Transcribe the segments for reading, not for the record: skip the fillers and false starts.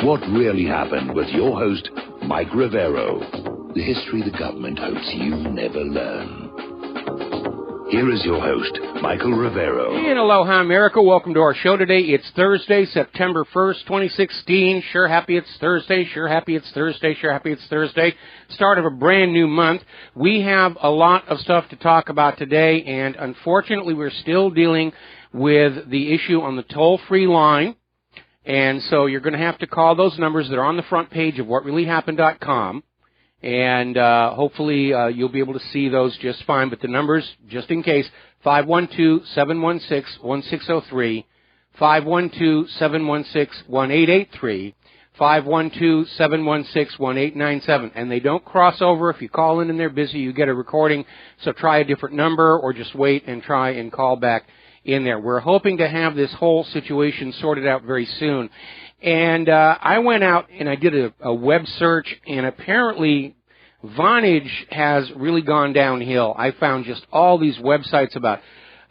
What Really Happened with your host, Mike Rivero. The history the government hopes you never learn. Here is your host, Michael Rivero. And aloha, America. Welcome to our show today. It's Thursday, September 1st, 2016. Sure happy it's Thursday. Sure happy it's Thursday. Sure happy it's Thursday. Start of a brand new month. We have a lot of stuff to talk about today, and unfortunately we're still dealing with the issue on the toll-free line. And so you're going to have to call those numbers that are on the front page of WhatReallyHappened.com. And hopefully you'll be able to see those just fine. But the numbers, just in case, 512-716-1603, 512-716-1883, 512-716-1897. And they don't cross over. If you call in and they're busy, you get a recording. So try a different number or just wait and try and call back in there. We're hoping to have this whole situation sorted out very soon. And I went out and I did a web search, and apparently Vonage has really gone downhill. I found just all these websites about,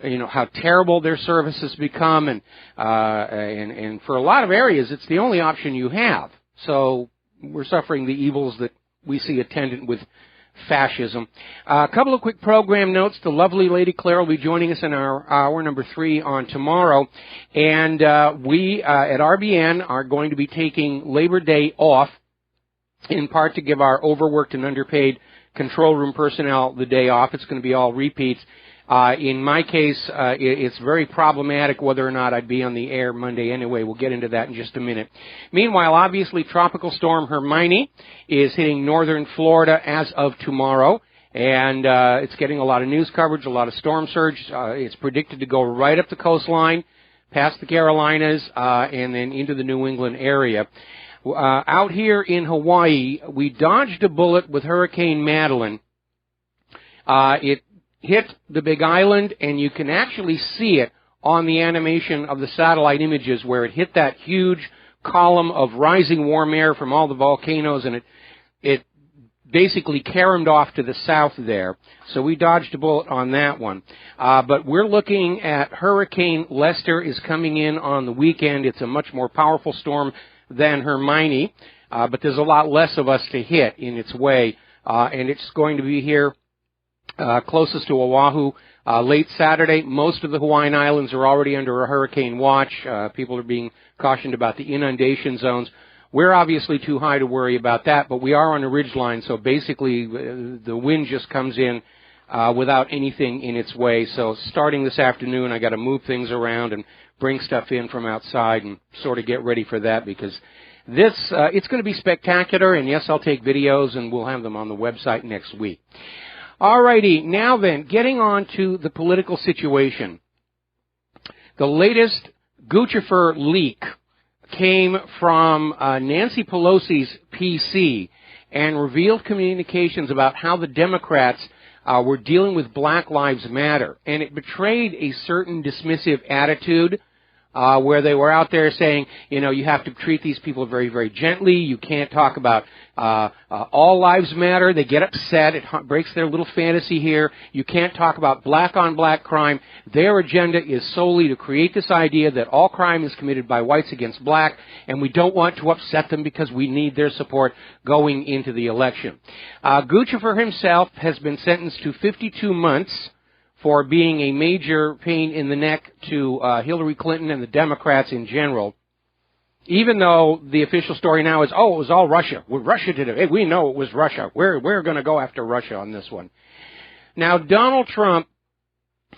how terrible their service has become, and for a lot of areas, it's the only option you have. So we're suffering the evils that we see attendant with fascism. A couple of quick program notes. The lovely Lady Claire will be joining us in our hour number 3 on tomorrow. And we at RBN are going to be taking Labor Day off, in part to give our overworked and underpaid control room personnel the day off. It's going to be all repeats. In my case, it's very problematic whether or not I'd be on the air Monday anyway. We'll get into that in just a minute. Meanwhile, obviously, Tropical Storm Hermione is hitting northern Florida as of tomorrow, and it's getting a lot of news coverage, a lot of storm surge. It's predicted to go right up the coastline, past the Carolinas, and then into the New England area. Out here in Hawaii, we dodged a bullet with Hurricane Madeline. It hit the Big Island, and you can actually see it on the animation of the satellite images where it hit that huge column of rising warm air from all the volcanoes, and it basically caromed off to the south there. So we dodged a bullet on that one. But we're looking at Hurricane Lester is coming in on the weekend. It's a much more powerful storm than Hermione, but there's a lot less of us to hit in its way, and it's going to be here closest to Oahu late Saturday. Most of the Hawaiian Islands are already under a hurricane watch. People are being cautioned about the inundation zones. We're obviously too high to worry about that, but we are on a ridgeline, so basically the wind just comes in without anything in its way. So starting this afternoon, I got to move things around and bring stuff in from outside and sort of get ready for that, because it's going to be spectacular, and yes, I'll take videos, and we'll have them on the website next week. All righty, now then, getting on to the political situation. The latest Guccifer leak came from Nancy Pelosi's PC and revealed communications about how the Democrats were dealing with Black Lives Matter. And it betrayed a certain dismissive attitude where they were out there saying, you have to treat these people very, very gently. You can't talk about all lives matter. They get upset. It breaks their little fantasy here. You can't talk about black-on-black crime. Their agenda is solely to create this idea that all crime is committed by whites against black, and we don't want to upset them because we need their support going into the election. Guccifer himself has been sentenced to 52 months for being a major pain in the neck to Hillary Clinton and the Democrats in general, even though the official story now is, it was all Russia. Well, Russia did it. Hey, we know it was Russia. We're going to go after Russia on this one. Now, Donald Trump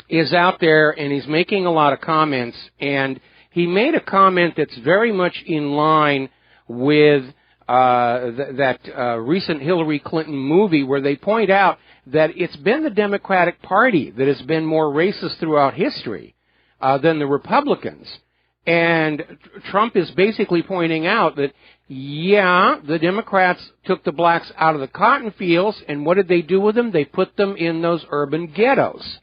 is out there, and he's making a lot of comments, and he made a comment that's very much in line with that recent Hillary Clinton movie where they point out that it's been the Democratic Party that has been more racist throughout history than the Republicans. And Trump is basically pointing out that, the Democrats took the blacks out of the cotton fields, and what did they do with them? They put them in those urban ghettos.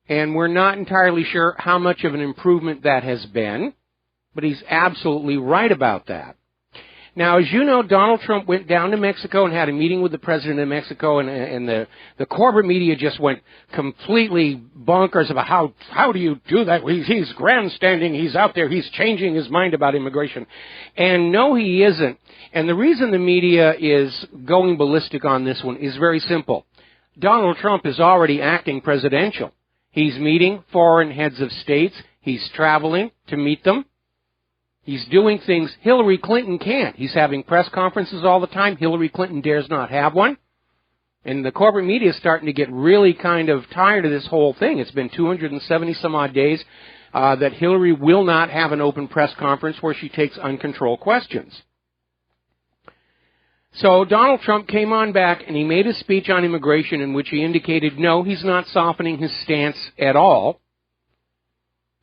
And we're not entirely sure how much of an improvement that has been, but he's absolutely right about that. Now, as you know, Donald Trump went down to Mexico and had a meeting with the president of Mexico, and the corporate media just went completely bonkers about how do you do that? He's grandstanding, he's out there, he's changing his mind about immigration. And no, he isn't. And the reason the media is going ballistic on this one is very simple. Donald Trump is already acting presidential. He's meeting foreign heads of states. He's traveling to meet them. He's doing things Hillary Clinton can't. He's having press conferences all the time. Hillary Clinton dares not have one. And the corporate media is starting to get really kind of tired of this whole thing. It's been 270 some odd days that Hillary will not have an open press conference where she takes uncontrolled questions. So Donald Trump came on back and he made a speech on immigration in which he indicated, no, he's not softening his stance at all.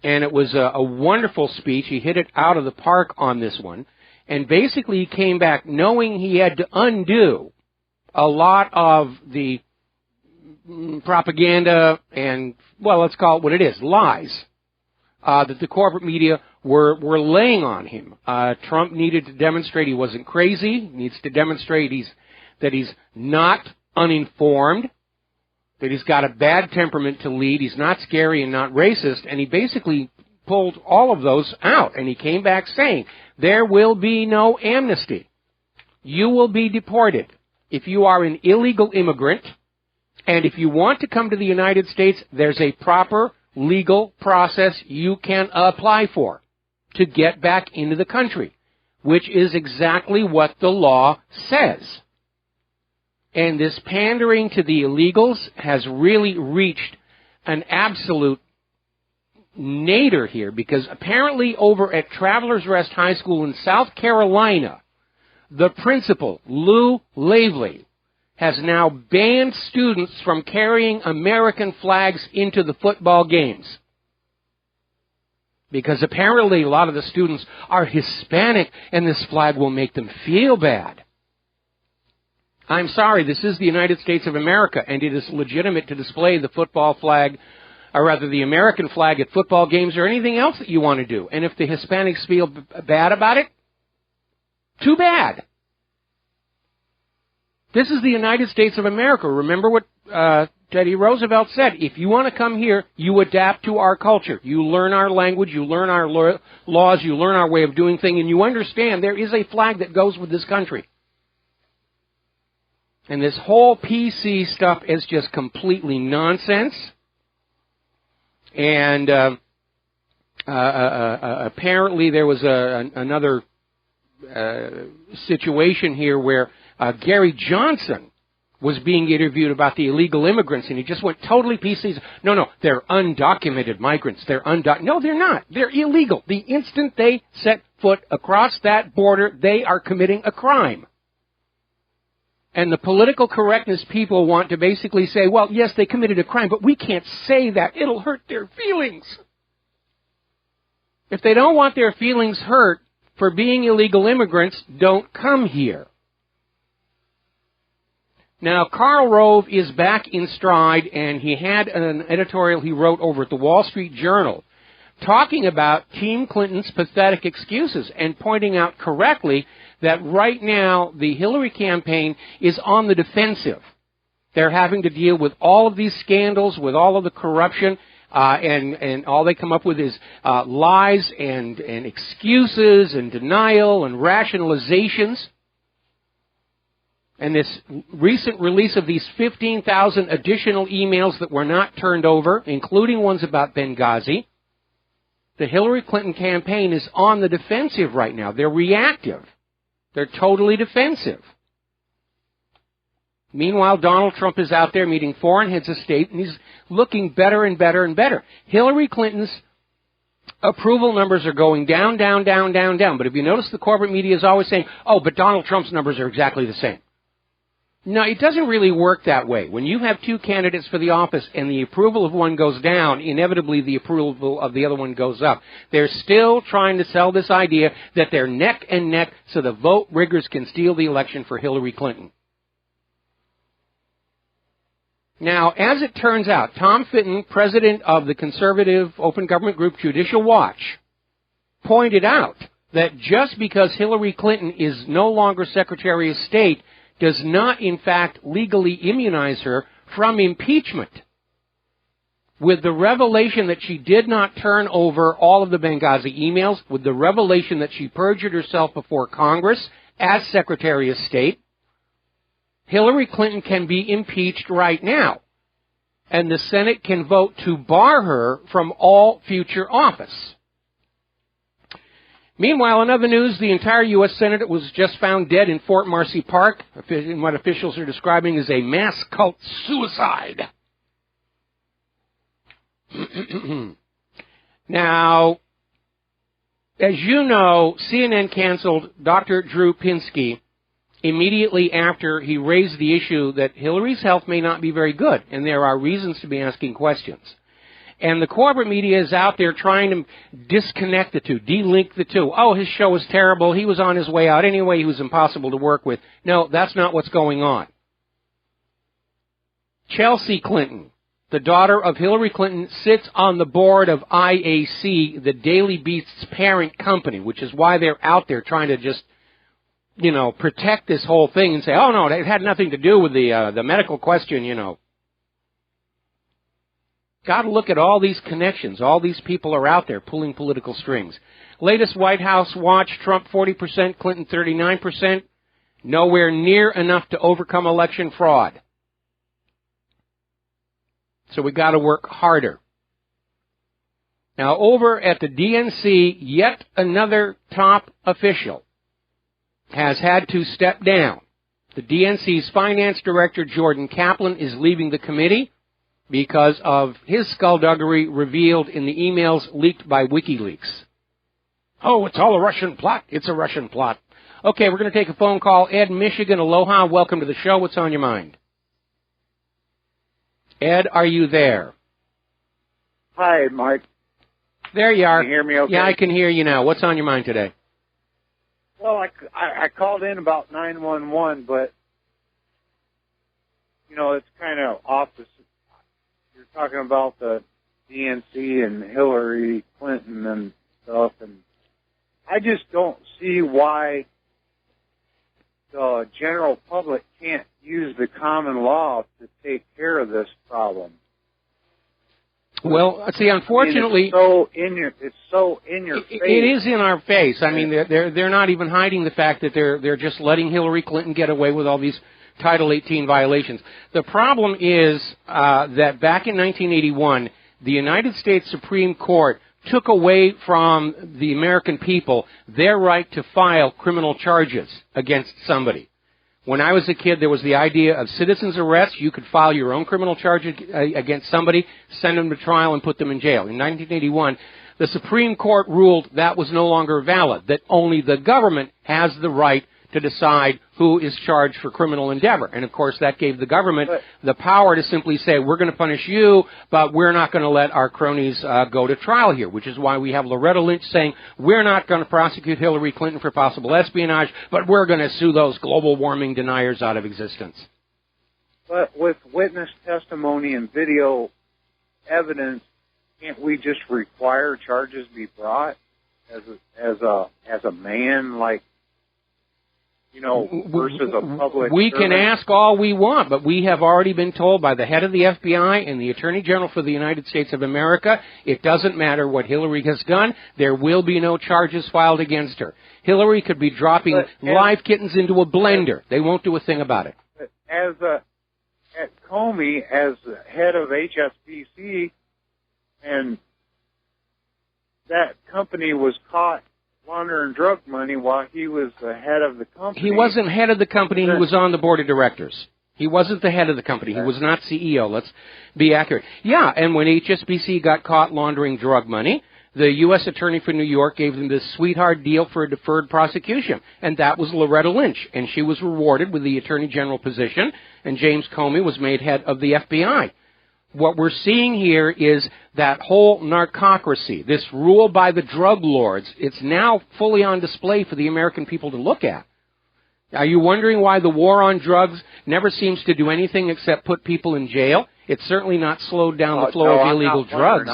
And it was a wonderful speech. He hit it out of the park on this one. And basically he came back knowing he had to undo a lot of the propaganda and, well, let's call it what it is, lies, that the corporate media were laying on him. Trump needed to demonstrate he wasn't crazy. He needs to demonstrate that he's not uninformed, that he's got a bad temperament to lead, he's not scary and not racist, and he basically pulled all of those out. And he came back saying, there will be no amnesty. You will be deported. If you are an illegal immigrant, and if you want to come to the United States, there's a proper legal process you can apply for to get back into the country, which is exactly what the law says. And this pandering to the illegals has really reached an absolute nadir here, because apparently over at Travelers Rest High School in South Carolina, the principal, Lou Lavely, has now banned students from carrying American flags into the football games. Because apparently a lot of the students are Hispanic and this flag will make them feel bad. I'm sorry, this is the United States of America, and it is legitimate to display the football flag, or rather the American flag at football games or anything else that you want to do. And if the Hispanics feel bad about it, too bad. This is the United States of America. Remember what Teddy Roosevelt said. If you want to come here, you adapt to our culture. You learn our language, you learn our laws, you learn our way of doing things, and you understand there is a flag that goes with this country. And this whole PC stuff is just completely nonsense. And apparently there was another situation here where Gary Johnson was being interviewed about the illegal immigrants, and he just went totally PC. No, they're undocumented migrants. No, they're not. They're illegal. The instant they set foot across that border, they are committing a crime. And the political correctness people want to basically say, well, yes, they committed a crime, but we can't say that. It'll hurt their feelings. If they don't want their feelings hurt for being illegal immigrants, don't come here. Now, Karl Rove is back in stride, and he had an editorial he wrote over at the Wall Street Journal talking about Team Clinton's pathetic excuses and pointing out correctly that right now the Hillary campaign is on the defensive. They're having to deal with all of these scandals, with all of the corruption, and all they come up with is lies and excuses and denial and rationalizations. And this recent release of these 15,000 additional emails that were not turned over, including ones about Benghazi, the Hillary Clinton campaign is on the defensive right now. They're reactive. They're totally defensive. Meanwhile, Donald Trump is out there meeting foreign heads of state, and he's looking better and better and better. Hillary Clinton's approval numbers are going down, down, down, down, down. But if you notice, the corporate media is always saying, oh, but Donald Trump's numbers are exactly the same. No, it doesn't really work that way. When you have two candidates for the office and the approval of one goes down, inevitably the approval of the other one goes up. They're still trying to sell this idea that they're neck and neck so the vote riggers can steal the election for Hillary Clinton. Now, as it turns out, Tom Fitton, president of the conservative open government group Judicial Watch, pointed out that just because Hillary Clinton is no longer Secretary of State does not, in fact, legally immunize her from impeachment. With the revelation that she did not turn over all of the Benghazi emails, with the revelation that she perjured herself before Congress as Secretary of State, Hillary Clinton can be impeached right now. And the Senate can vote to bar her from all future office. Meanwhile, in other news, the entire U.S. Senate was just found dead in Fort Marcy Park, in what officials are describing as a mass cult suicide. Now, as you know, CNN canceled Dr. Drew Pinsky immediately after he raised the issue that Hillary's health may not be very good, and there are reasons to be asking questions. And the corporate media is out there trying to disconnect the two, delink the two. Oh, his show was terrible. He was on his way out anyway. He was impossible to work with. No, that's not what's going on. Chelsea Clinton, the daughter of Hillary Clinton, sits on the board of IAC, the Daily Beast's parent company, which is why they're out there trying to just, protect this whole thing and say, oh, no, it had nothing to do with the medical question, Got to look at all these connections. All these people are out there pulling political strings. Latest White House watch, Trump 40%, Clinton 39%. Nowhere near enough to overcome election fraud. So we got to work harder. Now, over at the DNC, yet another top official has had to step down. The DNC's finance director, Jordan Kaplan, is leaving the committee because of his skullduggery revealed in the emails leaked by WikiLeaks. Oh, it's all a Russian plot. It's a Russian plot. Okay, we're going to take a phone call. Ed, Michigan, aloha. Welcome to the show. What's on your mind? Ed, are you there? Hi, Mike. There you are. Can you hear me okay? Yeah, I can hear you now. What's on your mind today? Well, I called in about 911, but, it's kind of off the... You're talking about the DNC and Hillary Clinton and stuff, and I just don't see why the general public can't use the common law to take care of this problem. Well, see, unfortunately, it's so in your face. It is in our face. I mean, they're not even hiding the fact that they're just letting Hillary Clinton get away with all these Title 18 violations. The problem is that back in 1981, the United States Supreme Court took away from the American people their right to file criminal charges against somebody. When I was a kid, there was the idea of citizen's arrest. You could file your own criminal charge against somebody, send them to trial, and put them in jail. In 1981, the Supreme Court ruled that was no longer valid, that only the government has the right to decide who is charged for criminal endeavor. And, of course, that gave the government the power to simply say, we're going to punish you, but we're not going to let our cronies go to trial here, which is why we have Loretta Lynch saying, we're not going to prosecute Hillary Clinton for possible espionage, but we're going to sue those global warming deniers out of existence. But with witness testimony and video evidence, can't we just require charges be brought as a man, like, versus a public We servant? can ask all we want, but we have already been told by the head of the FBI and the Attorney General for the United States of America, it doesn't matter what Hillary has done, there will be no charges filed against her. Hillary could be dropping live kittens into a blender. They won't do a thing about it. At Comey, as the head of HSBC, and that company was caught laundering drug money while he was the head of the company. He wasn't head of the company. He was on the board of directors. He wasn't the head of the company. He was not CEO. Let's be accurate. Yeah, and when HSBC got caught laundering drug money, the U.S. Attorney for New York gave them this sweetheart deal for a deferred prosecution, and that was Loretta Lynch, and she was rewarded with the Attorney General position, and James Comey was made head of the FBI. What we're seeing here is that whole narcocracy, this rule by the drug lords, it's now fully on display for the American people to look at. Are you wondering why the war on drugs never seems to do anything except put people in jail? It's certainly not slowed down the flow of illegal drugs.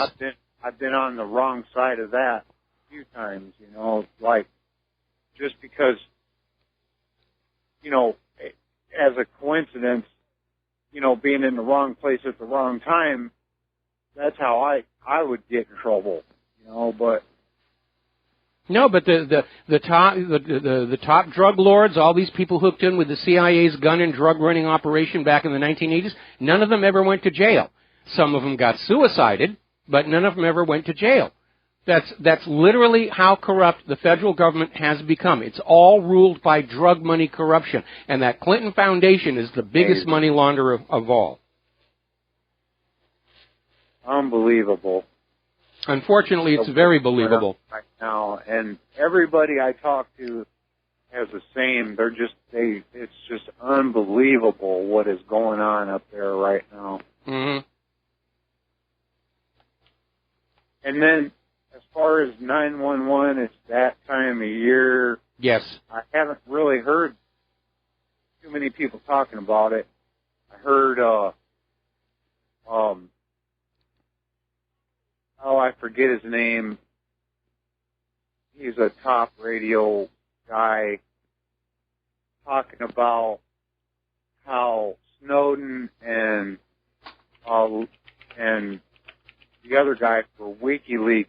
I've been on the wrong side of that a few times, like just because, as a coincidence, being in the wrong place at the wrong time, that's how I would get in trouble, but. No, but the top drug lords, all these people hooked in with the CIA's gun and drug running operation back in the 1980s, none of them ever went to jail. Some of them got suicided, but none of them ever went to jail. That's literally how corrupt the federal government has become. It's all ruled by drug money corruption, and that Clinton Foundation is the biggest money launderer of all. Unbelievable. Unfortunately, it's very believable. Right now, and everybody I talk to has the same. It's just unbelievable what is going on up there right now. Mm-hmm. And then, as far as 911, it's that time of year. Yes. I haven't really heard too many people talking about it. I heard, I forget his name. He's a top radio guy talking about how Snowden and the other guy for WikiLeaks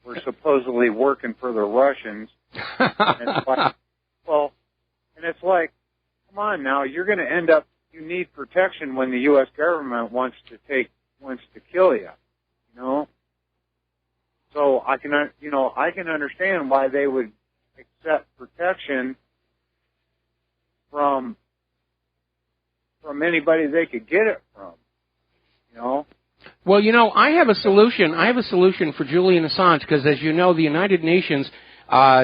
were supposedly working for the Russians. And it's like, come on now, you're going to end up, you need protection when the U.S. government wants to kill you, So I can understand why they would accept protection from anybody they could get it from, Well, I have a solution. I have a solution for Julian Assange because, as you know, the United Nations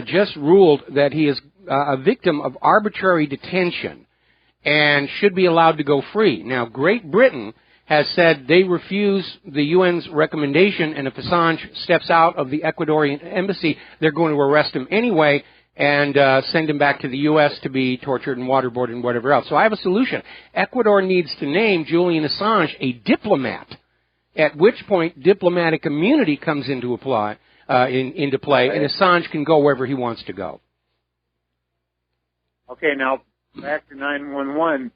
just ruled that he is a victim of arbitrary detention and should be allowed to go free. Now, Great Britain has said they refuse the UN's recommendation, and if Assange steps out of the Ecuadorian embassy, they're going to arrest him anyway and send him back to the U.S. to be tortured and waterboarded and whatever else. So I have a solution. Ecuador needs to name Julian Assange a diplomat, at which point diplomatic immunity comes into play, and Assange can go wherever he wants to go. Okay, now back to 911.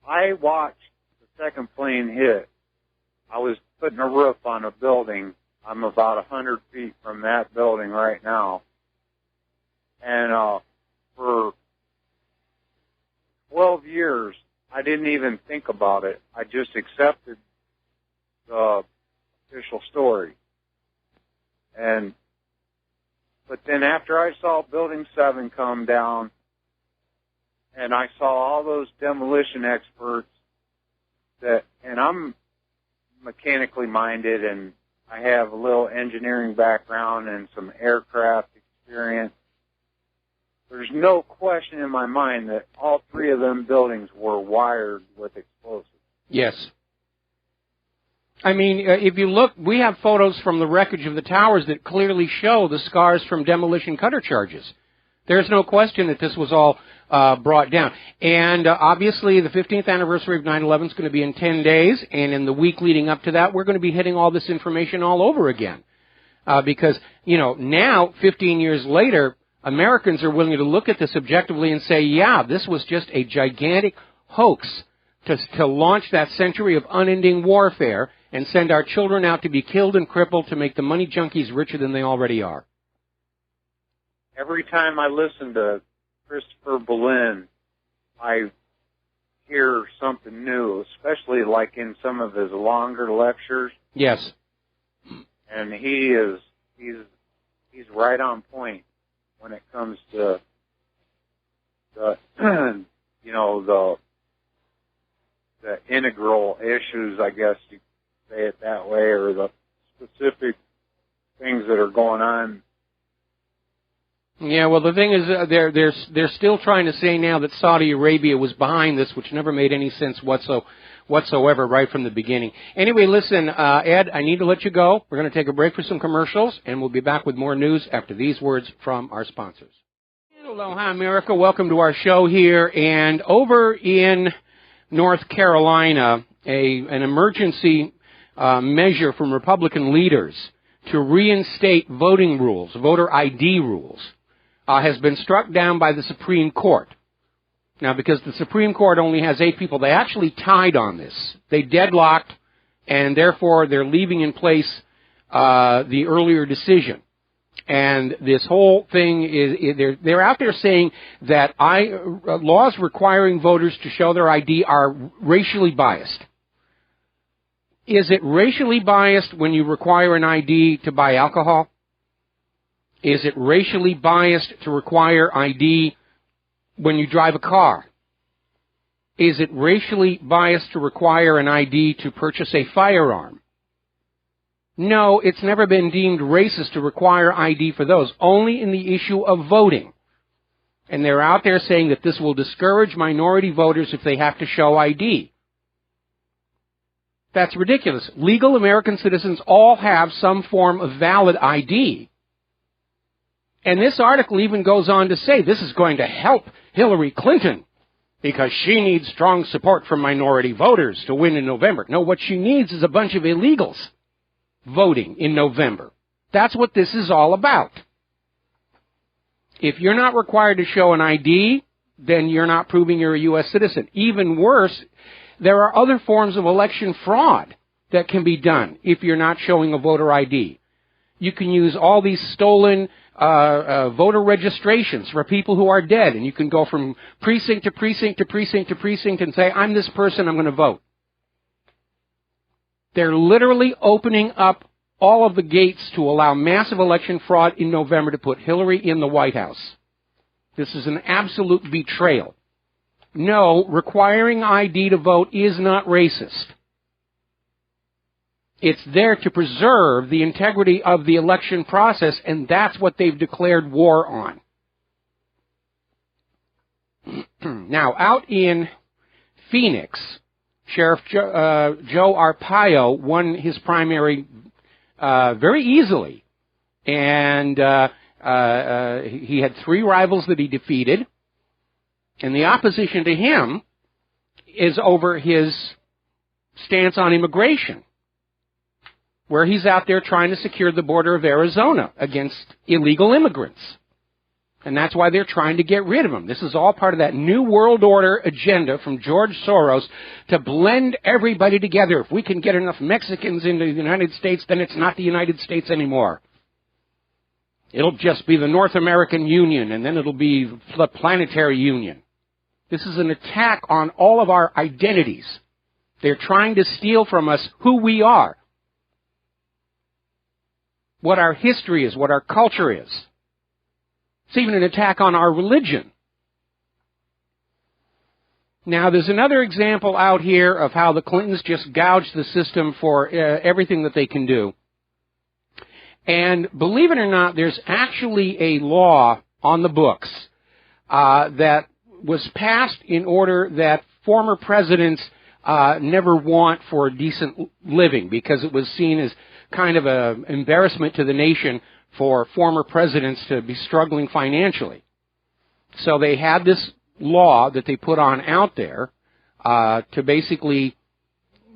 I watched the second plane hit. I was putting a roof on a building. I'm about 100 feet from that building right now. And for 12 years, I didn't even think about it. I just accepted the official story. But then after I saw Building 7 come down, and I saw all those demolition experts and I'm mechanically minded, and I have a little engineering background and some aircraft experience. There's no question in my mind that all three of them buildings were wired with explosives. Yes. I mean, if you look, we have photos from the wreckage of the towers that clearly show the scars from demolition cutter charges. There's no question that this was all brought down. And obviously, the 15th anniversary of 9/11 is going to be in 10 days, and in the week leading up to that, we're going to be hitting all this information all over again. Because, now, 15 years later, Americans are willing to look at this objectively and say, yeah, this was just a gigantic hoax to launch that century of unending warfare and send our children out to be killed and crippled to make the money junkies richer than they already are. Every time I listen to Christopher Berlin, I hear something new, especially like in some of his longer lectures. Yes. And he's right on point when it comes to the the integral issues, I guess you could say it that way, or the specific things that are going on. Yeah, well, the thing is, they're still trying to say now that Saudi Arabia was behind this, which never made any sense whatsoever right from the beginning. Anyway, listen, Ed, I need to let you go. We're going to take a break for some commercials, and we'll be back with more news after these words from our sponsors. Aloha, America. Welcome to our show here. And over in North Carolina, an emergency measure from Republican leaders to reinstate voting rules, voter ID rules, has been struck down by the Supreme Court. Now, because the Supreme Court only has 8 people, they actually tied on this. They deadlocked, and therefore they're leaving in place the earlier decision. And this whole thing is they're out there saying that laws requiring voters to show their ID are racially biased. Is it racially biased when you require an ID to buy alcohol? Is it racially biased to require ID when you drive a car? Is it racially biased to require an ID to purchase a firearm? No, it's never been deemed racist to require ID for those, only in the issue of voting. And they're out there saying that this will discourage minority voters if they have to show ID. That's ridiculous. Legal American citizens all have some form of valid ID. And this article even goes on to say this is going to help Hillary Clinton because she needs strong support from minority voters to win in November. No, what she needs is a bunch of illegals voting in November. That's what this is all about. If you're not required to show an ID, then you're not proving you're a U.S. citizen. Even worse, there are other forms of election fraud that can be done if you're not showing a voter ID. You can use all these stolen voter registrations for people who are dead, and you can go from precinct to precinct to precinct to precinct and say, I'm this person, I'm going to vote. They're literally opening up all of the gates to allow massive election fraud in November to put Hillary in the White House. This is an absolute betrayal. No, requiring ID to vote is not racist. It's there to preserve the integrity of the election process, and that's what they've declared war on. Now, out in Phoenix, Sheriff Joe Arpaio won his primary very easily, and he had 3 rivals that he defeated, and the opposition to him is over his stance on immigration, where he's out there trying to secure the border of Arizona against illegal immigrants. And that's why they're trying to get rid of him. This is all part of that New World Order agenda from George Soros to blend everybody together. If we can get enough Mexicans into the United States, then it's not the United States anymore. It'll just be the North American Union, and then it'll be the Planetary Union. This is an attack on all of our identities. They're trying to steal from us who we are, what our history is, what our culture is. It's even an attack on our religion. Now, there's another example out here of how the Clintons just gouged the system for everything that they can do. And believe it or not, there's actually a law on the books that was passed in order that former presidents never want for decent living, because it was seen as kind of an embarrassment to the nation for former presidents to be struggling financially. So they had this law that they put on out there to basically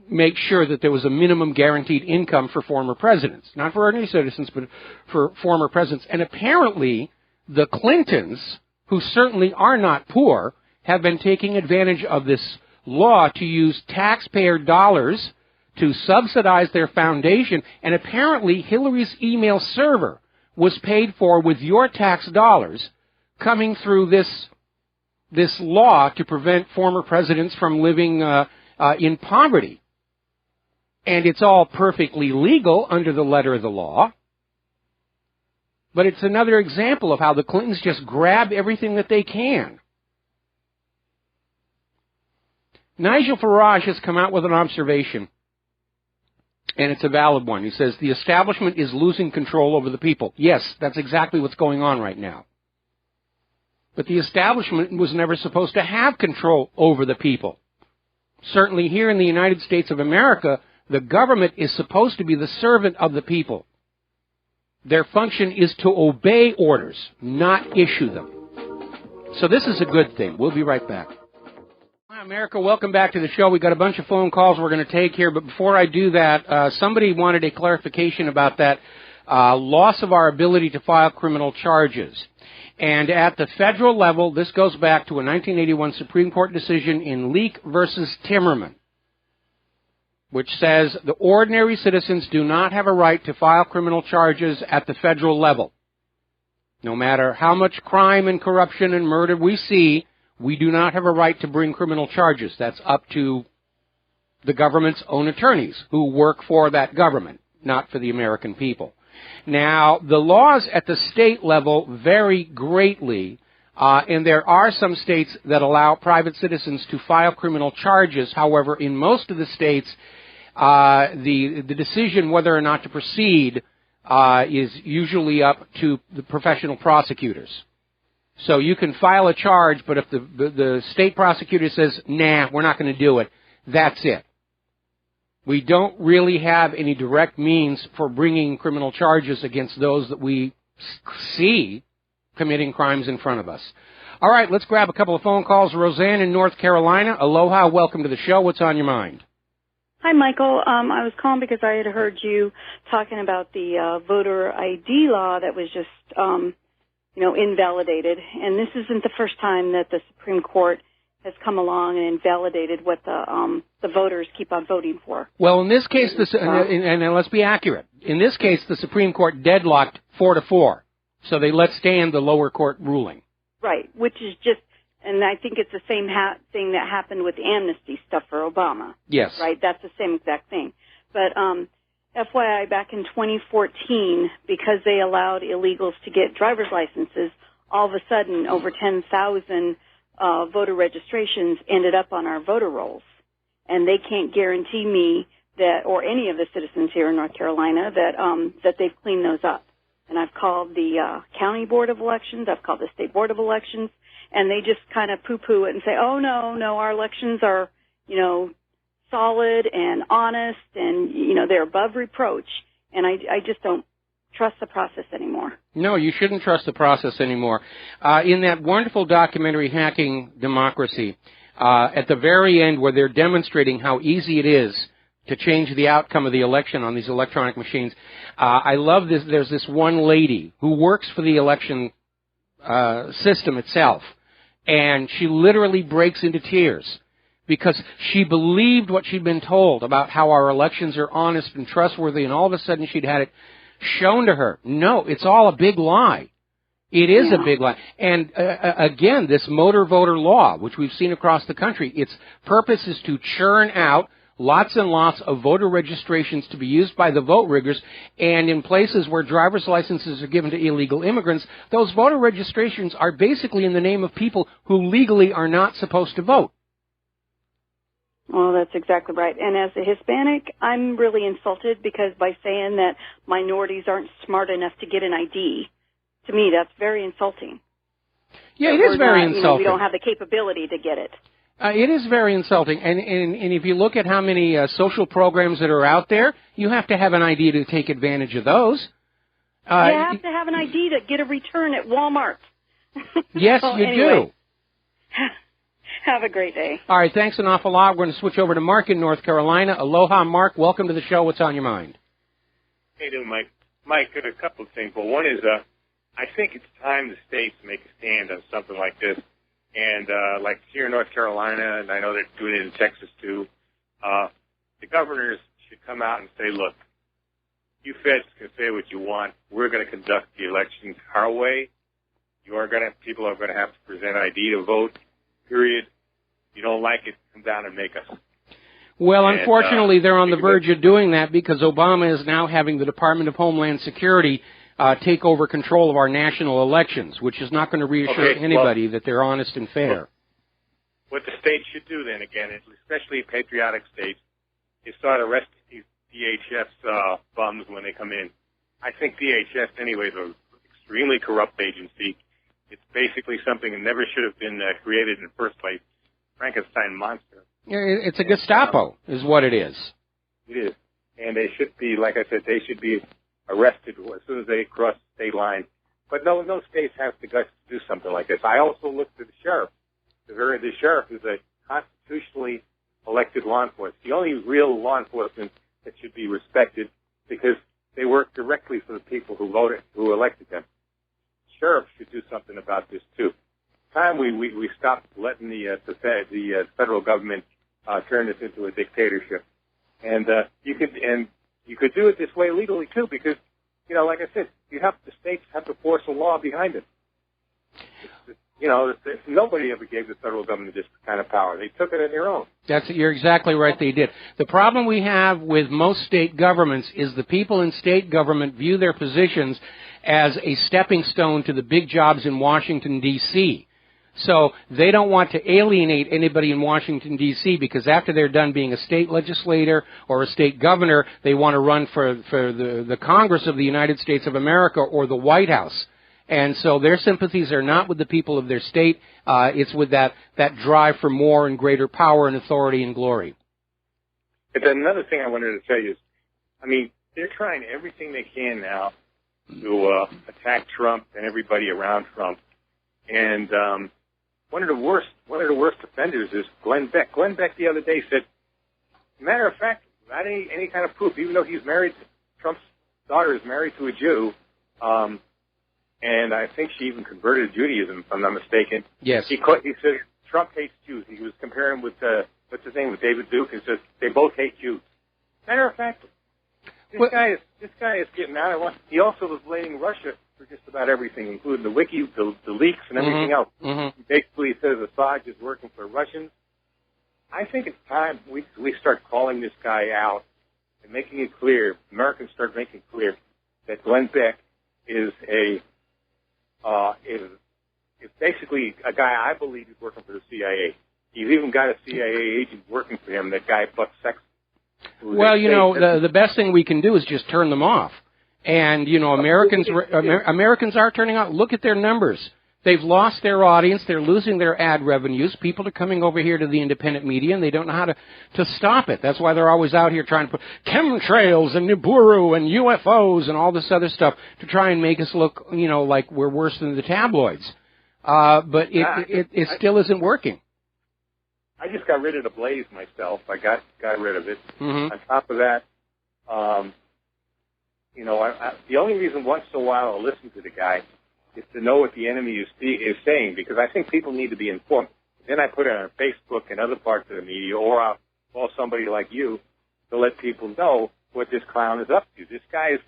make sure that there was a minimum guaranteed income for former presidents. Not for ordinary citizens, but for former presidents. And apparently, the Clintons, who certainly are not poor, have been taking advantage of this law to use taxpayer dollars to subsidize their foundation. And apparently, Hillary's email server was paid for with your tax dollars coming through this law to prevent former presidents from living in poverty. And it's all perfectly legal under the letter of the law. But it's another example of how the Clintons just grab everything that they can. Nigel Farage has come out with an observation, and it's a valid one. He says, the establishment is losing control over the people. Yes, that's exactly what's going on right now. But the establishment was never supposed to have control over the people. Certainly here in the United States of America, the government is supposed to be the servant of the people. Their function is to obey orders, not issue them. So this is a good thing. We'll be right back. Hi, America. Welcome back to the show. We've got a bunch of phone calls we're going to take here, but before I do that, somebody wanted a clarification about that loss of our ability to file criminal charges. And at the federal level, this goes back to a 1981 Supreme Court decision in Leak versus Timmerman, which says the ordinary citizens do not have a right to file criminal charges at the federal level. No matter how much crime and corruption and murder we see, we do not have a right to bring criminal charges. That's up to the government's own attorneys who work for that government, not for the American people. Now, the laws at the state level vary greatly, and there are some states that allow private citizens to file criminal charges. However, in most of the states, the decision whether or not to proceed is usually up to the professional prosecutors. So you can file a charge, but if the state prosecutor says, nah, we're not going to do it, that's it. We don't really have any direct means for bringing criminal charges against those that we see committing crimes in front of us. All right, let's grab a couple of phone calls. Roseanne in North Carolina. Aloha, welcome to the show. What's on your mind? Hi, Michael. I was calling because I had heard you talking about the voter ID law that was just, invalidated. And this isn't the first time that the Supreme Court has come along and invalidated what the voters keep on voting for. Well, in this case, and let's be accurate. In this case, the Supreme Court deadlocked 4-4, so they let stand the lower court ruling. Right, which is just, and I think it's the same thing that happened with the amnesty stuff for Obama. Yes. Right, that's the same exact thing. But FYI, back in 2014, because they allowed illegals to get driver's licenses, all of a sudden over 10,000 voter registrations ended up on our voter rolls. And they can't guarantee me that, or any of the citizens here in North Carolina, that they've cleaned those up. And I've called the county board of elections, I've called the state board of elections, and they just kind of poo-poo it and say, oh, no, our elections are, solid and honest and, they're above reproach. And I just don't trust the process anymore. No, you shouldn't trust the process anymore. In that wonderful documentary, Hacking Democracy, at the very end where they're demonstrating how easy it is to change the outcome of the election on these electronic machines, I love this. There's this one lady who works for the election system itself, and she literally breaks into tears because she believed what she'd been told about how our elections are honest and trustworthy, and all of a sudden she'd had it shown to her. No, it's all a big lie. It is a big lie. And again, this motor voter law, which we've seen across the country, its purpose is to churn out lots and lots of voter registrations to be used by the vote riggers, and in places where driver's licenses are given to illegal immigrants, those voter registrations are basically in the name of people who legally are not supposed to vote. Well, that's exactly right. And as a Hispanic, I'm really insulted because by saying that minorities aren't smart enough to get an ID, to me, that's very insulting. Yeah, it is very insulting. We don't have the capability to get it. It is very insulting. And if you look at how many social programs that are out there, you have to have an ID to take advantage of those. You have to have an ID to get a return at Walmart. Yes, you do. Have a great day. All right, thanks an awful lot. We're going to switch over to Mark in North Carolina. Aloha, Mark. Welcome to the show. What's on your mind? How you doing, Mike? Mike, a couple of things. Well, one is I think it's time the states make a stand on something like this. And like here in North Carolina, and I know they're doing it in Texas too, the governors should come out and say, look, you feds can say what you want. We're going to conduct the elections our way. People are going to have to present ID to vote. Period. If you don't like it, come down and make us. Well, unfortunately, they're on the verge of doing that because Obama is now having the Department of Homeland Security take over control of our national elections, which is not going to reassure anybody that they're honest and fair. What the states should do then, again, especially patriotic states, is start arresting these DHS bums when they come in. I think DHS, anyway, is an extremely corrupt agency. It's basically something that never should have been created in the first place. Frankenstein monster. It's a Gestapo, is what it is. It is. And they should be, like I said, they should be arrested as soon as they cross the state line. But no states have the guts to do something like this. I also looked at the sheriff. The sheriff is a constitutionally elected law enforcement. The only real law enforcement that should be respected because they work directly for the people who voted, who elected them. Sheriffs should do something about this too. Time we stop letting the federal government turn this into a dictatorship, and you could do it this way legally too, because like I said, the states have to force a law behind it. Nobody ever gave the federal government this kind of power. They took it on their own. You're exactly right, they did. The problem we have with most state governments is the people in state government view their positions as a stepping stone to the big jobs in Washington, D.C. So they don't want to alienate anybody in Washington, D.C., because after they're done being a state legislator or a state governor, they want to run for the Congress of the United States of America or the White House. And so their sympathies are not with the people of their state. It's with that drive for more and greater power and authority and glory. But then another thing I wanted to tell you is, they're trying everything they can now to attack Trump and everybody around Trump. And one of the worst offenders is Glenn Beck. Glenn Beck the other day said, matter of fact, without any kind of proof, even though he's married, Trump's daughter is married to a Jew, and I think she even converted to Judaism, if I'm not mistaken. Yes. He said Trump hates Jews. He was comparing with what's his name, with David Duke, and says they both hate Jews. Matter of fact, this guy is getting out of line. He also was blaming Russia for just about everything, including the the leaks and everything else. Mm-hmm. Basically, he says Assad is working for Russians. I think it's time we start calling this guy out and making it clear. Americans start making clear that Glenn Beck is is basically a guy I believe is working for the CIA. He's even got a CIA agent working for him. That guy Buck Sexton. Well, the best thing we can do is just turn them off. And, Americans are turning out. Look at their numbers. They've lost their audience. They're losing their ad revenues. People are coming over here to the independent media, and they don't know how to stop it. That's why they're always out here trying to put chemtrails and Nibiru and UFOs and all this other stuff to try and make us look, like we're worse than the tabloids. But it still isn't working. I just got rid of the Blaze myself. I got rid of it. Mm-hmm. On top of that, the only reason once in a while I'll listen to the guy is to know what the enemy is saying, because I think people need to be informed. Then I put it on Facebook and other parts of the media, or I'll call somebody like you to let people know what this clown is up to. This guy is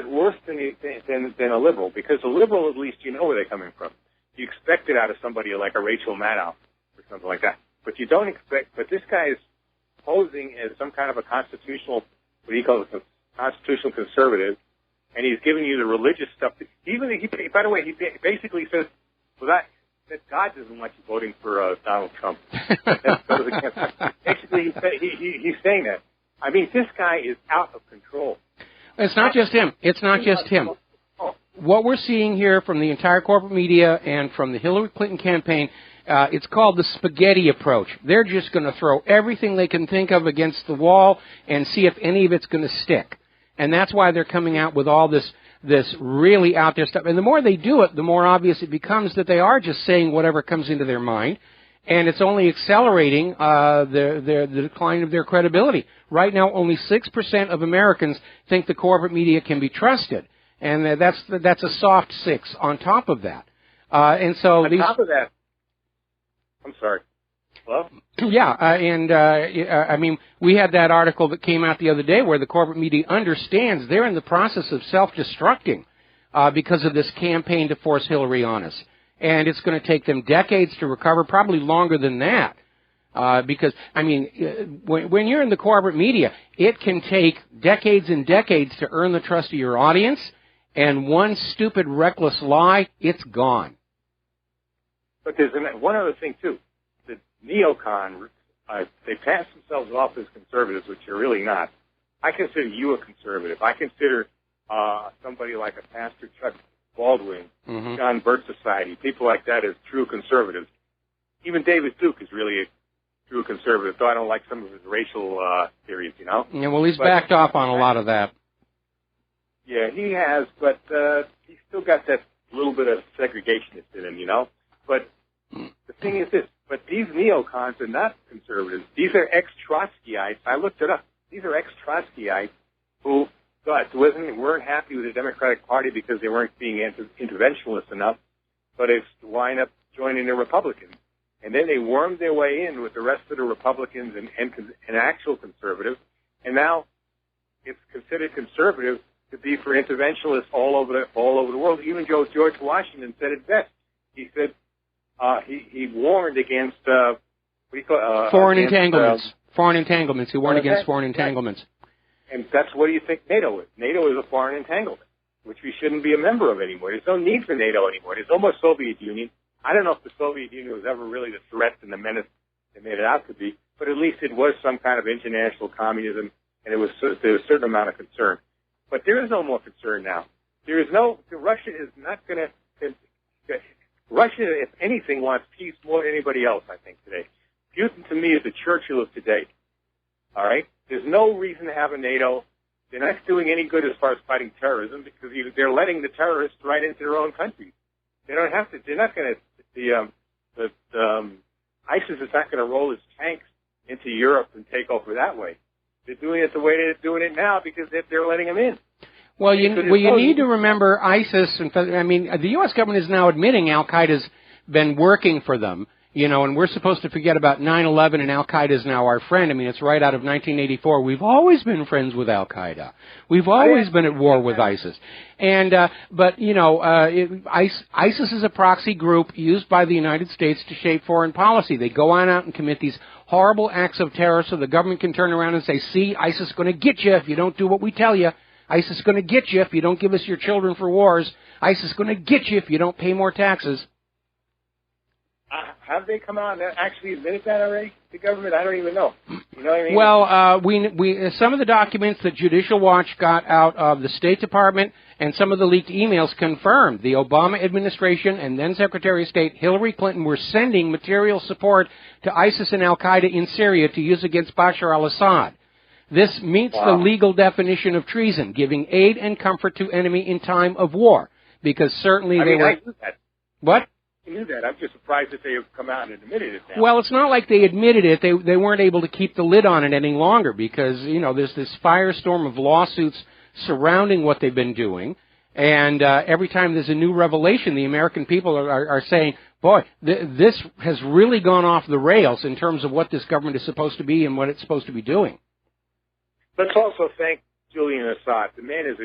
worse than a liberal, because a liberal, at least you know where they're coming from. You expect it out of somebody like a Rachel Maddow or something like that, but you don't expect. But this guy is posing as some kind of a constitutional, what he calls a constitutional conservative, and he's giving you the religious stuff. By the way, he basically says, that God doesn't like you voting for Donald Trump. Basically, he's saying that. This guy is out of control. It's not just him. What we're seeing here from the entire corporate media and from the Hillary Clinton campaign, it's called the spaghetti approach. They're just going to throw everything they can think of against the wall and see if any of it's going to stick. And that's why they're coming out with all this really out there stuff. And the more they do it, the more obvious it becomes that they are just saying whatever comes into their mind. And it's only accelerating the decline of their credibility. Right now, only 6% of Americans think the corporate media can be trusted. And that's a soft 6 on top of that. And so on top of that, I'm sorry. Hello? Yeah, we had that article that came out the other day where the corporate media understands they're in the process of self-destructing because of this campaign to force Hillary on us. And it's going to take them decades to recover, probably longer than that. Because, when you're in the corporate media, it can take decades and decades to earn the trust of your audience, and one stupid, reckless lie, it's gone. But there's one other thing, too. The neocon, they pass themselves off as conservatives, which you're really not. I consider you a conservative. I consider somebody like a Pastor Chuck Baldwin, mm-hmm. John Birch Society, people like that as true conservatives. Even David Duke is really a true conservative, though I don't like some of his racial theories, Yeah, well, he's backed off on a lot of that. Yeah, he has, but he's still got that little bit of segregationist in him, But the thing is this, but these neocons are not conservatives. These are ex-Trotskyites. I looked it up. These are ex-Trotskyites who weren't happy with the Democratic Party because they weren't being interventionist enough, but it's wind up joining the Republicans. And then they wormed their way in with the rest of the Republicans and actual conservatives, and now it's considered conservative to be for interventionists all over the world. Even George Washington said it best. He said he warned against foreign entanglements. Foreign entanglements. He warned against foreign entanglements. And that's what do you think NATO is? NATO is a foreign entanglement, which we shouldn't be a member of anymore. There's no need for NATO anymore. There's almost Soviet Union. I don't know if the Soviet Union was ever really the threat and the menace they made it out to be, but at least it was some kind of international communism, and there was a certain amount of concern. But there is no more concern now. Russia is not going to, Russia, if anything, wants peace more than anybody else, I think, today. Putin, to me, is the Churchill of today. All right? There's no reason to have a NATO. They're not doing any good as far as fighting terrorism because they're letting the terrorists right into their own countries. They don't have to. They're not going to. ISIS is not going to roll its tanks into Europe and take over that way. They're doing it the way they're doing it now because they're letting them in. Well, you need to remember ISIS. I mean, the U.S. government is now admitting Al-Qaeda's been working for them. And we're supposed to forget about 9/11 and Al-Qaeda is now our friend. I mean, it's right out of 1984. We've always been friends with Al-Qaeda. We've always been at war with ISIS. And, ISIS is a proxy group used by the United States to shape foreign policy. They go on out and commit these horrible acts of terror so the government can turn around and say, see, ISIS is going to get you if you don't do what we tell you. ISIS is going to get you if you don't give us your children for wars. ISIS is going to get you if you don't pay more taxes. Have they come out and actually admitted that already, the government? I don't even know. You know what I mean? Well, we some of the documents that Judicial Watch got out of the State Department and some of the leaked emails confirmed the Obama administration and then Secretary of State Hillary Clinton were sending material support to ISIS and Al-Qaeda in Syria to use against Bashar al-Assad. This meets the legal definition of treason, giving aid and comfort to enemy in time of war, because certainly I knew that. What? I knew that. I'm just surprised that they have come out and admitted it now. Well, it's not like they admitted it. They weren't able to keep the lid on it any longer because, there's this firestorm of lawsuits surrounding what they've been doing. And every time there's a new revelation, the American people are saying, boy, this has really gone off the rails in terms of what this government is supposed to be and what it's supposed to be doing. Let's also thank Julian Assad. The man is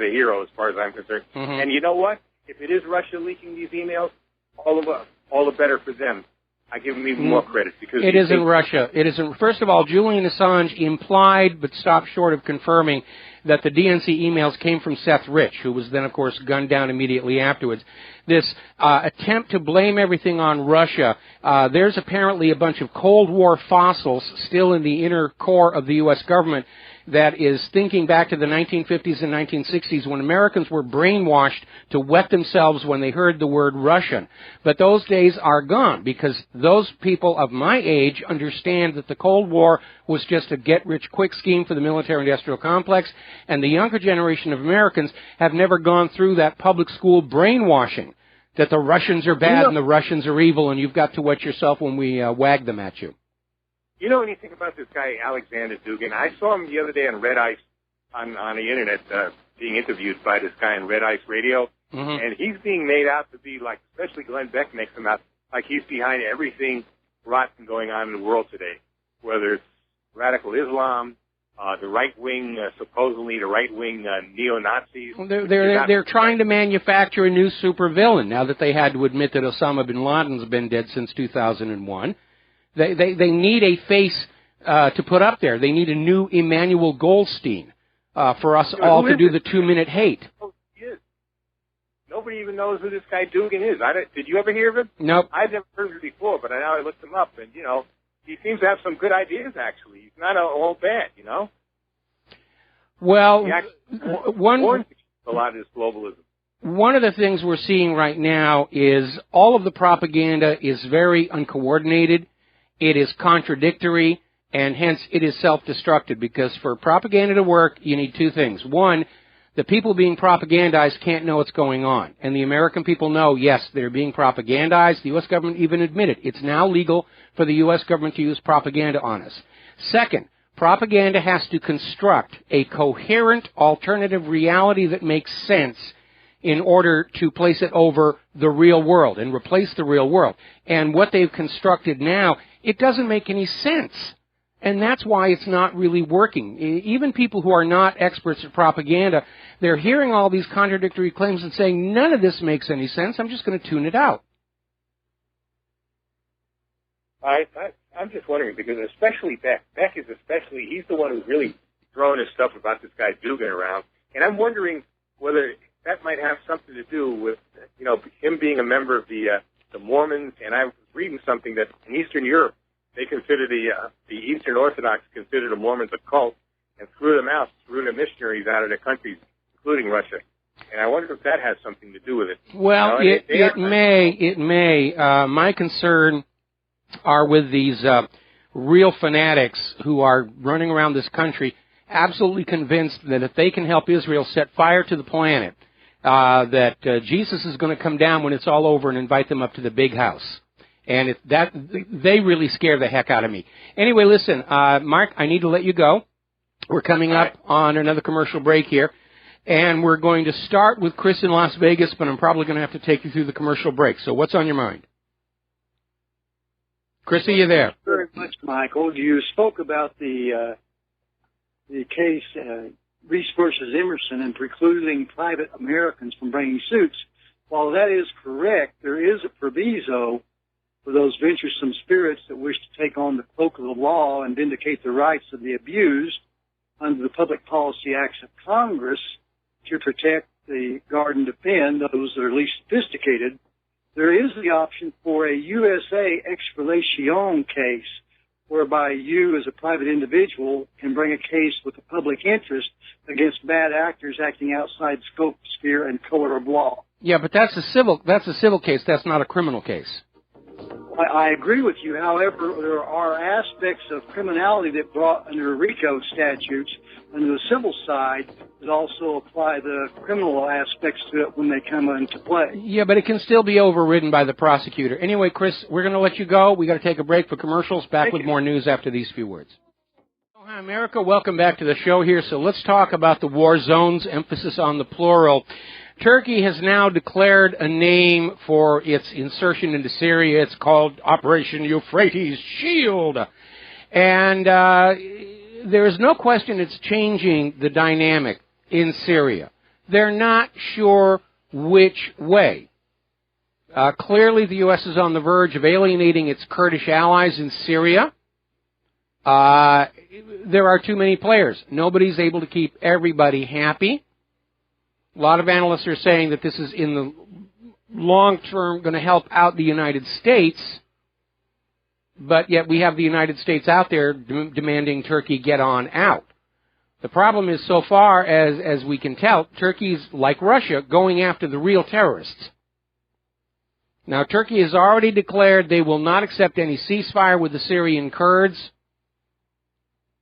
a hero as far as I'm concerned. Mm-hmm. And you know what? If it is Russia leaking these emails, all the better for them. I give them even more credit because it isn't Russia. It isn't. First of all, Julian Assange implied but stopped short of confirming that the DNC emails came from Seth Rich, who was then, of course, gunned down immediately afterwards. This attempt to blame everything on Russia, there's apparently a bunch of Cold War fossils still in the inner core of the U.S. government that is thinking back to the 1950s and 1960s when Americans were brainwashed to wet themselves when they heard the word Russian. But those days are gone because those people of my age understand that the Cold War was just a get-rich-quick scheme for the military-industrial complex, and the younger generation of Americans have never gone through that public school brainwashing that the Russians are bad and the Russians are evil and you've got to wet yourself when we wag them at you. You know anything about this guy, Alexander Dugin? I saw him the other day on Red Ice, on the Internet, being interviewed by this guy on Red Ice Radio. Mm-hmm. And he's being made out to be like, especially Glenn Beck makes him out like he's behind everything rotten going on in the world today, whether it's radical Islam, the right-wing, supposedly the right-wing neo-Nazis. They're trying to manufacture a new supervillain now that they had to admit that Osama bin Laden's been dead since 2001. They need a face to put up there. They need a new Emmanuel Goldstein for us all to do the 2-minute hate. Oh, he is. Nobody even knows who this guy Dugin is. Did you ever hear of him? Nope. I've never heard of him before, but now I looked him up, and, he seems to have some good ideas, actually. He's not all bad, Well, a lot of this globalism. One of the things we're seeing right now is all of the propaganda is very uncoordinated. It is contradictory, and hence it is self-destructive, because for propaganda to work, you need two things. One, the people being propagandized can't know what's going on. And the American people know, yes, they're being propagandized. The U.S. government even admitted it's now legal for the U.S. government to use propaganda on us. Second, Propaganda has to construct a coherent alternative reality that makes sense in order to place it over the real world and replace the real world. And what they've constructed now, it doesn't make any sense. And that's why it's not really working. Even people who are not experts at propaganda, they're hearing all these contradictory claims and saying, none of this makes any sense, I'm just going to tune it out. I'm just wondering, because especially Beck is he's the one who's really throwing his stuff about this guy Dugan around. And I'm wondering whether that might have something to do with, him being a member of the Mormons. And I was reading something that in Eastern Europe, they consider the Eastern Orthodox consider the Mormons a cult and threw the missionaries out of their countries, including Russia. And I wonder if that has something to do with it. Well, it may. My concern are with these real fanatics who are running around this country absolutely convinced that if they can help Israel set fire to the planet, that Jesus is going to come down when it's all over and invite them up to the big house. And they really scare the heck out of me. Anyway, listen, Mark, I need to let you go. We're coming up on another commercial break here. And we're going to start with Chris in Las Vegas, but I'm probably going to have to take you through the commercial break. So what's on your mind? Chris, are you there? Thank you very much, Michael. You spoke about the case Reese versus Emerson and precluding private Americans from bringing suits. While that is correct, there is a proviso for those venturesome spirits that wish to take on the cloak of the law and vindicate the rights of the abused under the Public Policy Acts of Congress to protect, the guard and defend those that are least sophisticated. There is the option for a USA ex relation case, whereby you as a private individual can bring a case with a public interest against bad actors acting outside scope, sphere, and color of law. Yeah, but that's a civil case. That's not a criminal case. I agree with you. However, there are aspects of criminality that brought under RICO statutes under the civil side that also apply the criminal aspects to it when they come into play. Yeah, but it can still be overridden by the prosecutor. Anyway, Chris, we're going to let you go. We got to take a break for commercials. Back with more news after these few words. Hi, America. Welcome back to the show here. So let's talk about the war zones, emphasis on the plural. Turkey has now declared a name for its insertion into Syria. It's called Operation Euphrates Shield. And there is no question it's changing the dynamic in Syria. They're not sure which way. Clearly, the U.S. is on the verge of alienating its Kurdish allies in Syria. There are too many players. Nobody's able to keep everybody happy. A lot of analysts are saying that this is in the long term going to help out the United States, but yet we have the United States out there demanding Turkey get on out. The problem is, so far as we can tell, Turkey's, like Russia, going after the real terrorists. Now, Turkey has already declared they will not accept any ceasefire with the Syrian Kurds.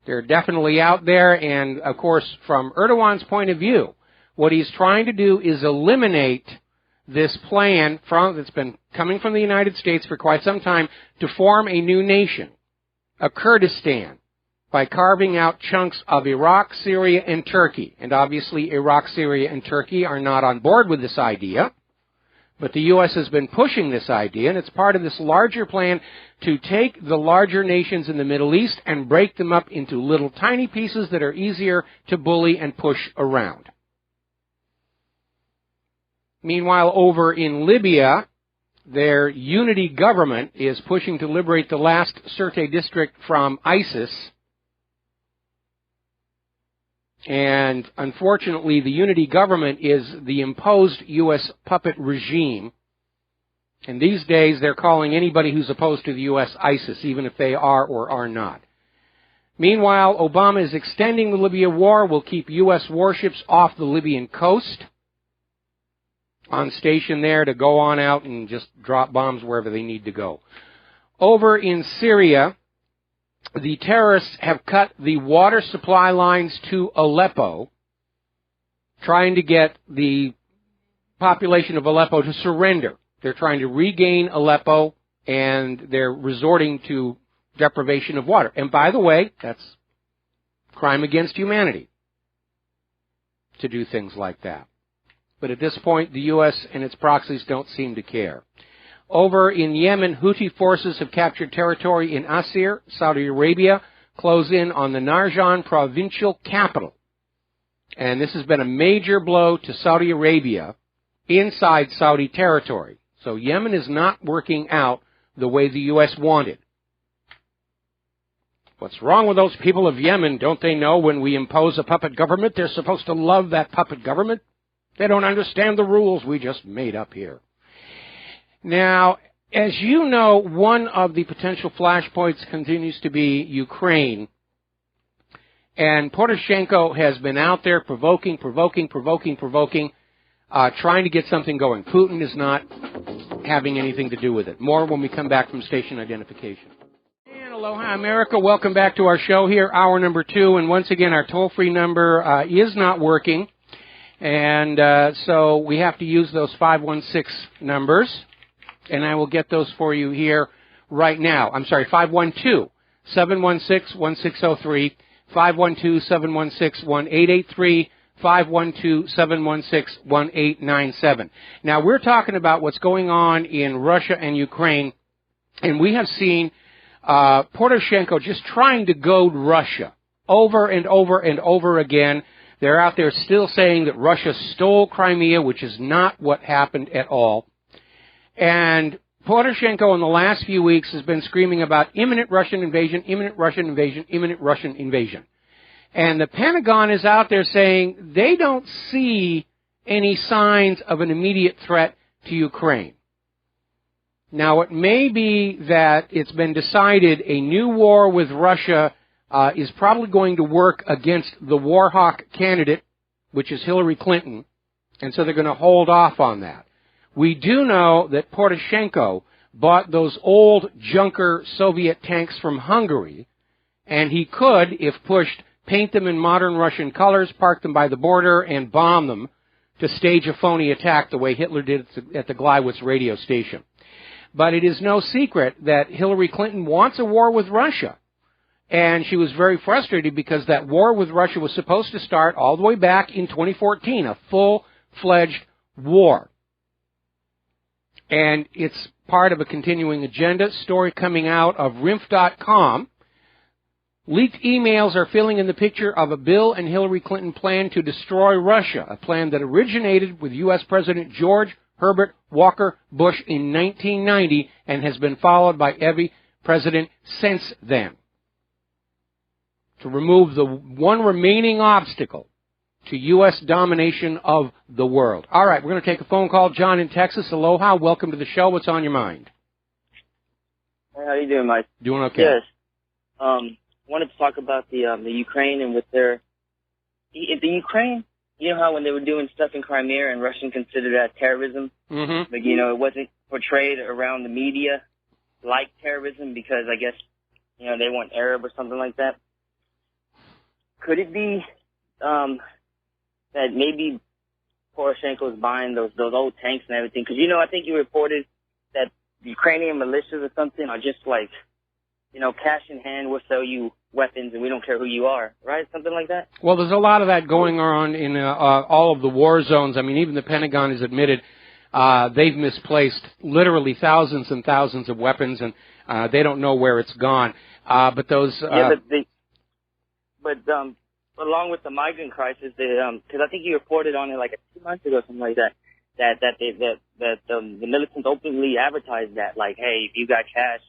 They're definitely out there, and, of course, from Erdogan's point of view, what he's trying to do is eliminate this plan that's been coming from the United States for quite some time to form a new nation, a Kurdistan, by carving out chunks of Iraq, Syria, and Turkey. And obviously Iraq, Syria, and Turkey are not on board with this idea, but the U.S. has been pushing this idea, and it's part of this larger plan to take the larger nations in the Middle East and break them up into little tiny pieces that are easier to bully and push around. Meanwhile, over in Libya, their unity government is pushing to liberate the last Sirte district from ISIS. And unfortunately, the unity government is the imposed U.S. puppet regime. And these days, they're calling anybody who's opposed to the U.S. ISIS, even if they are or are not. Meanwhile, Obama is extending the Libya war, will keep U.S. warships off the Libyan coast, on station there to go on out and just drop bombs wherever they need to go. Over in Syria, the terrorists have cut the water supply lines to Aleppo, trying to get the population of Aleppo to surrender. They're trying to regain Aleppo, and they're resorting to deprivation of water. And by the way, that's crime against humanity to do things like that. But at this point, the U.S. and its proxies don't seem to care. Over in Yemen, Houthi forces have captured territory in Asir, Saudi Arabia, close in on the Narjan provincial capital. And this has been a major blow to Saudi Arabia inside Saudi territory. So Yemen is not working out the way the U.S. wanted. What's wrong with those people of Yemen? Don't they know when we impose a puppet government, they're supposed to love that puppet government? They don't understand the rules we just made up here. Now, as you know, one of the potential flashpoints continues to be Ukraine. And Poroshenko has been out there provoking, trying to get something going. Putin is not having anything to do with it. More when we come back from station identification. And aloha, America. Welcome back to our show here, hour number 2. And once again, our toll-free number is not working. And so we have to use those 516 numbers. And I will get those for you here right now. I'm sorry, 512-716-1603, 512-716-1883, 512-716-1897. Now, we're talking about what's going on in Russia and Ukraine, and we have seen Poroshenko just trying to goad Russia over and over and over again. They're out there still saying that Russia stole Crimea, which is not what happened at all. And Poroshenko in the last few weeks has been screaming about imminent Russian invasion, imminent Russian invasion, imminent Russian invasion. And the Pentagon is out there saying they don't see any signs of an immediate threat to Ukraine. Now, it may be that it's been decided a new war with Russia is probably going to work against the war hawk candidate, which is Hillary Clinton, and so they're going to hold off on that. We do know that Poroshenko bought those old junker Soviet tanks from Hungary, and he could, if pushed, paint them in modern Russian colors, park them by the border, and bomb them to stage a phony attack the way Hitler did at the Gleiwitz radio station. But it is no secret that Hillary Clinton wants a war with Russia. And she was very frustrated because that war with Russia was supposed to start all the way back in 2014, a full-fledged war. And it's part of a continuing agenda. Story coming out of RINF.com. Leaked emails are filling in the picture of a Bill and Hillary Clinton plan to destroy Russia, a plan that originated with U.S. President George Herbert Walker Bush in 1990 and has been followed by every president since then, to remove the one remaining obstacle to U.S. domination of the world. All right, we're going to take a phone call. John in Texas, aloha. Welcome to the show. What's on your mind? Hey, how you doing, Mike? Doing okay. Yes. Wanted to talk about the Ukraine and with the Ukraine. You know how when they were doing stuff in Crimea and Russian considered that terrorism? Mm-hmm. But, you know, it wasn't portrayed around the media like terrorism because I guess, you know, they weren't Arab or something like that. Could it be that maybe Poroshenko is buying those old tanks and everything? Because, you know, I think you reported that Ukrainian militias or something are just like, you know, cash in hand, we'll sell you weapons and we don't care who you are, right? Something like that? Well, there's a lot of that going on in all of the war zones. I mean, even the Pentagon has admitted they've misplaced literally thousands and thousands of weapons, and they don't know where it's gone. But those... along with the migrant crisis, because I think you reported on it like 2 months ago, something like that, that the militants openly advertised that, like, hey, if you got cash,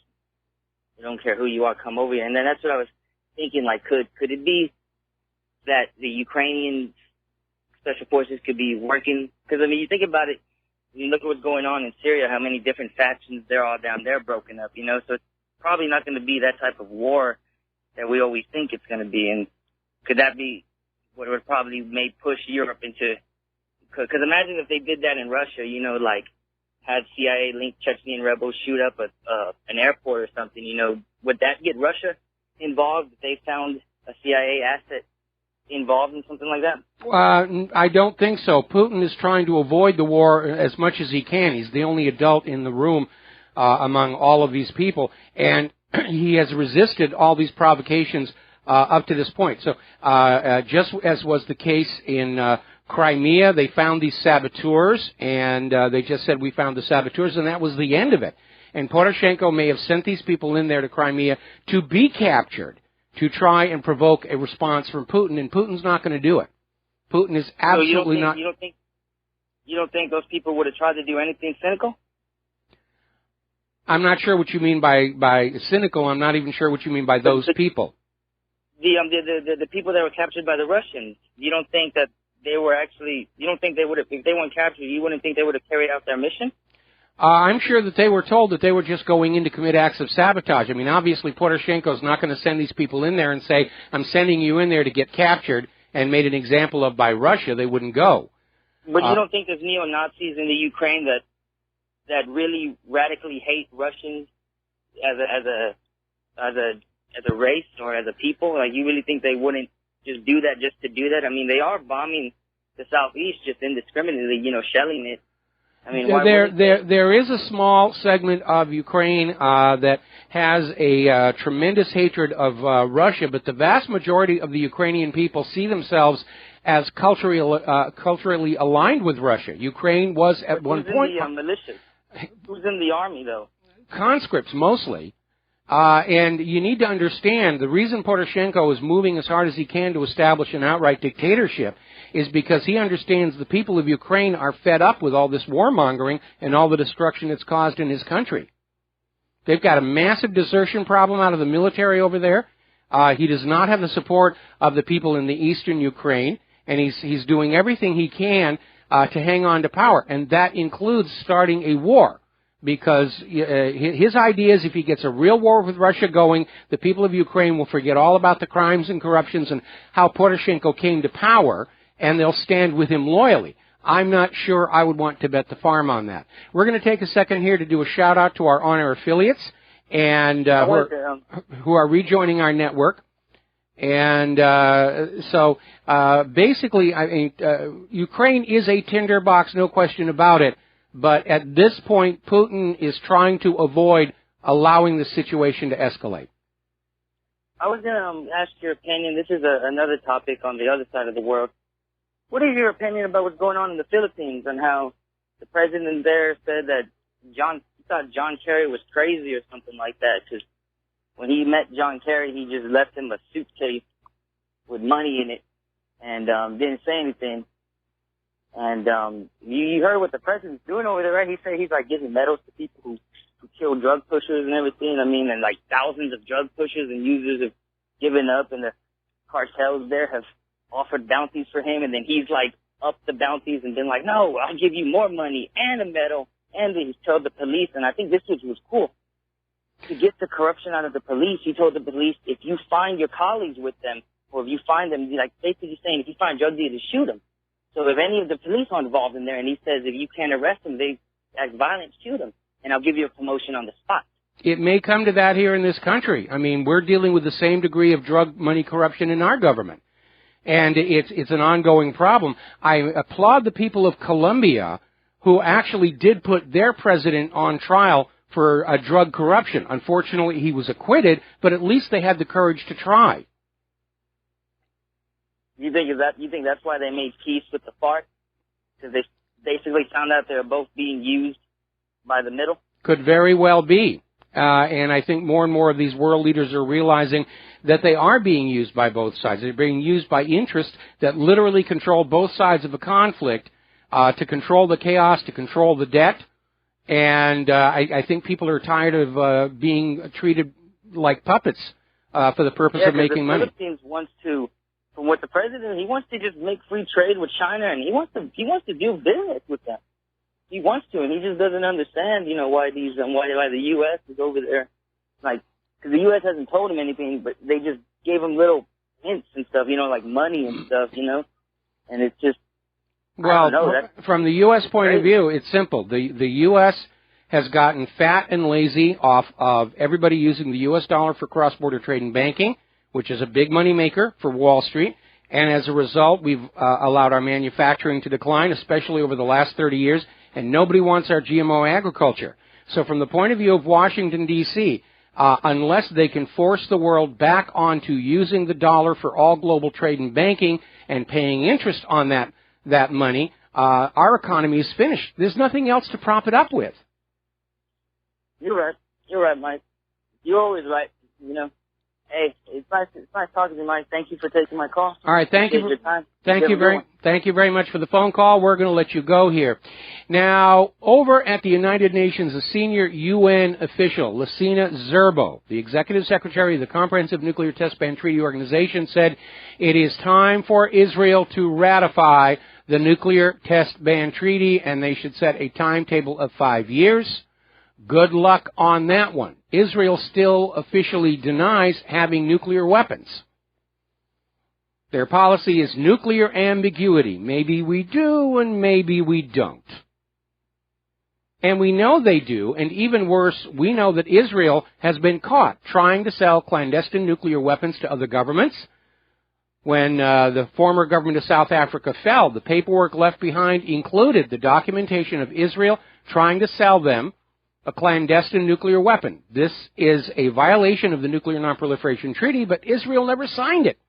we don't care who you are, come over here. And then that's what I was thinking, like, could it be that the Ukrainian special forces could be working? Because, I mean, you think about it, you look at what's going on in Syria, how many different factions they're all down there broken up, you know, so it's probably not going to be that type of war that we always think it's going to be. And could that be what would probably may push Europe into, because imagine if they did that in Russia, you know, like had CIA-linked Chechnyan rebels shoot up an airport or something, you know, would that get Russia involved if they found a CIA asset involved in something like that? I don't think so. Putin is trying to avoid the war as much as he can. He's the only adult in the room among all of these people, and he has resisted all these provocations up to this point. So just as was the case in Crimea, they found these saboteurs, and they just said, we found the saboteurs, and that was the end of it. And Poroshenko may have sent these people in there to Crimea to be captured, to try and provoke a response from Putin, and Putin's not going to do it. Putin is absolutely not. You don't think those people would have tried to do anything cynical? I'm not sure what you mean by cynical. I'm not even sure what you mean by those people. The people that were captured by the Russians, you don't think that they were actually, you don't think they would have, if they weren't captured, you wouldn't think they would have carried out their mission? I'm sure that they were told that they were just going in to commit acts of sabotage. I mean, obviously, Poroshenko's not going to send these people in there and say, I'm sending you in there to get captured and made an example of by Russia. They wouldn't go. But you don't think there's neo-Nazis in the Ukraine that really radically hate Russians as a race or as a people? Like, you really think they wouldn't just do that just to do that? I mean, they are bombing the southeast just indiscriminately, shelling it. I mean, there is a small segment of Ukraine that has a tremendous hatred of Russia, but the vast majority of the Ukrainian people see themselves as culturally aligned with Russia. Ukraine was at one point. Who's in the militias? Who's in the army, though? Conscripts, mostly. And you need to understand the reason Poroshenko is moving as hard as he can to establish an outright dictatorship is because he understands the people of Ukraine are fed up with all this warmongering and all the destruction it's caused in his country. They've got a massive desertion problem out of the military over there. He does not have the support of the people in the eastern Ukraine, and he's doing everything he can to hang on to power, and that includes starting a war. Because his idea is if he gets a real war with Russia going, the people of Ukraine will forget all about the crimes and corruptions and how Poroshenko came to power, and they'll stand with him loyally. I'm not sure I would want to bet the farm on that. We're going to take a second here to do a shout-out to our on-air affiliates and who are rejoining our network. And so basically, I mean, Ukraine is a tinderbox, no question about it. But at this point, Putin is trying to avoid allowing the situation to escalate. I was going to ask your opinion. This is another topic on the other side of the world. What is your opinion about what's going on in the Philippines and how the president there said that he thought John Kerry was crazy or something like that? Because when he met John Kerry, he just left him a suitcase with money in it and didn't say anything. And you heard what the president's doing over there, right? He said he's like giving medals to people who kill drug pushers and everything. I mean, and like thousands of drug pushers and users have given up, and the cartels there have offered bounties for him, and then he's like upped the bounties and been like, no, I'll give you more money and a medal. And he told the police, and I think this was cool, to get the corruption out of the police. He told the police, if you find your colleagues with them, or if you find them, like basically saying, if you find drug dealers, shoot them. So if any of the police are involved in there, and he says if you can't arrest them, they act violent, shoot them, and I'll give you a promotion on the spot. It may come to that here in this country. I mean, we're dealing with the same degree of drug money corruption in our government, and it's an ongoing problem. I applaud the people of Colombia who actually did put their president on trial for drug corruption. Unfortunately, he was acquitted, but at least they had the courage to try. You think that's why they made peace with the FARC? Because they basically found out they were both being used by the middle? Could very well be. And I think more and more of these world leaders are realizing that they are being used by both sides. They're being used by interests that literally control both sides of a conflict to control the chaos, to control the debt. And I think people are tired of being treated like puppets for the purpose of making money. The Philippines wants to, from what the president, he wants to just make free trade with China, and he wants to do business with them. He wants to, and he just doesn't understand, why the U.S. is over there, like, because the U.S. hasn't told him anything, but they just gave him little hints and stuff, like money and stuff, and it's just, well, from the U.S. point of view, it's simple. The U.S. has gotten fat and lazy off of everybody using the U.S. dollar for cross-border trade and banking, which is a big money maker for Wall Street. And as a result, we've allowed our manufacturing to decline, especially over the last 30 years, and nobody wants our GMO agriculture. So from the point of view of Washington, D.C., unless they can force the world back onto using the dollar for all global trade and banking and paying interest on that money, our economy is finished. There's nothing else to prop it up with. You're right. You're right, Mike. You're always right. You know. Hey, it's nice talking to you, Mike. Thank you for taking my call. All right, thank you. Thank you very much for the phone call. We're going to let you go here. Now, over at the United Nations, a senior UN official, Lucina Zerbo, the executive secretary of the Comprehensive Nuclear Test Ban Treaty Organization, said it is time for Israel to ratify the Nuclear Test Ban Treaty, and they should set a timetable of 5 years. Good luck on that one. Israel still officially denies having nuclear weapons. Their policy is nuclear ambiguity. Maybe we do and maybe we don't. And we know they do, and even worse, we know that Israel has been caught trying to sell clandestine nuclear weapons to other governments. When the former government of South Africa fell, the paperwork left behind included the documentation of Israel trying to sell them a clandestine nuclear weapon. This is a violation of the Nuclear Non-Proliferation Treaty, but Israel never signed it.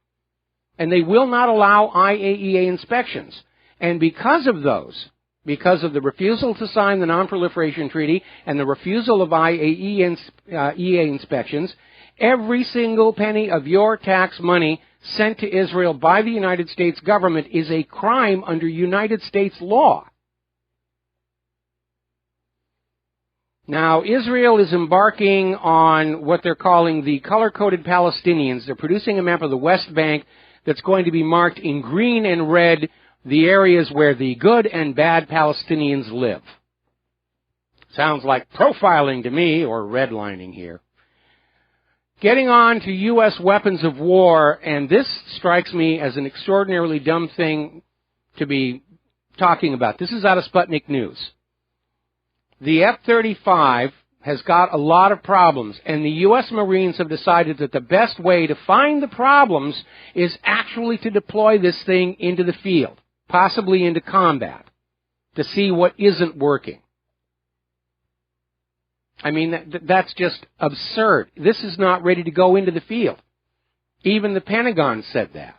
And they will not allow IAEA inspections. And because of the refusal to sign the Non-Proliferation Treaty and the refusal of IAEA inspections, every single penny of your tax money sent to Israel by the United States government is a crime under United States law. Now, Israel is embarking on what they're calling the color-coded Palestinians. They're producing a map of the West Bank that's going to be marked in green and red, the areas where the good and bad Palestinians live. Sounds like profiling to me, or redlining here. Getting on to U.S. weapons of war, and this strikes me as an extraordinarily dumb thing to be talking about. This is out of Sputnik News. The F-35 has got a lot of problems, and the U.S. Marines have decided that the best way to find the problems is actually to deploy this thing into the field, possibly into combat, to see what isn't working. I mean, that's just absurd. This is not ready to go into the field. Even the Pentagon said that.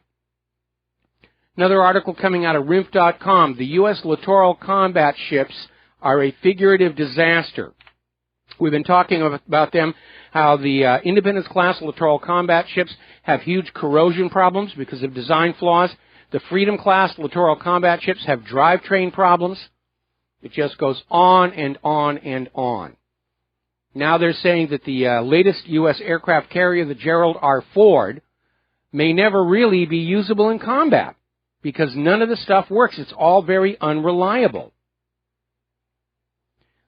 Another article coming out of RINF.com, the U.S. littoral combat ships are a figurative disaster. We've been talking about them, how the Independence-class littoral combat ships have huge corrosion problems because of design flaws. The Freedom-class littoral combat ships have drivetrain problems. It just goes on and on and on. Now they're saying that the latest U.S. aircraft carrier, the Gerald R. Ford, may never really be usable in combat because none of the stuff works. It's all very unreliable.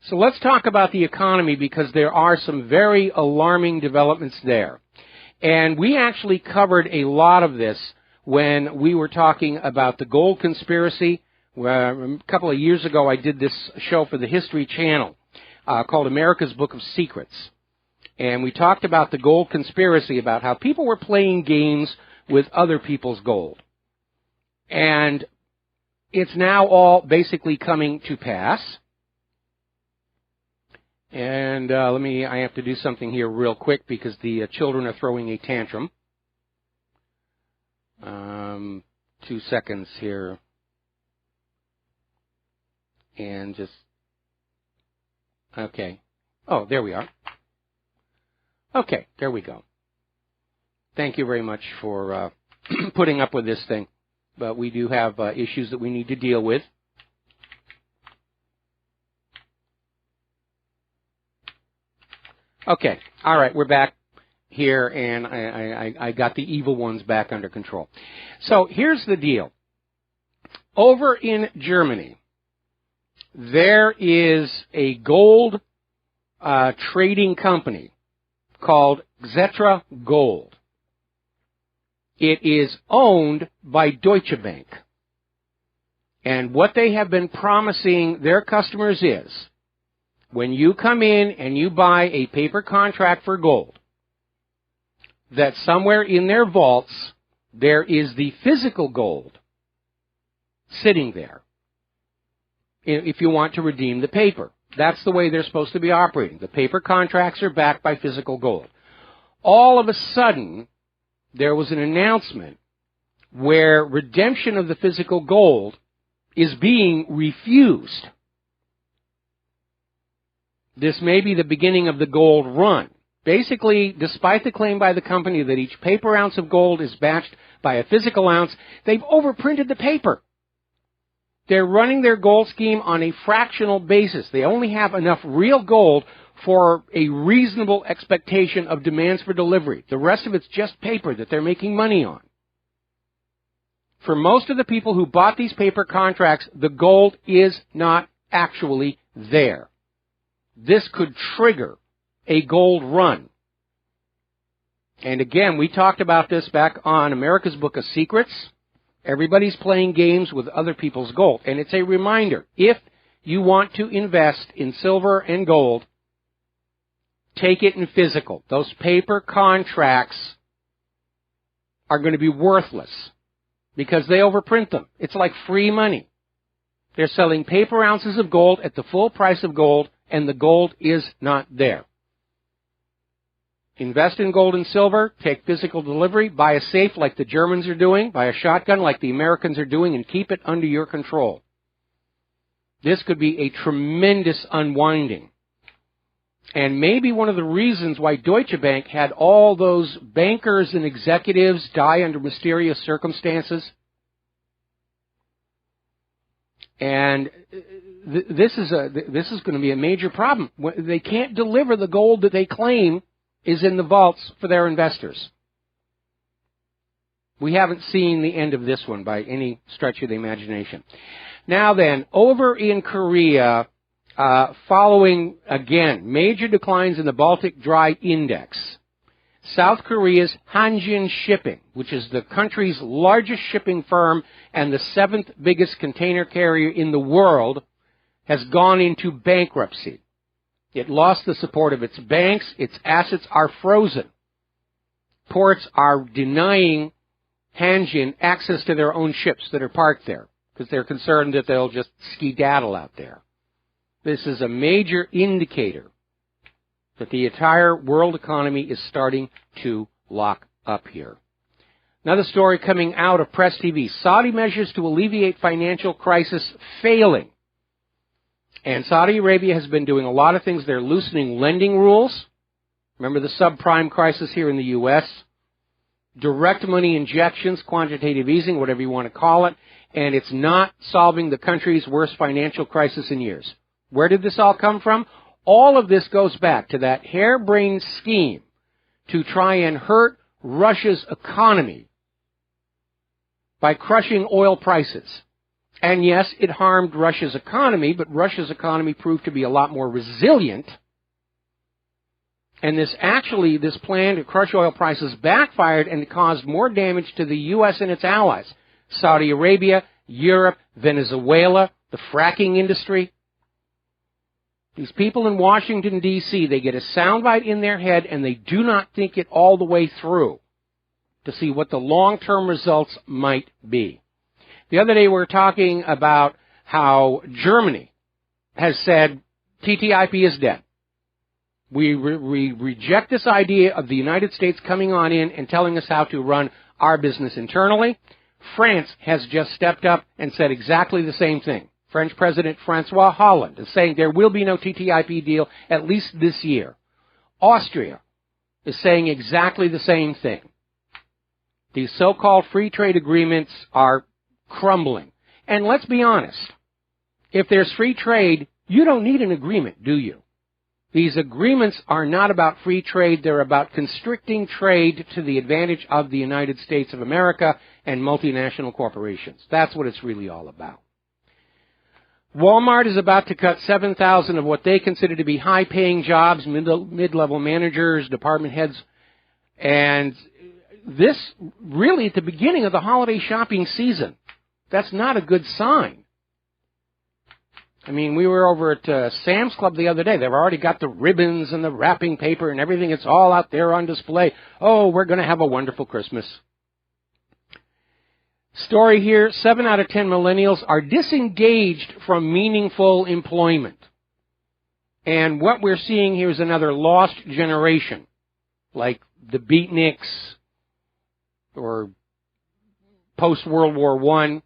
So let's talk about the economy because there are some very alarming developments there. And we actually covered a lot of this when we were talking about the gold conspiracy. A couple of years ago I did this show for the History Channel called America's Book of Secrets. And we talked about the gold conspiracy, about how people were playing games with other people's gold. And it's now all basically coming to pass. And I have to do something here real quick because the children are throwing a tantrum. 2 seconds here. And just, okay. Oh, there we are. Okay, there we go. Thank you very much for putting up with this thing. But we do have issues that we need to deal with. Okay, all right, we're back here, and I got the evil ones back under control. So here's the deal. Over in Germany, there is a gold trading company called Xetra Gold. It is owned by Deutsche Bank. And what they have been promising their customers is, when you come in and you buy a paper contract for gold, that somewhere in their vaults there is the physical gold sitting there if you want to redeem the paper. That's the way they're supposed to be operating. The paper contracts are backed by physical gold. All of a sudden, there was an announcement where redemption of the physical gold is being refused. This may be the beginning of the gold run. Basically, despite the claim by the company that each paper ounce of gold is matched by a physical ounce, they've overprinted the paper. They're running their gold scheme on a fractional basis. They only have enough real gold for a reasonable expectation of demands for delivery. The rest of it's just paper that they're making money on. For most of the people who bought these paper contracts, the gold is not actually there. This could trigger a gold run. And again, we talked about this back on America's Book of Secrets. Everybody's playing games with other people's gold. And it's a reminder, if you want to invest in silver and gold, take it in physical. Those paper contracts are going to be worthless because they overprint them. It's like free money. They're selling paper ounces of gold at the full price of gold, and the gold is not there. Invest in gold and silver, take physical delivery, buy a safe like the Germans are doing, buy a shotgun like the Americans are doing, and keep it under your control. This could be a tremendous unwinding. And maybe one of the reasons why Deutsche Bank had all those bankers and executives die under mysterious circumstances. And this is going to be a major problem. They can't deliver the gold that they claim is in the vaults for their investors. We haven't seen the end of this one by any stretch of the imagination. Now then, over in Korea, following, again, major declines in the Baltic Dry Index, South Korea's Hanjin Shipping, which is the country's largest shipping firm and the 7th biggest container carrier in the world, has gone into bankruptcy. It lost the support of its banks. Its assets are frozen. Ports are denying Hanjin access to their own ships that are parked there because they're concerned that they'll just skedaddle out there. This is a major indicator that the entire world economy is starting to lock up here. Another story coming out of Press TV. Saudi measures to alleviate financial crisis failing. And Saudi Arabia has been doing a lot of things. They're loosening lending rules. Remember the subprime crisis here in the U.S.? Direct money injections, quantitative easing, whatever you want to call it. And it's not solving the country's worst financial crisis in years. Where did this all come from? All of this goes back to that harebrained scheme to try and hurt Russia's economy by crushing oil prices. And yes, it harmed Russia's economy, but Russia's economy proved to be a lot more resilient. And this plan to crush oil prices backfired and caused more damage to the U.S. and its allies. Saudi Arabia, Europe, Venezuela, the fracking industry. These people in Washington, D.C., they get a soundbite in their head and they do not think it all the way through to see what the long-term results might be. The other day we were talking about how Germany has said TTIP is dead. We reject this idea of the United States coming on in and telling us how to run our business internally. France has just stepped up and said exactly the same thing. French President Francois Hollande is saying there will be no TTIP deal at least this year. Austria is saying exactly the same thing. These so-called free trade agreements are crumbling. And let's be honest, if there's free trade, you don't need an agreement, do you? These agreements are not about free trade. They're about constricting trade to the advantage of the United States of America and multinational corporations. That's what it's really all about. Walmart is about to cut 7,000 of what they consider to be high-paying jobs, mid-level managers, department heads, and this really at the beginning of the holiday shopping season. That's not a good sign. I mean, we were over at Sam's Club the other day. They've already got the ribbons and the wrapping paper and everything. It's all out there on display. Oh, we're going to have a wonderful Christmas. Story here, 7 out of 10 millennials are disengaged from meaningful employment. And what we're seeing here is another lost generation, like the beatniks or post-World War I,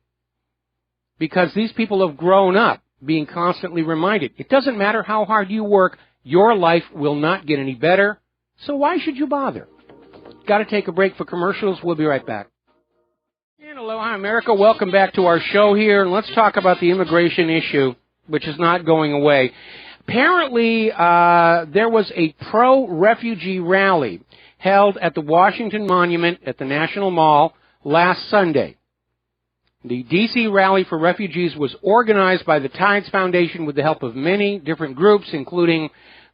because these people have grown up being constantly reminded, it doesn't matter how hard you work, your life will not get any better, so why should you bother? Got to take a break for commercials. We'll be right back. And aloha, America. Welcome back to our show here, and let's talk about the immigration issue, which is not going away. Apparently, there was a pro-refugee rally held at the Washington Monument at the National Mall last Sunday. The D.C. Rally for Refugees was organized by the Tides Foundation with the help of many different groups, including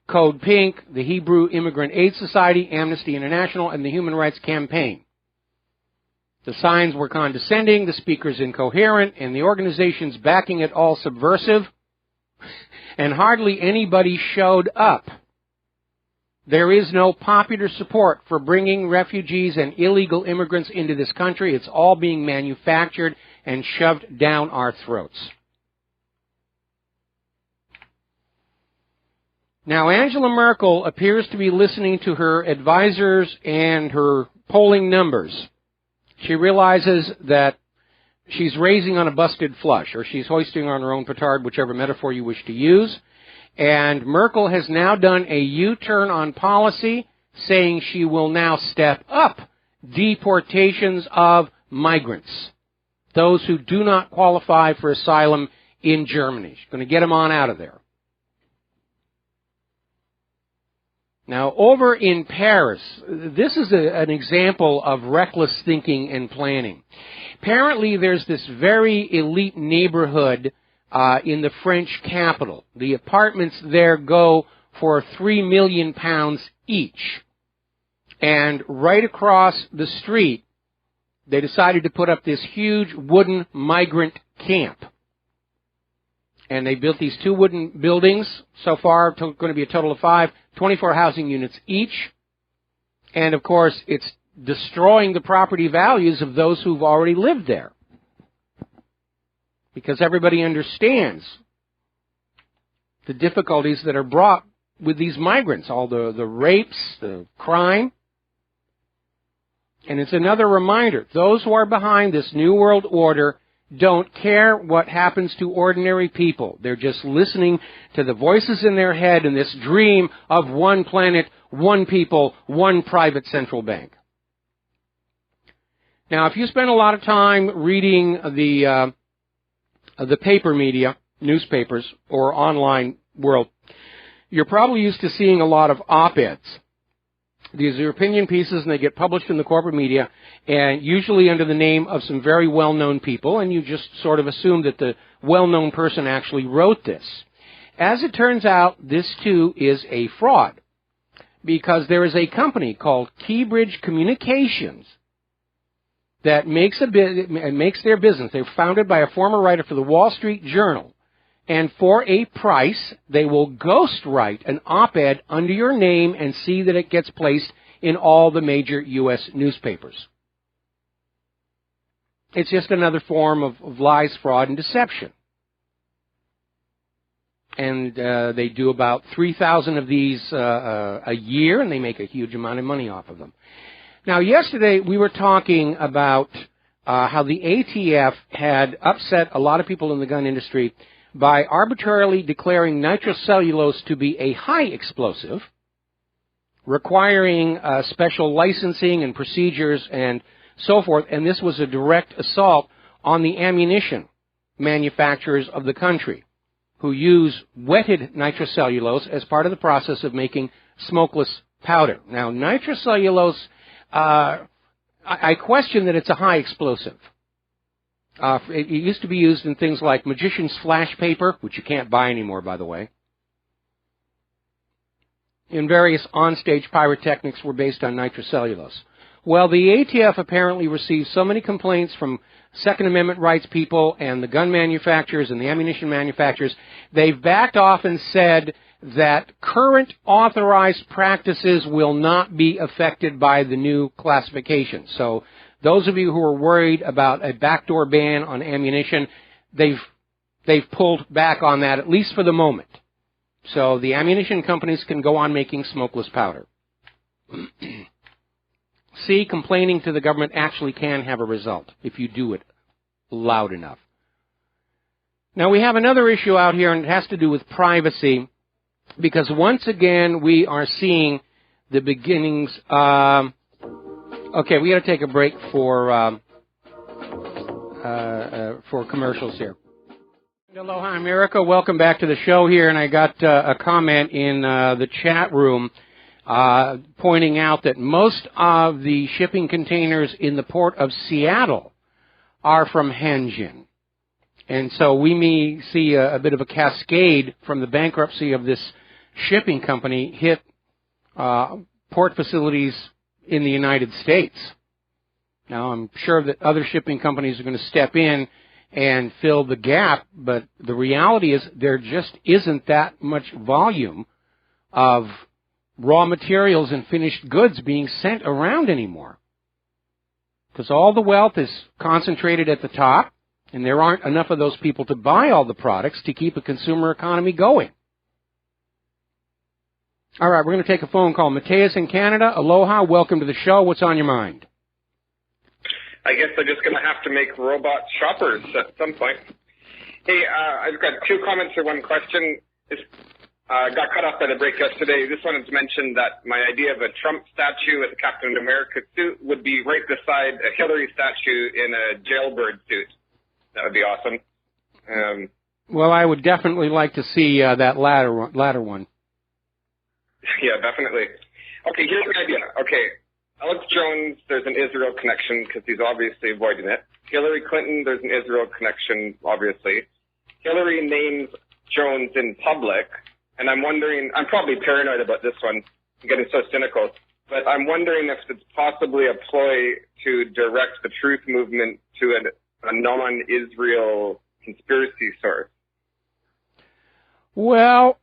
Code Pink, the Hebrew Immigrant Aid Society, Amnesty International, and the Human Rights Campaign. The signs were condescending, the speakers incoherent, and the organizations backing it all subversive, and hardly anybody showed up. There is no popular support for bringing refugees and illegal immigrants into this country. It's all being manufactured and shoved down our throats. Now, Angela Merkel appears to be listening to her advisors and her polling numbers. She realizes that she's raising on a busted flush, or she's hoisting on her own petard, whichever metaphor you wish to use. And Merkel has now done a U-turn on policy, saying she will now step up deportations of migrants, those who do not qualify for asylum in Germany. She's going to get them on out of there. Now, over in Paris, this is an example of reckless thinking and planning. Apparently, there's this very elite neighborhood in the French capital. The apartments there go for £3 million each. And right across the street, they decided to put up this huge wooden migrant camp. And they built these 2 wooden buildings. So far, going to be a total of 5, 24 housing units each. And, of course, it's destroying the property values of those who've already lived there. Because everybody understands the difficulties that are brought with these migrants, all the rapes, the crime. And it's another reminder, those who are behind this New World Order don't care what happens to ordinary people. They're just listening to the voices in their head and this dream of one planet, one people, one private central bank. Now, if you spend a lot of time reading the paper media, newspapers, or online world, you're probably used to seeing a lot of op-eds. These are opinion pieces, and they get published in the corporate media, and usually under the name of some very well-known people, and you just sort of assume that the well-known person actually wrote this. As it turns out, this too is a fraud, because there is a company called Keybridge Communications that makes their business. They were founded by a former writer for the Wall Street Journal. And for a price, they will ghost write an op-ed under your name and see that it gets placed in all the major U.S. newspapers. It's just another form of lies, fraud, and deception. And they do about 3,000 of these a year, and they make a huge amount of money off of them. Now, yesterday we were talking about how the ATF had upset a lot of people in the gun industry by arbitrarily declaring nitrocellulose to be a high explosive, requiring special licensing and procedures and so forth, and this was a direct assault on the ammunition manufacturers of the country, who use wetted nitrocellulose as part of the process of making smokeless powder. Now, nitrocellulose, I question that it's a high explosive. It used to be used in things like magician's flash paper, which you can't buy anymore, by the way. And various onstage pyrotechnics were based on nitrocellulose. Well, the ATF apparently received so many complaints from Second Amendment rights people and the gun manufacturers and the ammunition manufacturers, they've backed off and said that current authorized practices will not be affected by the new classification. So those of you who are worried about a backdoor ban on ammunition, they've pulled back on that, at least for the moment. So the ammunition companies can go on making smokeless powder. C, complaining to the government actually can have a result if you do it loud enough. Now we have another issue out here, and it has to do with privacy, because once again we are seeing the beginnings. Okay, we got to take a break for commercials here. Aloha America, welcome back to the show here, and I got a comment in the chat room pointing out that most of the shipping containers in the port of Seattle are from Hanjin. And so we may see a bit of a cascade from the bankruptcy of this shipping company hit port facilities in the United States. Now, I'm sure that other shipping companies are going to step in and fill the gap, but the reality is there just isn't that much volume of raw materials and finished goods being sent around anymore. Because all the wealth is concentrated at the top, and there aren't enough of those people to buy all the products to keep a consumer economy going. All right, we're going to take a phone call. Mateus in Canada, aloha, welcome to the show. What's on your mind? I guess they're just going to have to make robot shoppers at some point. Hey, I've got two comments or one question. Got cut off by the break yesterday. This one has mentioned that my idea of a Trump statue with a Captain America suit would be right beside a Hillary statue in a jailbird suit. That would be awesome. Well, I would definitely like to see that latter one. Yeah, definitely. Okay, here's the idea. Okay, Alex Jones, there's an Israel connection because he's obviously avoiding it. Hillary Clinton, there's an Israel connection, obviously. Hillary names Jones in public, and I'm wondering, I'm probably paranoid about this one, I'm getting so cynical, but I'm wondering if it's possibly a ploy to direct the truth movement to a non-Israel conspiracy source. Well,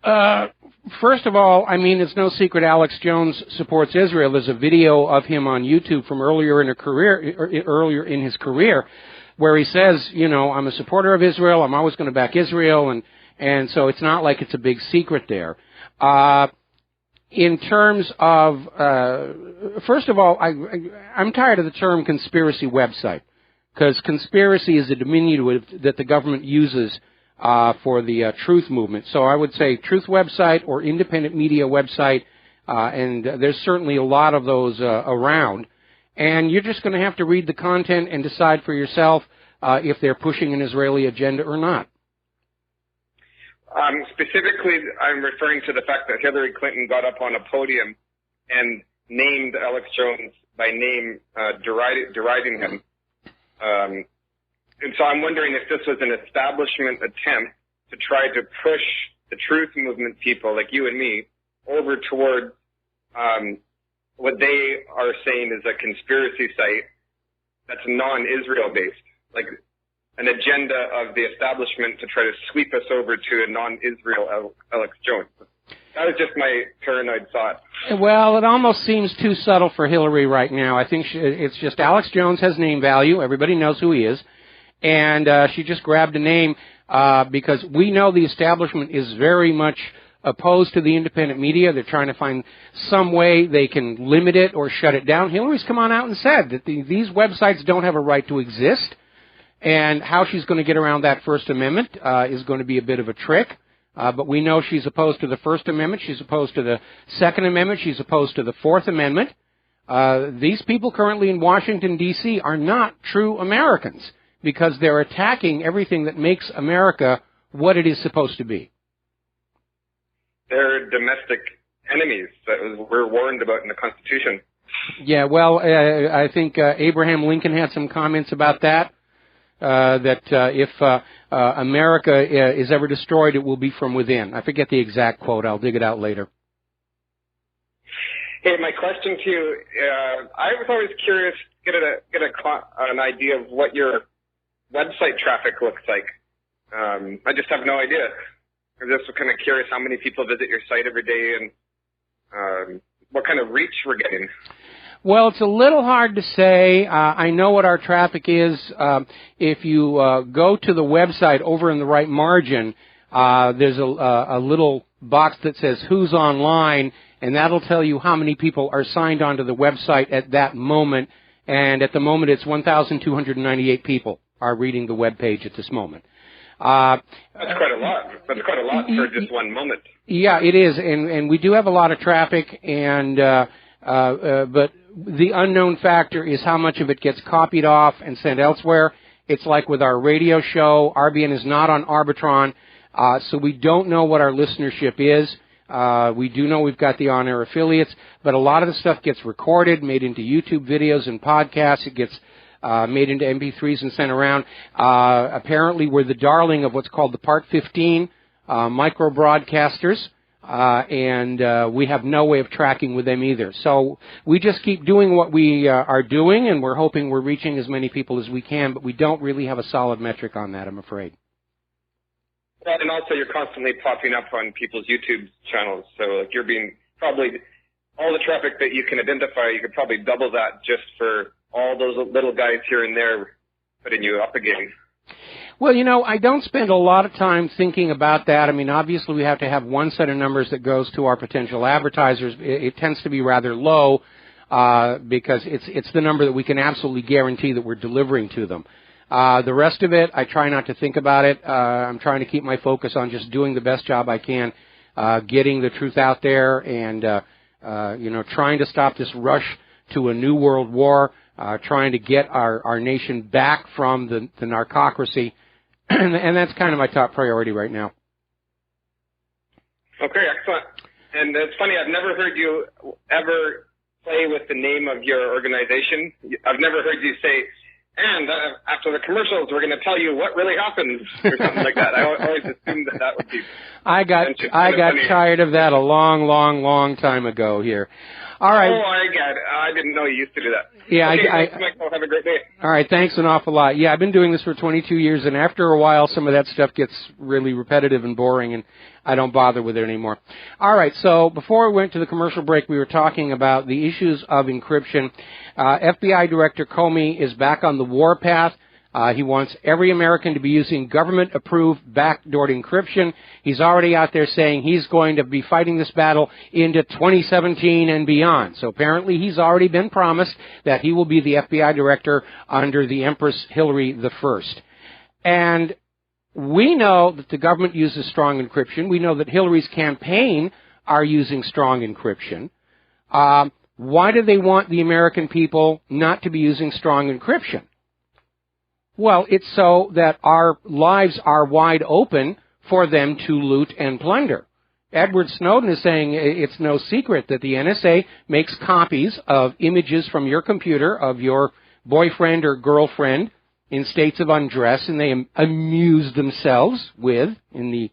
first of all, I mean, it's no secret Alex Jones supports Israel. There's a video of him on YouTube from earlier in his career, where he says, you know, I'm a supporter of Israel. I'm always going to back Israel, and so it's not like it's a big secret there. In terms of, first of all, I'm tired of the term conspiracy website, because conspiracy is a diminutive that the government uses for the truth movement. So I would say truth website or independent media website, and there's certainly a lot of those around. And you're just going to have to read the content and decide for yourself if they're pushing an Israeli agenda or not. Specifically, I'm referring to the fact that Hillary Clinton got up on a podium and named Alex Jones by name, deriding him. And so I'm wondering if this was an establishment attempt to try to push the truth movement people like you and me over toward what they are saying is a conspiracy site that's non-Israel based, like an agenda of the establishment to try to sweep us over to a non-Israel Alex Jones. That was just my paranoid thought. Well, it almost seems too subtle for Hillary right now. I think it's just Alex Jones has name value. Everybody knows who he is. And she just grabbed a name because we know the establishment is very much opposed to the independent media. They're trying to find some way they can limit it or shut it down. Hillary's come on out and said that these websites don't have a right to exist, and how she's going to get around that First Amendment is going to be a bit of a trick. But we know she's opposed to the First Amendment. She's opposed to the Second Amendment. She's opposed to the Fourth Amendment. These people currently in Washington, D.C. are not true Americans, because they're attacking everything that makes America what it is supposed to be. They're domestic enemies that we're warned about in the Constitution. Yeah, well, I think Abraham Lincoln had some comments about that, if America is ever destroyed, it will be from within. I forget the exact quote. I'll dig it out later. Hey, my question to you, I was always curious to get an idea of what your website traffic looks like. I just have no idea. I'm just kind of curious how many people visit your site every day and what kind of reach we're getting. Well, it's a little hard to say. I know what our traffic is. If you go to the website over in the right margin, there's a little box that says who's online, and that'll tell you how many people are signed onto the website at that moment. And at the moment, it's 1,298 people are reading the web page at this moment. That's quite a lot. That's quite a lot for just one moment. Yeah, it is, and we do have a lot of traffic, and but the unknown factor is how much of it gets copied off and sent elsewhere. It's like with our radio show, RBN is not on Arbitron, so we don't know what our listenership is. We do know we've got the on-air affiliates, but a lot of the stuff gets recorded, made into YouTube videos and podcasts. It gets made into MP3s and sent around. Apparently, we're the darling of what's called the Part 15 micro broadcasters, and we have no way of tracking with them either. So we just keep doing what we are doing, and we're hoping we're reaching as many people as we can, but we don't really have a solid metric on that, I'm afraid. Well, and also you're constantly popping up on people's YouTube channels, so like you're being probably all the traffic that you can identify, you could probably double that just for all those little guys here and there putting you up again. Well, you know, I don't spend a lot of time thinking about that. I mean, obviously we have to have one set of numbers that goes to our potential advertisers. It tends to be rather low because it's the number that we can absolutely guarantee that we're delivering to them. The rest of it, I try not to think about it. I'm trying to keep my focus on just doing the best job I can, getting the truth out there, and you know, trying to stop this rush to a new world war, trying to get our nation back from the narcocracy, and that's kind of my top priority right now. Okay, excellent. And it's funny, I've never heard you ever play with the name of your organization. I've never heard you say, and after the commercials, we're going to tell you what really happened, or something like that. I always assumed that would be. I got tired of that a long time ago here. All right. Oh, I get it. I didn't know you used to do that. Yeah, okay, thanks, Michael. Have a great day. All right, thanks an awful lot. Yeah, I've been doing this for 22 years, and after a while, some of that stuff gets really repetitive and boring, and I don't bother with it anymore. All right, so before we went to the commercial break, we were talking about the issues of encryption. FBI Director Comey is back on the warpath. He wants every American to be using government-approved backdoor encryption. He's already out there saying he's going to be fighting this battle into 2017 and beyond. So apparently he's already been promised that he will be the FBI director under the Empress Hillary I. And we know that the government uses strong encryption. We know that Hillary's campaign are using strong encryption. Why do they want the American people not to be using strong encryption? Well, it's so that our lives are wide open for them to loot and plunder. Edward Snowden is saying it's no secret that the NSA makes copies of images from your computer of your boyfriend or girlfriend in states of undress, and they amuse themselves with in the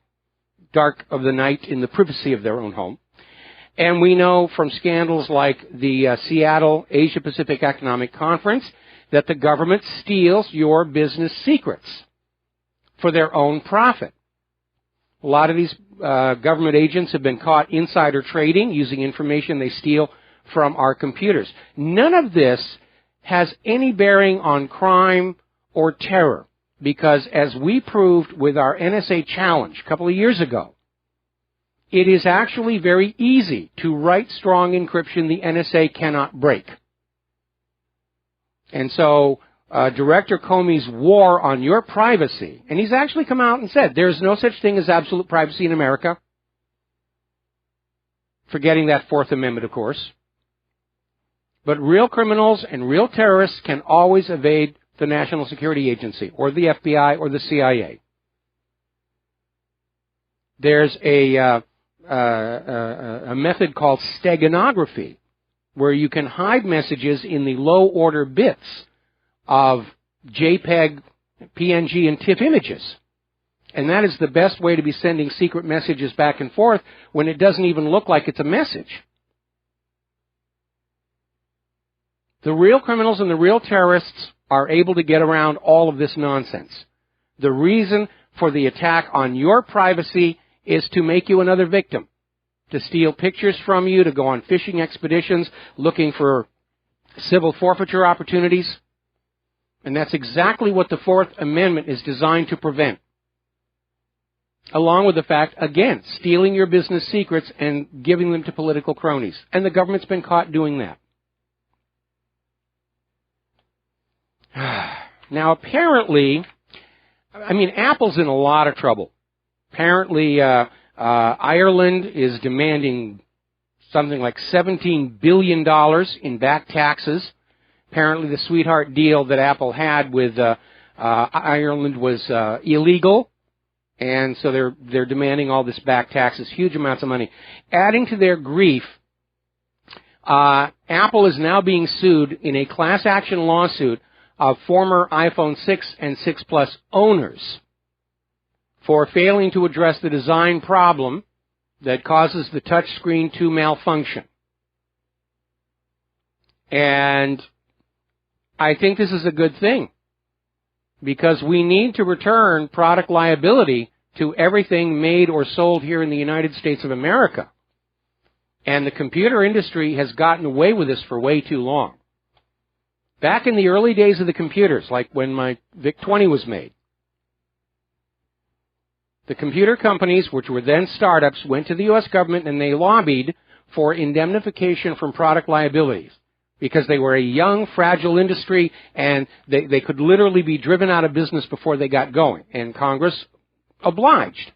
dark of the night in the privacy of their own home. And we know from scandals like the Seattle Asia-Pacific Economic Conference that the government steals your business secrets for their own profit. A lot of these government agents have been caught insider trading using information they steal from our computers. None of this has any bearing on crime or terror because, as we proved with our NSA challenge a couple of years ago, it is actually very easy to write strong encryption the NSA cannot break. And so Director Comey's war on your privacy, and he's actually come out and said there's no such thing as absolute privacy in America, forgetting that Fourth Amendment, of course. But real criminals and real terrorists can always evade the National Security Agency or the FBI or the CIA. There's a method called steganography, where you can hide messages in the low-order bits of JPEG, PNG, and TIFF images. And that is the best way to be sending secret messages back and forth when it doesn't even look like it's a message. The real criminals and the real terrorists are able to get around all of this nonsense. The reason for the attack on your privacy is to make you another victim, to steal pictures from you, to go on fishing expeditions looking for civil forfeiture opportunities. And that's exactly what the Fourth Amendment is designed to prevent. along with the fact, again, stealing your business secrets and giving them to political cronies. And the government's been caught doing that. Now, apparently, Apple's in a lot of trouble. Apparently, Ireland is demanding something like $17 billion in back taxes. Apparently, the sweetheart deal that Apple had with Ireland was illegal, and so they're demanding all this back taxes, huge amounts of money. Adding to their grief, Apple is now being sued in a class action lawsuit of former iPhone 6 and 6 Plus owners for failing to address the design problem that causes the touchscreen to malfunction. And I think this is a good thing, because we need to return product liability to everything made or sold here in the United States of America. And the computer industry has gotten away with this for way too long. Back in the early days of the computers, like when my VIC-20 was made, the computer companies, which were then startups, went to the U.S. government and they lobbied for indemnification from product liabilities, because they were a young, fragile industry and they could literally be driven out of business before they got going. And Congress obliged.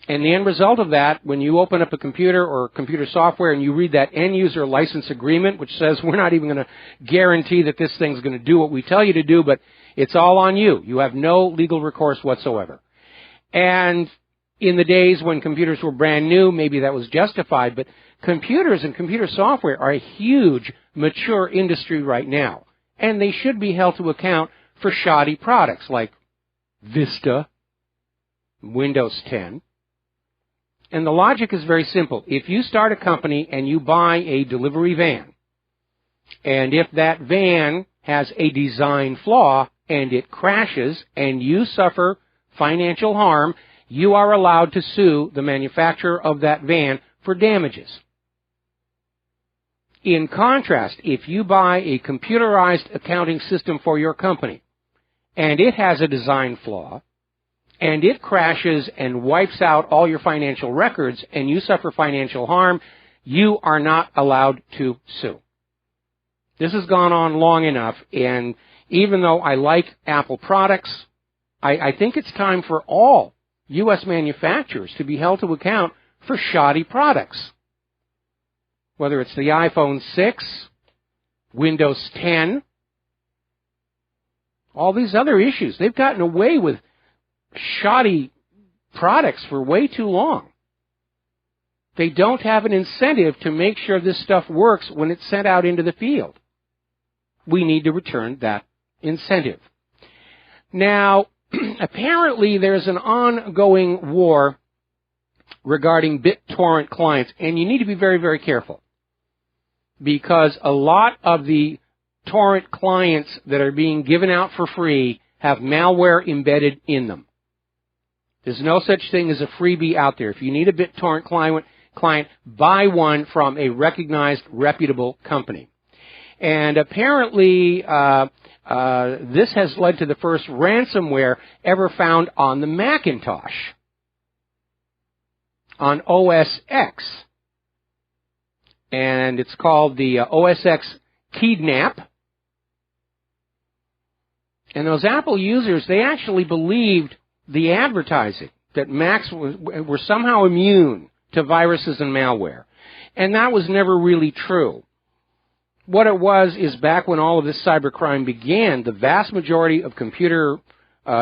And the end result of that, when you open up a computer or computer software and you read that end-user license agreement, which says we're not even going to guarantee that this thing's going to do what we tell you to do, but it's all on you. You have no legal recourse whatsoever. And in the days when computers were brand new, maybe that was justified, but computers and computer software are a huge, mature industry right now. And they should be held to account for shoddy products like Vista, Windows 10. And the logic is very simple. If you start a company and you buy a delivery van, and if that van has a design flaw and it crashes and you suffer financial harm, you are allowed to sue the manufacturer of that van for damages. In contrast, if you buy a computerized accounting system for your company and it has a design flaw, and it crashes and wipes out all your financial records, and you suffer financial harm, you are not allowed to sue. This has gone on long enough, and even though I like Apple products, I think it's time for all U.S. manufacturers to be held to account for shoddy products. Whether it's the iPhone 6, Windows 10, all these other issues, they've gotten away with shoddy products for way too long. They don't have an incentive to make sure this stuff works when it's sent out into the field. We need to return that incentive. Now, apparently there's an ongoing war regarding BitTorrent clients, and you need to be very, very careful, because a lot of the torrent clients that are being given out for free have malware embedded in them. There's no such thing as a freebie out there. If you need a BitTorrent client, buy one from a recognized, reputable company. And apparently, this has led to the first ransomware ever found on the Macintosh, on OS X. And it's called the OS X Kidnap. And those Apple users, they actually believed the advertising that Macs were somehow immune to viruses and malware. And that was never really true. What it was is, back when all of this cybercrime began, the vast majority of computer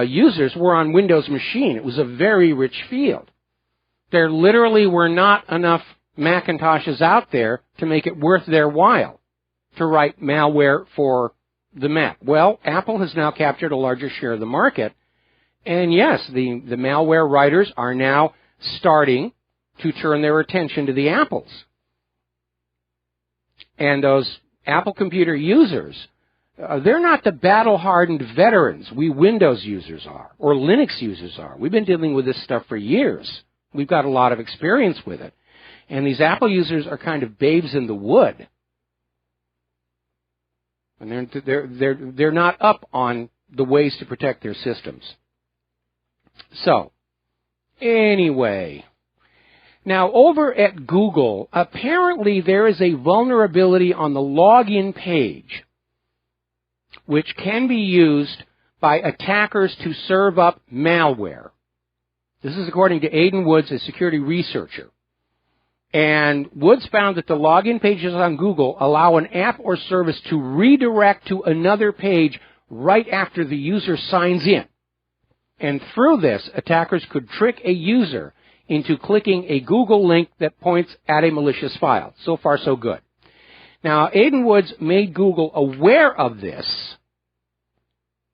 users were on Windows machine. It was a very rich field. There literally were not enough Macintoshes out there to make it worth their while to write malware for the Mac. Well, Apple has now captured a larger share of the market. And yes, the malware writers are now starting to turn their attention to the Apples. And those Apple computer users, they're not the battle-hardened veterans we Windows users are, or Linux users are. We've been dealing with this stuff for years. We've got a lot of experience with it. And these Apple users are kind of babes in the wood. And they're not up on the ways to protect their systems. So, Anyway, now over at Google, apparently there is a vulnerability on the login page which can be used by attackers to serve up malware. This is according to Aidan Woods, a security researcher. And Woods found that the login pages on Google allow an app or service to redirect to another page right after the user signs in. And through this, attackers could trick a user into clicking a Google link that points at a malicious file. So far, so good. Now, Aidan Woods made Google aware of this,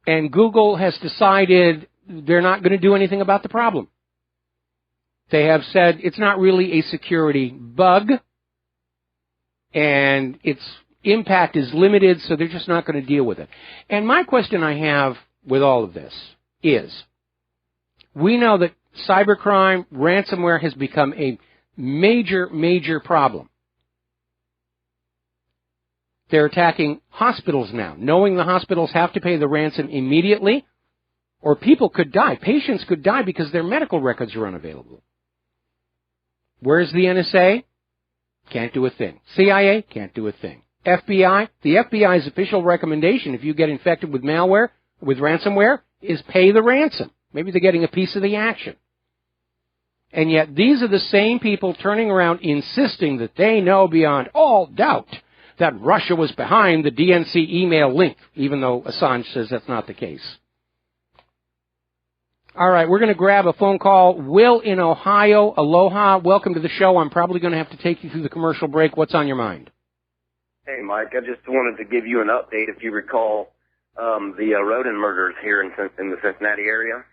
and Google has decided they're not going to do anything about the problem. They have said it's not really a security bug, and its impact is limited, so they're just not going to deal with it. And my question I have with all of this is, we know that cybercrime, ransomware has become a major, major problem. They're attacking hospitals now, knowing the hospitals have to pay the ransom immediately, or people could die. Patients could die because their medical records are unavailable. Where's the NSA? Can't do a thing. CIA? Can't do a thing. FBI? The FBI's official recommendation, if you get infected with malware, with ransomware, is pay the ransom. Maybe they're getting a piece of the action. And yet these are the same people turning around insisting that they know beyond all doubt that Russia was behind the DNC email link, even though Assange says that's not the case. All right, we're going to grab a phone call. Will in Ohio. Aloha. Welcome to the show. I'm probably going to have to take you through the commercial break. What's on your mind? Hey, Mike. I just wanted to give you an update. If you recall the rodent murders here in the Cincinnati area.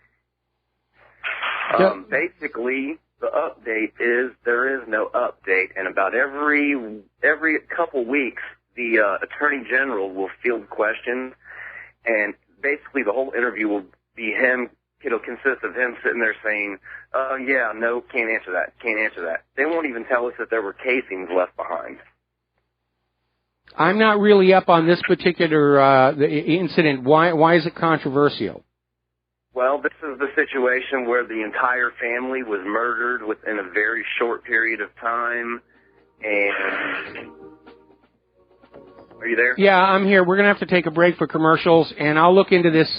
Basically, the update is there is no update, and about every couple weeks, the Attorney General will field questions, and basically the whole interview will be him. It'll consist of him sitting there saying, yeah, no, can't answer that, can't answer that. They won't even tell us that there were casings left behind. I'm not really up on this particular the incident. Why is it controversial? Well, this is the situation where the entire family was murdered within a very short period of time. And are you there? Yeah, I'm here. We're going to have to take a break for commercials, and I'll look into this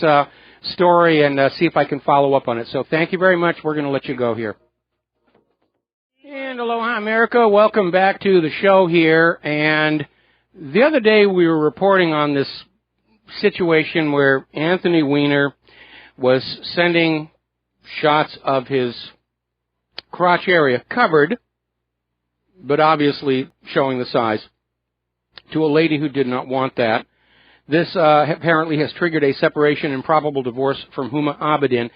story and see if I can follow up on it. So thank you very much. We're going to let you go here. And aloha, America. Welcome back to the show here. And the other day we were reporting on this situation where Anthony Weiner was sending shots of his crotch area covered, but obviously showing the size, to a lady who did not want that. This apparently has triggered a separation and probable divorce from Huma Abedin.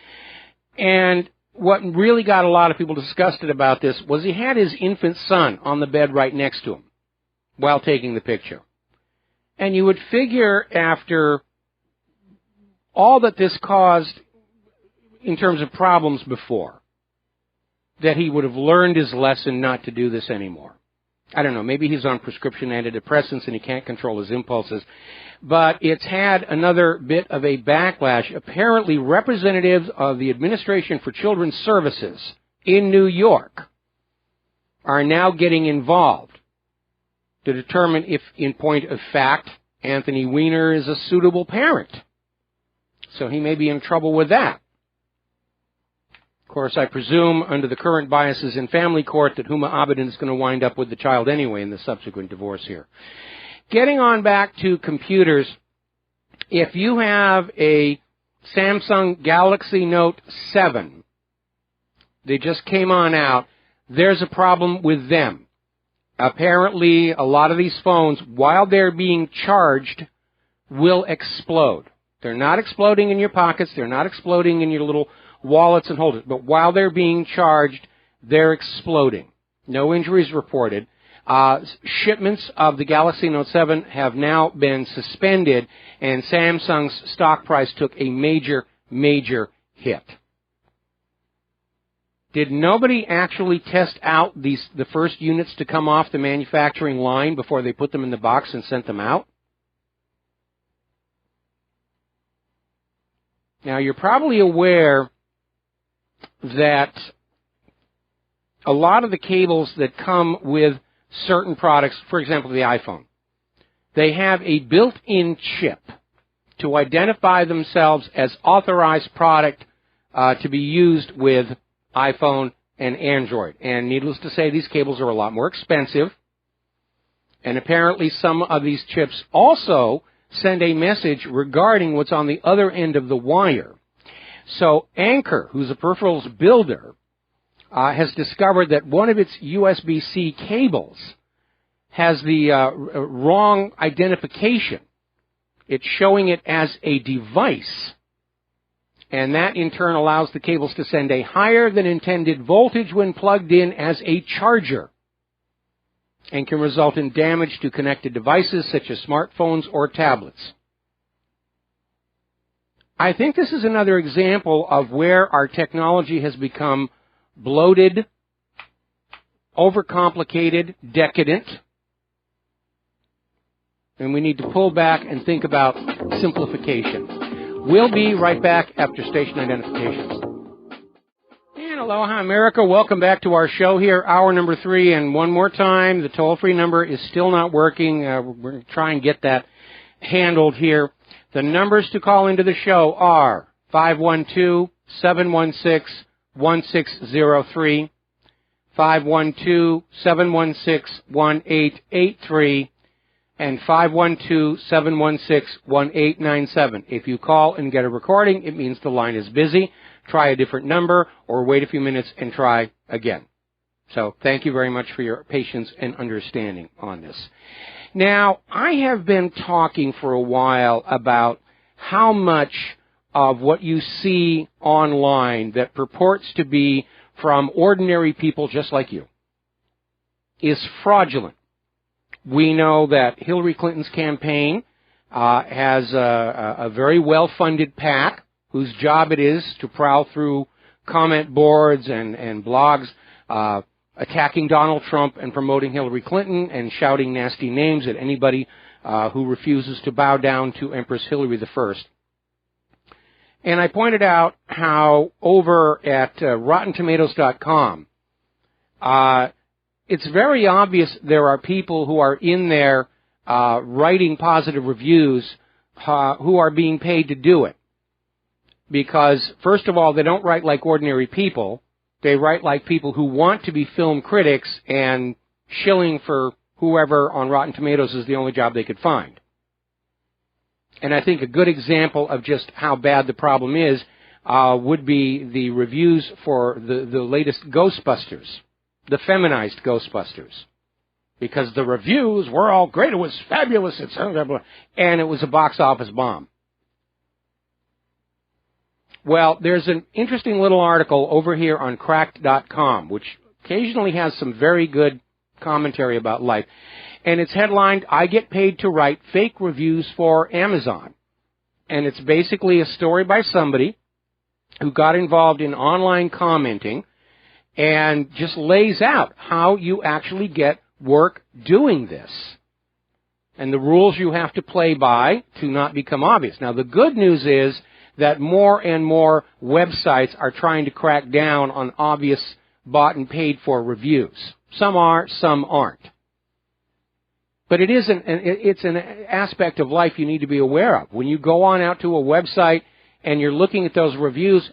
And what really got a lot of people disgusted about this was he had his infant son on the bed right next to him while taking the picture. And you would figure after all that this caused in terms of problems before, that he would have learned his lesson not to do this anymore. I don't know, maybe he's on prescription antidepressants and he can't control his impulses. But it's had another bit of a backlash. Apparently, representatives of the Administration for Children's Services in New York are now getting involved to determine if, in point of fact, Anthony Weiner is a suitable parent. So he may be in trouble with that. Of course, I presume, under the current biases in family court, that Huma Abedin is going to wind up with the child anyway in the subsequent divorce here. Getting on back to computers, if you have a Samsung Galaxy Note 7, they just came on out, there's a problem with them. Apparently, a lot of these phones, while they're being charged, will explode. They're not exploding in your pockets, they're not exploding in your little wallets and holders, but while they're being charged, they're exploding. No injuries reported. Shipments of the Galaxy Note 7 have now been suspended, and Samsung's stock price took a major, major hit. Did nobody actually test out the first units to come off the manufacturing line before they put them in the box and sent them out? Now, you're probably aware that a lot of the cables that come with certain products, for example, the iPhone, they have a built-in chip to identify themselves as authorized product to be used with iPhone and Android. And needless to say, these cables are a lot more expensive. And apparently some of these chips also send a message regarding what's on the other end of the wire. So Anchor, who's a peripherals builder, has discovered that one of its USB-C cables has the wrong identification. It's showing it as a device. And that in turn allows the cables to send a higher than intended voltage when plugged in as a charger, and can result in damage to connected devices such as smartphones or tablets. I think this is another example of where our technology has become bloated, overcomplicated, decadent, and we need to pull back and think about simplification. We'll be right back after station identification. And aloha, America. Welcome back to our show here, hour number 3. And one more time, the toll-free number is still not working. We're going to try and get that handled here. The numbers to call into the show are 512-716-1603, 512-716-1883, and 512-716-1897. If you call and get a recording, it means the line is busy. Try a different number or wait a few minutes and try again. So thank you very much for your patience and understanding on this. Now, I have been talking for a while about how much of what you see online that purports to be from ordinary people just like you is fraudulent. We know that Hillary Clinton's campaign has a very well-funded PAC whose job it is to prowl through comment boards and blogs attacking Donald Trump and promoting Hillary Clinton and shouting nasty names at anybody who refuses to bow down to Empress Hillary I. And I pointed out how over at RottenTomatoes.com, it's very obvious there are people who are in there writing positive reviews who are being paid to do it. Because, first of all, they don't write like ordinary people. They write like people who want to be film critics, and shilling for whoever on Rotten Tomatoes is the only job they could find. And I think a good example of just how bad the problem is would be the reviews for the latest Ghostbusters, the feminized Ghostbusters. Because the reviews were all great, it was fabulous, and it was a box office bomb. Well, there's an interesting little article over here on Cracked.com, which occasionally has some very good commentary about life. And it's headlined, I Get Paid to Write Fake Reviews for Amazon. And it's basically a story by somebody who got involved in online commenting and just lays out how you actually get work doing this and the rules you have to play by to not become obvious. Now, the good news is that more and more websites are trying to crack down on obvious bought and paid for reviews. Some are, some aren't. But it's an aspect of life you need to be aware of. When you go on out to a website and you're looking at those reviews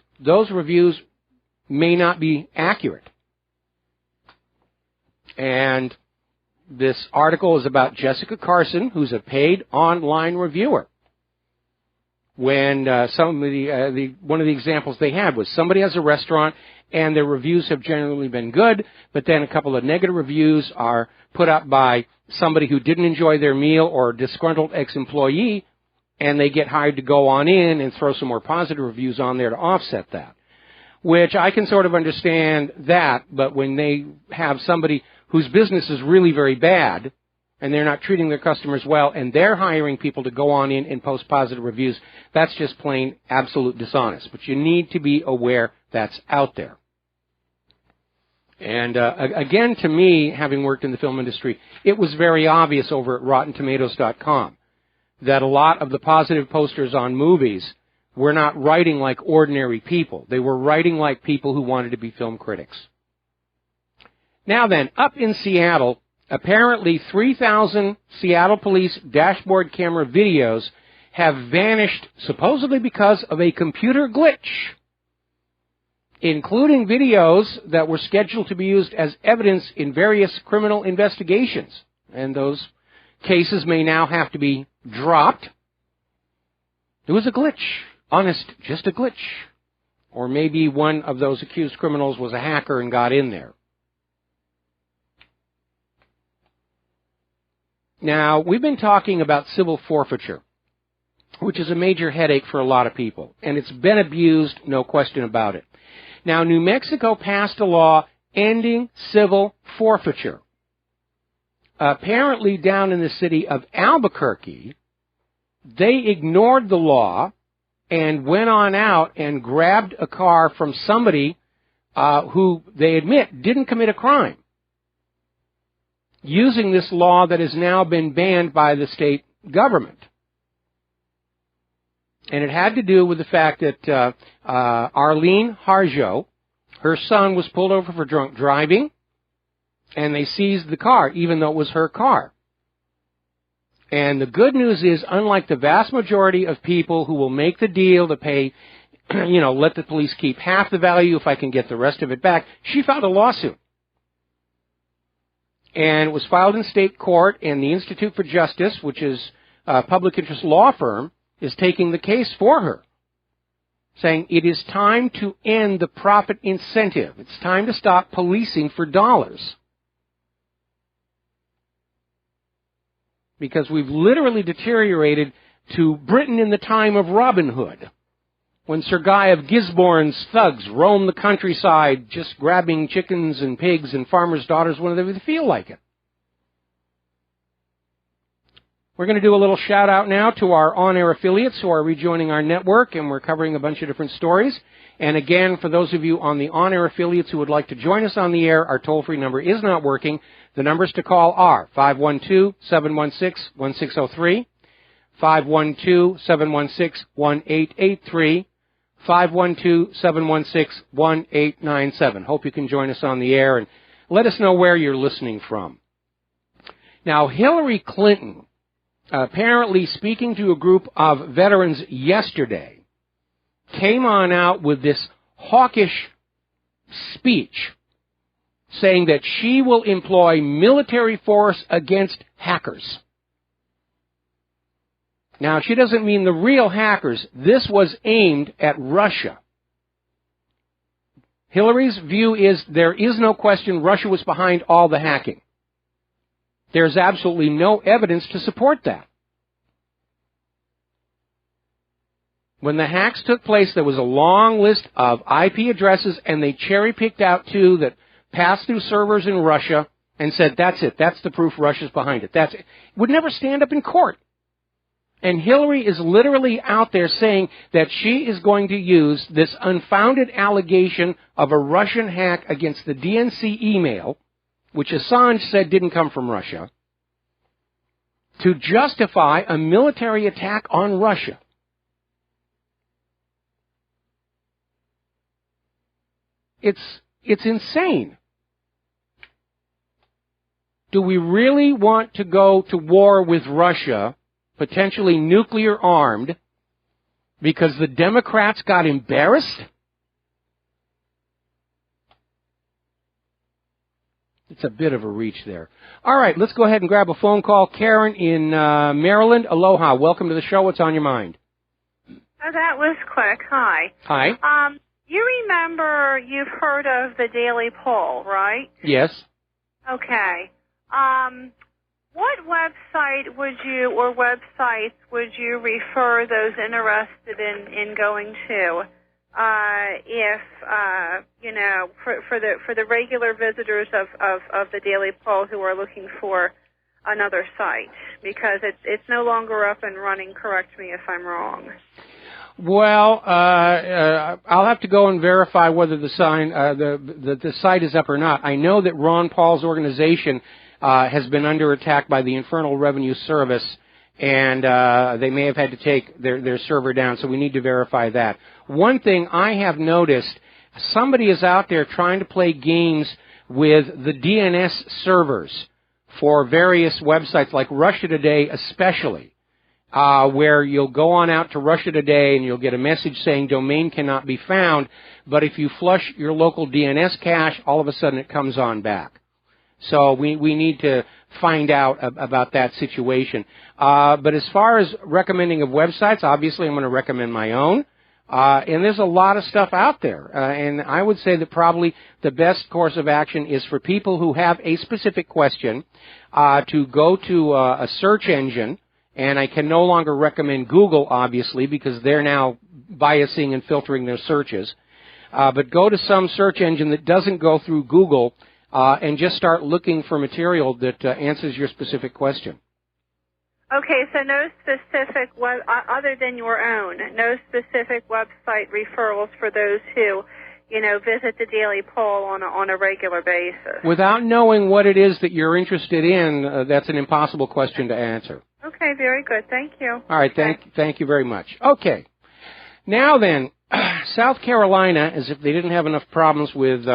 may not be accurate. And this article is about Jessica Carson, who's a paid online reviewer. When one of the examples they had was somebody has a restaurant and their reviews have generally been good, but then a couple of negative reviews are put up by somebody who didn't enjoy their meal or a disgruntled ex-employee, and they get hired to go on in and throw some more positive reviews on there to offset that. Which I can sort of understand that, but when they have somebody whose business is really very bad, and they're not treating their customers well, and they're hiring people to go on in and post positive reviews, that's just plain absolute dishonest. But you need to be aware that's out there. And again, to me, having worked in the film industry, it was very obvious over at RottenTomatoes.com that a lot of the positive posters on movies were not writing like ordinary people. They were writing like people who wanted to be film critics. Now then, up in Seattle, apparently 3,000 Seattle police dashboard camera videos have vanished, supposedly because of a computer glitch, including videos that were scheduled to be used as evidence in various criminal investigations. And those cases may now have to be dropped. It was a glitch. Honest, just a glitch. Or maybe one of those accused criminals was a hacker and got in there. Now, we've been talking about civil forfeiture, which is a major headache for a lot of people. And it's been abused, no question about it. Now, New Mexico passed a law ending civil forfeiture. Apparently, down in the city of Albuquerque, they ignored the law and went on out and grabbed a car from somebody who they admit didn't commit a crime, using this law that has now been banned by the state government. And it had to do with the fact that Arlene Harjo, her son, was pulled over for drunk driving, and they seized the car, even though it was her car. And the good news is, unlike the vast majority of people who will make the deal to pay, let the police keep half the value if I can get the rest of it back, she filed a lawsuit. And it was filed in state court, and the Institute for Justice, which is a public interest law firm, is taking the case for her, saying it is time to end the profit incentive. It's time to stop policing for dollars. Because we've literally deteriorated to Britain in the time of Robin Hood, when Sir Guy of Gisborne's thugs roamed the countryside just grabbing chickens and pigs and farmers' daughters whenever they feel like it. We're going to do a little shout-out now to our on-air affiliates who are rejoining our network, and we're covering a bunch of different stories. And again, for those of you on the on-air affiliates who would like to join us on the air, our toll-free number is not working. The numbers to call are 512-716-1603, 512-716-1883, 512-716-1897. Hope you can join us on the air and let us know where you're listening from. Now, Hillary Clinton, apparently speaking to a group of veterans yesterday, came on out with this hawkish speech saying that she will employ military force against hackers. Now, she doesn't mean the real hackers. This was aimed at Russia. Hillary's view is there is no question Russia was behind all the hacking. There's absolutely no evidence to support that. When the hacks took place, there was a long list of IP addresses, and they cherry-picked out two that passed through servers in Russia and said, that's it, that's the proof Russia's behind it. That's it. Would never stand up in court. And Hillary is literally out there saying that she is going to use this unfounded allegation of a Russian hack against the DNC email, which Assange said didn't come from Russia, to justify a military attack on Russia. It's insane. Do we really want to go to war with Russia, potentially nuclear armed, because the Democrats got embarrassed? It's a bit of a reach there. All right, let's go ahead and grab a phone call. Karen in Maryland, aloha. Welcome to the show. What's on your mind? Oh, that was quick. Hi. Hi. You remember, you've heard of the Daily Poll, right? Yes. Okay. What website would you, or websites would you refer those interested in going to, if for the regular visitors of the Daily Poll who are looking for another site, because it's no longer up and running. Correct me if I'm wrong. Well, I'll have to go and verify whether the site is up or not. I know that Ron Paul's organization has been under attack by the Internal Revenue Service, and they may have had to take their server down, so we need to verify that. One thing I have noticed, somebody is out there trying to play games with the DNS servers for various websites like Russia Today especially, where you'll go on out to Russia Today and you'll get a message saying domain cannot be found, but if you flush your local DNS cache, all of a sudden it comes on back. So we need to find out about that situation. But as far as recommending of websites, obviously I'm going to recommend my own. And there's a lot of stuff out there. And I would say that probably the best course of action is for people who have a specific question to go to a search engine. And I can no longer recommend Google, obviously, because they're now biasing and filtering their searches. But go to some search engine that doesn't go through Google and just start looking for material that answers your specific question. Okay, so no specific, other than your own, no specific website referrals for those who, visit the Daily Poll on a regular basis. Without knowing what it is that you're interested in, that's an impossible question to answer. Okay, very good. Thank you. All right, thank you very much. Okay. Now then, South Carolina, as if they didn't have enough problems with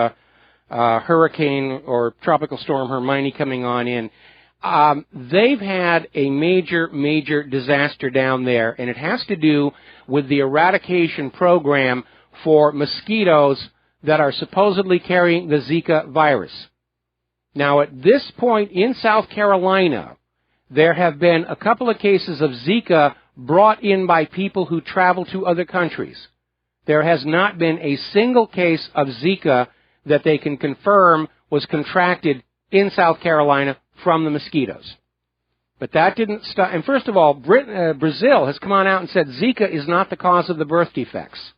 hurricane or tropical storm Hermione coming on in, they've had a major disaster down there, and it has to do with the eradication program for mosquitoes that are supposedly carrying the Zika virus. Now, at this point in South Carolina, there have been a couple of cases of Zika brought in by people who travel to other countries. There has not been a single case of Zika that they can confirm was contracted in South Carolina from the mosquitoes. But that didn't stop. And first of all, Brazil has come on out and said Zika is not the cause of the birth defects.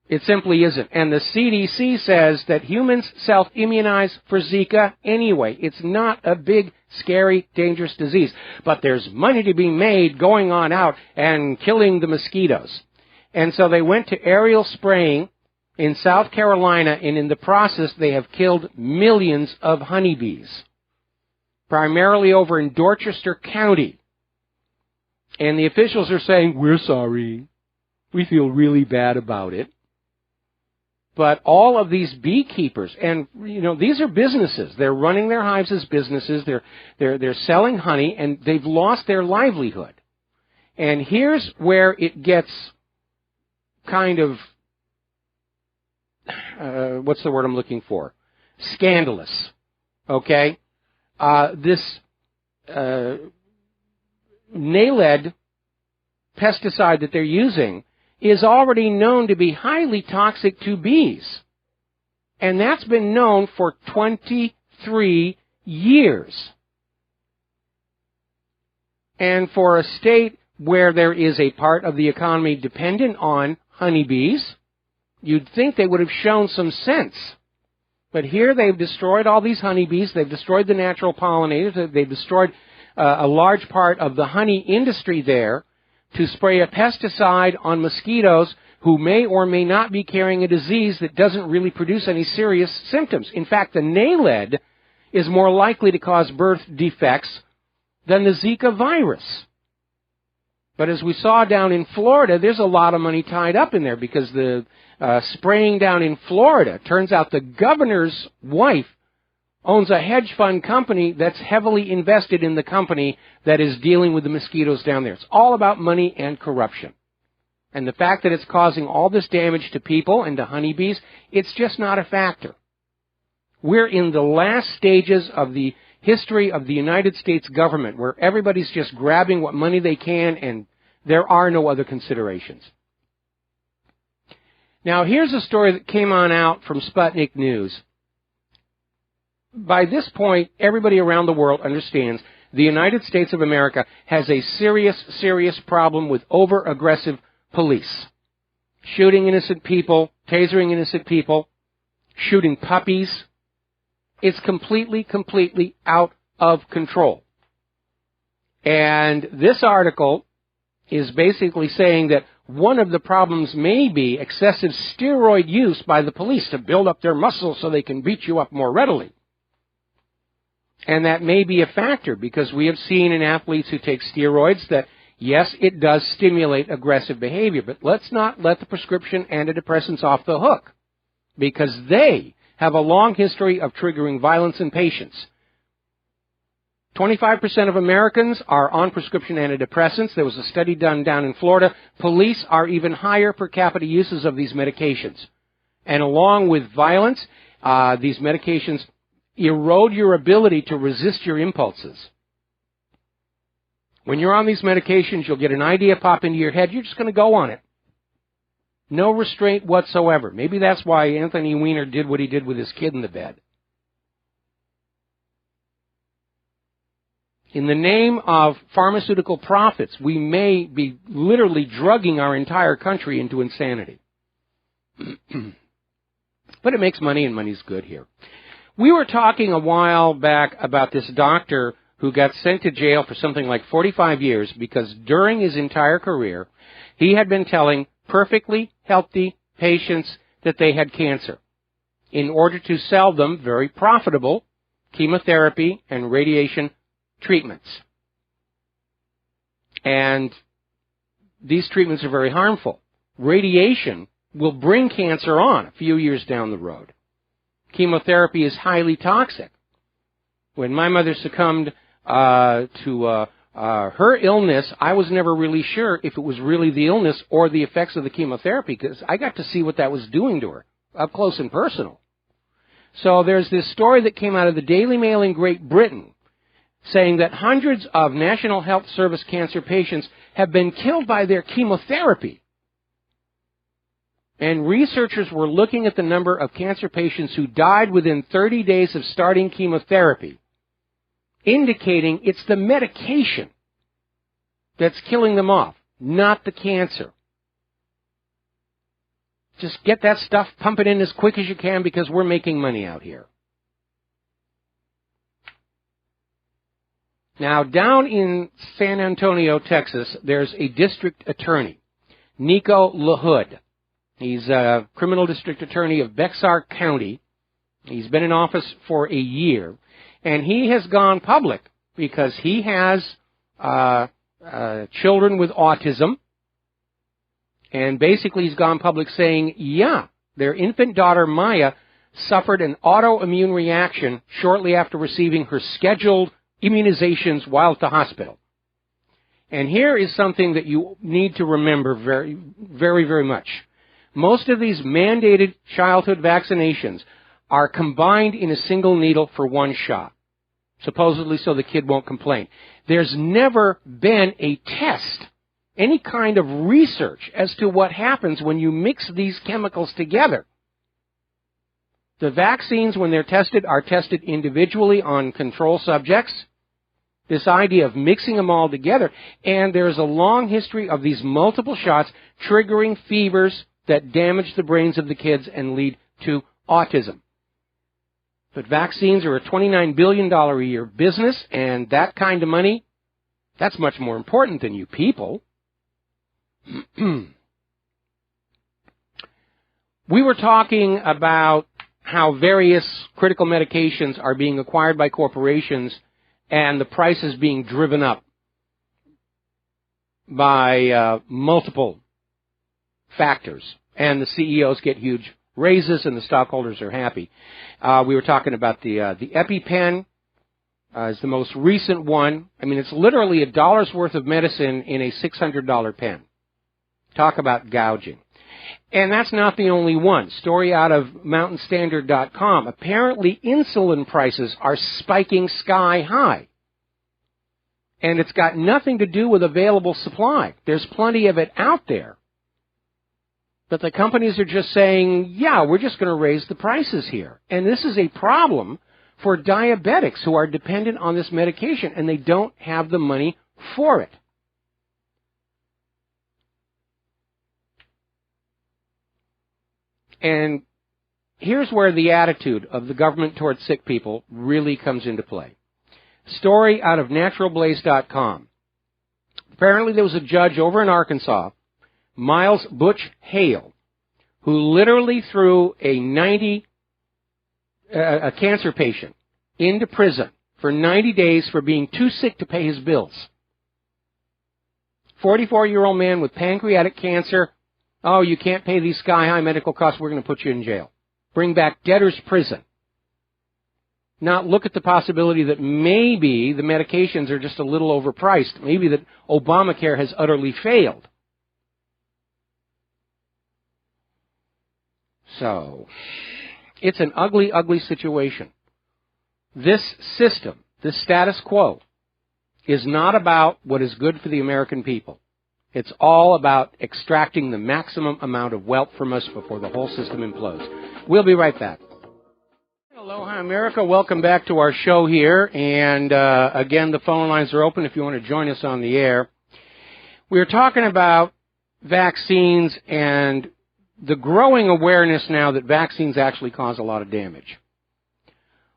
It simply isn't. And the CDC says that humans self-immunize for Zika anyway. It's not a big, scary, dangerous disease. But there's money to be made going on out and killing the mosquitoes. And so they went to aerial spraying in South Carolina, and in the process they have killed millions of honeybees, primarily over in Dorchester County. And the officials are saying, we're sorry. We feel really bad about it. But all of these beekeepers, and these are businesses. They're running their hives as businesses. They're selling honey, and they've lost their livelihood. And here's where it gets kind of what's the word I'm looking for? Scandalous. Okay? This NALED pesticide that they're using is already known to be highly toxic to bees. And that's been known for 23 years. And for a state where there is a part of the economy dependent on honeybees, you'd think they would have shown some sense. But here they've destroyed all these honeybees. They've destroyed the natural pollinators. They've destroyed a large part of the honey industry there to spray a pesticide on mosquitoes who may or may not be carrying a disease that doesn't really produce any serious symptoms. In fact, the NALED is more likely to cause birth defects than the Zika virus. But as we saw down in Florida, there's a lot of money tied up in there because the spraying down in Florida, turns out the governor's wife owns a hedge fund company that's heavily invested in the company that is dealing with the mosquitoes down there. It's all about money and corruption. And the fact that it's causing all this damage to people and to honeybees, it's just not a factor. We're in the last stages of the history of the United States government where everybody's just grabbing what money they can and there are no other considerations. Now, here's a story that came on out from Sputnik News. By this point, everybody around the world understands the United States of America has a serious problem with over-aggressive police. Shooting innocent people, tasering innocent people, shooting puppies. It's completely out of control. And this article is basically saying that one of the problems may be excessive steroid use by the police to build up their muscles so they can beat you up more readily. And that may be a factor because we have seen in athletes who take steroids that, yes, it does stimulate aggressive behavior, but let's not let the prescription antidepressants off the hook because they have a long history of triggering violence in patients. 25% of Americans are on prescription antidepressants. There was a study done down in Florida. Police are even higher per capita uses of these medications. And along with violence, these medications erode your ability to resist your impulses. When you're on these medications, you'll get an idea pop into your head. You're just going to go on it. No restraint whatsoever. Maybe that's why Anthony Weiner did what he did with his kid in the bed. In the name of pharmaceutical profits, we may be literally drugging our entire country into insanity. But it makes money, and money's good here. We were talking a while back about this doctor who got sent to jail for something like 45 years because during his entire career, he had been telling perfectly healthy patients that they had cancer in order to sell them very profitable chemotherapy and radiation treatments. And these treatments are very harmful. Radiation will bring cancer on a few years down the road. Chemotherapy is highly toxic. When my mother succumbed to her illness, I was never really sure if it was really the illness or the effects of the chemotherapy, because I got to see what that was doing to her, up close and personal. So there's this story that came out of the Daily Mail in Great Britain saying that hundreds of National Health Service cancer patients have been killed by their chemotherapy. And researchers were looking at the number of cancer patients who died within 30 days of starting chemotherapy, indicating it's the medication that's killing them off, not the cancer. Just get that stuff, pump it in as quick as you can because we're making money out here. Now, down in San Antonio, Texas, there's a district attorney, Nico LaHood. He's a criminal district attorney of Bexar County. He's been in office for a year. And he has gone public because he has children with autism. And basically he's gone public saying, yeah, their infant daughter Maya suffered an autoimmune reaction shortly after receiving her scheduled immunizations while at the hospital. And here is something that you need to remember very, very, very much. Most of these mandated childhood vaccinations are combined in a single needle for one shot, supposedly so the kid won't complain. There's never been a test, any kind of research as to what happens when you mix these chemicals together. The vaccines, when they're tested, are tested individually on control subjects. This idea of mixing them all together, and there's a long history of these multiple shots triggering fevers that damage the brains of the kids and lead to autism. But vaccines are a $29 billion a year business, and that kind of money, that's much more important than you people. We were talking about how various critical medications are being acquired by corporations and the price is being driven up by multiple factors. And the CEOs get huge raises and the stockholders are happy. We were talking about the EpiPen is the most recent one. I mean, it's literally $1 worth of medicine in a $600 pen. Talk about gouging. And that's not the only one. Story out of MountainStandard.com. Apparently, insulin prices are spiking sky high. And it's got nothing to do with available supply. There's plenty of it out there. But the companies are just saying, yeah, we're just going to raise the prices here. And this is a problem for diabetics who are dependent on this medication, and they don't have the money for it. And here's where the attitude of the government towards sick people really comes into play. Story out of naturalblaze.com. Apparently there was a judge over in Arkansas, Miles Butch Hale, who literally threw a cancer patient into prison for 90 days for being too sick to pay his bills. 44-year-old man with pancreatic cancer. Oh, you can't pay these sky-high medical costs, we're going to put you in jail. bring back debtor's prison, not look at the possibility that maybe the medications are just a little overpriced, maybe that Obamacare has utterly failed. So, it's an ugly, ugly situation. This system, this status quo, is not about what is good for the American people. It's all about extracting the maximum amount of wealth from us before the whole system implodes. We'll be right back. Aloha, America. Welcome back to our show here. And again, the phone lines are open if you want to join us on the air. We're talking about vaccines and the growing awareness now that vaccines actually cause a lot of damage.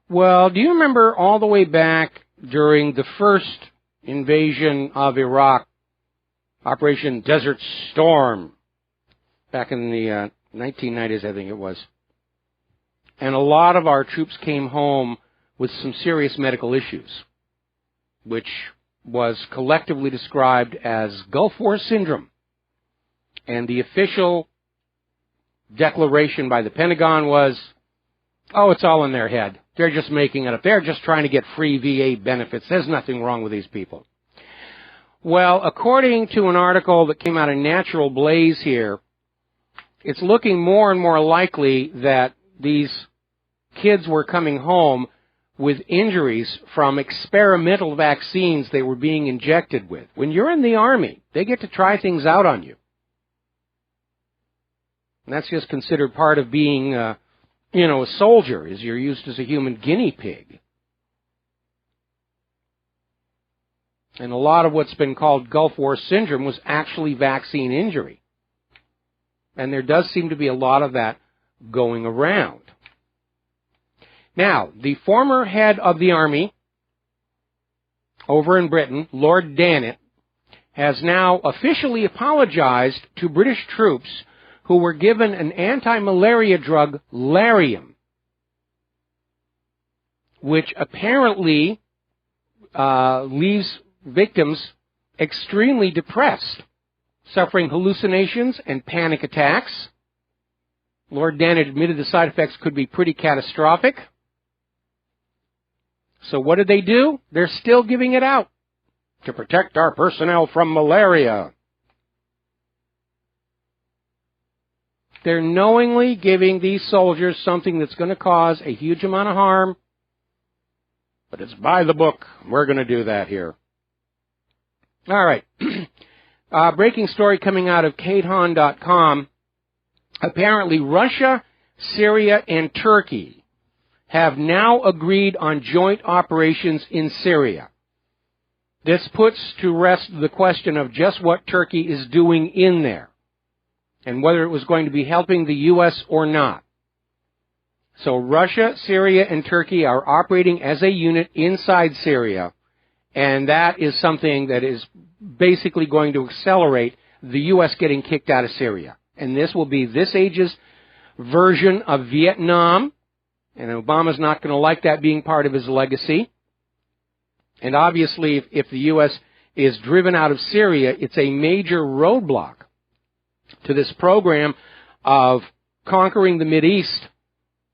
Well, do you remember all the way back during the first invasion of Iraq, Operation Desert Storm, back in the 1990s, I think it was. And a lot of our troops came home with some serious medical issues, which was collectively described as Gulf War syndrome. And the official declaration by the Pentagon was, oh, it's all in their head. They're just making it up. They're just trying to get free VA benefits. There's nothing wrong with these people. Well, according to an article that came out of Natural Blaze here, it's looking more and more likely that these kids were coming home with injuries from experimental vaccines they were being injected with. When you're in the Army, they get to try things out on you. And that's just considered part of being, a soldier, is you're used as a human guinea pig. And a lot of what's been called Gulf War syndrome was actually vaccine injury. And there does seem to be a lot of that going around. Now, the former head of the Army over in Britain, Lord Dannett, has now officially apologized to British troops who were given an anti-malaria drug, Lariam, which apparently leaves victims extremely depressed, suffering hallucinations and panic attacks. Lord Dannett admitted the side effects could be pretty catastrophic. So what did they do? They're still giving it out to protect our personnel from malaria. They're knowingly giving these soldiers something that's going to cause a huge amount of harm, but it's by the book. We're going to do that here. All right. Breaking story coming out of Kaahumanu.com. Apparently, Russia, Syria, and Turkey have now agreed on joint operations in Syria. This puts to rest the question of just what Turkey is doing in there, and whether it was going to be helping the U.S. or not. So Russia, Syria, and Turkey are operating as a unit inside Syria, and that is something that is basically going to accelerate the U.S. getting kicked out of Syria. And this will be this age's version of Vietnam, and Obama's not going to like that being part of his legacy. And obviously, if the U.S. is driven out of Syria, it's a major roadblock to this program of conquering the Mideast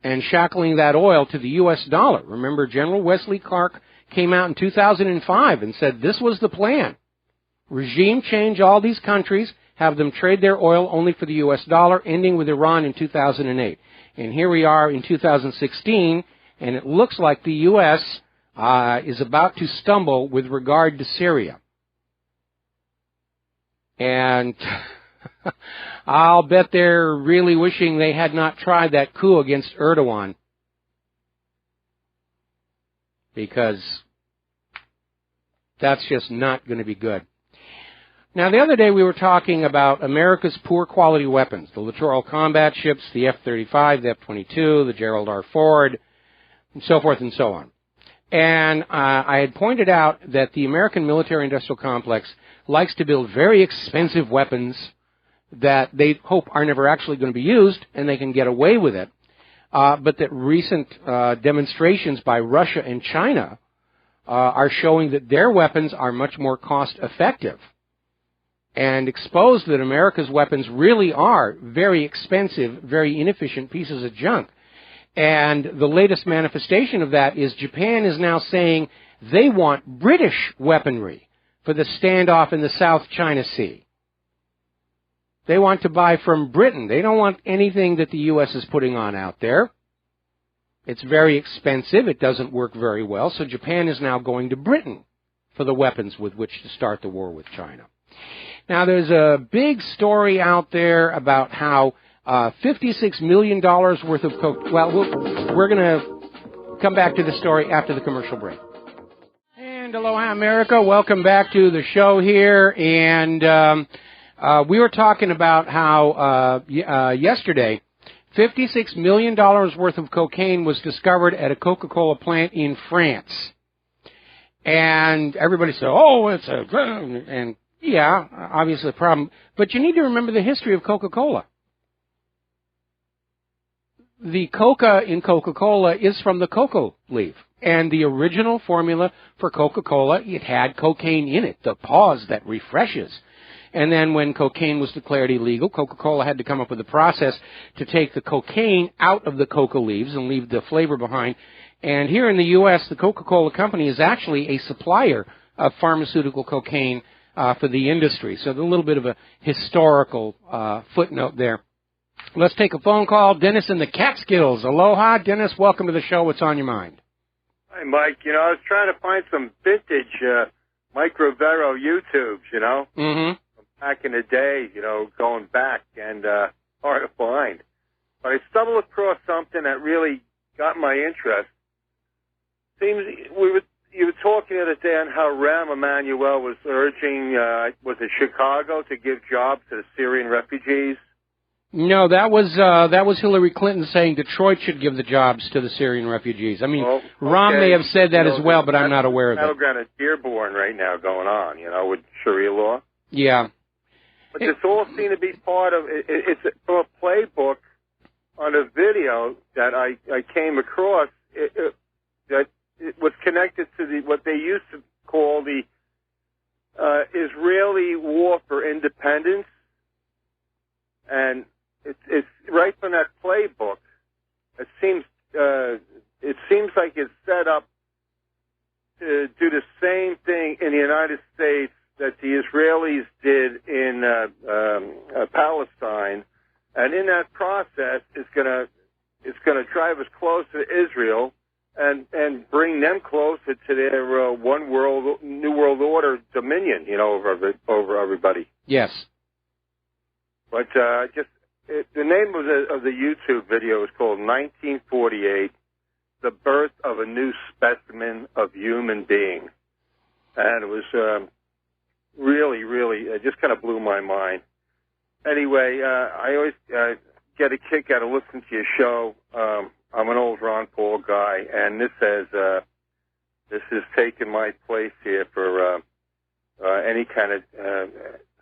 and shackling that oil to the U.S. dollar. Remember, General Wesley Clark came out in 2005 and said this was the plan. Regime change all these countries, have them trade their oil only for the U.S. dollar, ending with Iran in 2008. And here we are in 2016, and it looks like the U.S. Is about to stumble with regard to Syria. And I'll bet they're really wishing they had not tried that coup against Erdogan, because that's just not going to be good. Now, the other day we were talking about America's poor quality weapons, the littoral combat ships, the F-35, the F-22, the Gerald R. Ford, and so forth and so on. And I had pointed out that the American military-industrial complex likes to build very expensive weapons that they hope are never actually going to be used, and they can get away with it, but that recent demonstrations by Russia and China are showing that their weapons are much more cost-effective, and expose that America's weapons really are very expensive, very inefficient pieces of junk. And the latest manifestation of that is Japan is now saying they want British weaponry for the standoff in the South China Sea. They want to buy from Britain. They don't want anything that the U.S. is putting on out there. It's very expensive. It doesn't work very well. So Japan is now going to Britain for the weapons with which to start the war with China. Now, there's a big story out there about how $56 million worth of coke. Well, we're going to come back to the story after the commercial break. And aloha, America. Welcome back to the show here. And we were talking about how yesterday $56 million worth of cocaine was discovered at a Coca-Cola plant in France. And everybody said, oh, it's a... And yeah, obviously a problem. But you need to remember the history of Coca-Cola. The coca in Coca-Cola is from the cocoa leaf. And the original formula for Coca-Cola, it had cocaine in it, the pause that refreshes. And then when cocaine was declared illegal, Coca-Cola had to come up with a process to take the cocaine out of the coca leaves and leave the flavor behind. And here in the U.S., the Coca-Cola company is actually a supplier of pharmaceutical cocaine for the industry. So a little bit of a historical footnote there. Let's take a phone call. Dennis in the Catskills. Aloha, Dennis. Welcome to the show. What's on your mind? Hi, Mike. You know, I was trying to find some vintage Michael Rivero YouTubes, you know. Mm-hmm. Back in the day, you know, going back, and hard to find. But I stumbled across something that really got my interest. Seems you were talking the other day on how Rahm Emanuel was urging, was it Chicago, to give jobs to the Syrian refugees? No, that was Hillary Clinton saying Detroit should give the jobs to the Syrian refugees. I mean, Rahm may have said that as well, but I'm not aware of it. Battleground at Dearborn right now going on, you know, with Sharia law. Yeah. But this all seemed to be part of it. It's from a playbook on a video that I came across that it was connected to what they used to call the Israeli War for Independence, and it's right from that playbook. It seems like it's set up to do the same thing in the United States that the Israelis did in Palestine, and in that process, it's gonna drive us closer to Israel and bring them closer to their New World Order dominion, you know, over everybody. Yes. But the name of the YouTube video is called 1948: The Birth of a New Specimen of Human Being, and it was. Really, it just kind of blew my mind. Anyway, I always get a kick out of listening to your show. I'm an old Ron Paul guy, and this has taken my place here for any kind of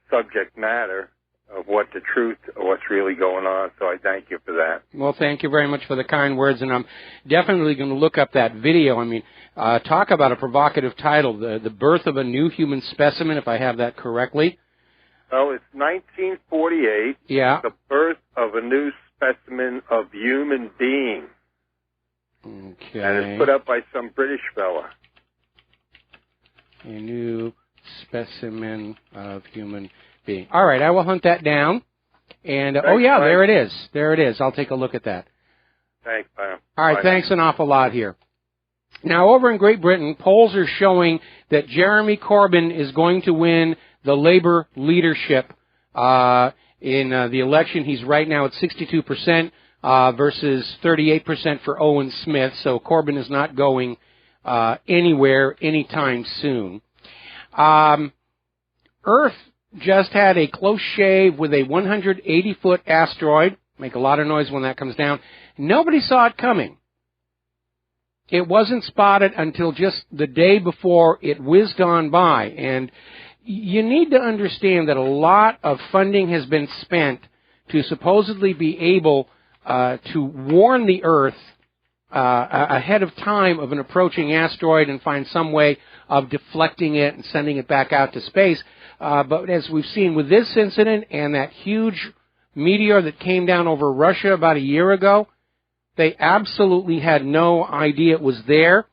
subject matter of what the truth, or what's really going on. So I thank you for that. Well, thank you very much for the kind words, and I'm definitely going to look up that video. I mean, talk about a provocative title, The Birth of a New Human Specimen, if I have that correctly. Well, it's 1948. Yeah. The Birth of a New Specimen of Human Being. Okay. And it's put up by some British fella. A new specimen of human being. All right, I will hunt that down. And, Thanks, there it is. There it is. I'll take a look at that. Thanks, Pam. All right, thanks an awful lot here. Now, over in Great Britain, polls are showing that Jeremy Corbyn is going to win the Labour leadership in the election. He's right now at 62% versus 38% for Owen Smith, so Corbyn is not going anywhere anytime soon. Earth just had a close shave with a 180-foot asteroid. Make a lot of noise when that comes down. Nobody saw it coming. It wasn't spotted until just the day before it whizzed on by. And you need to understand that a lot of funding has been spent to supposedly be able to warn the Earth ahead of time of an approaching asteroid and find some way of deflecting it and sending it back out to space. But as we've seen with this incident and that huge meteor that came down over Russia about a year ago, They absolutely had no idea it was there.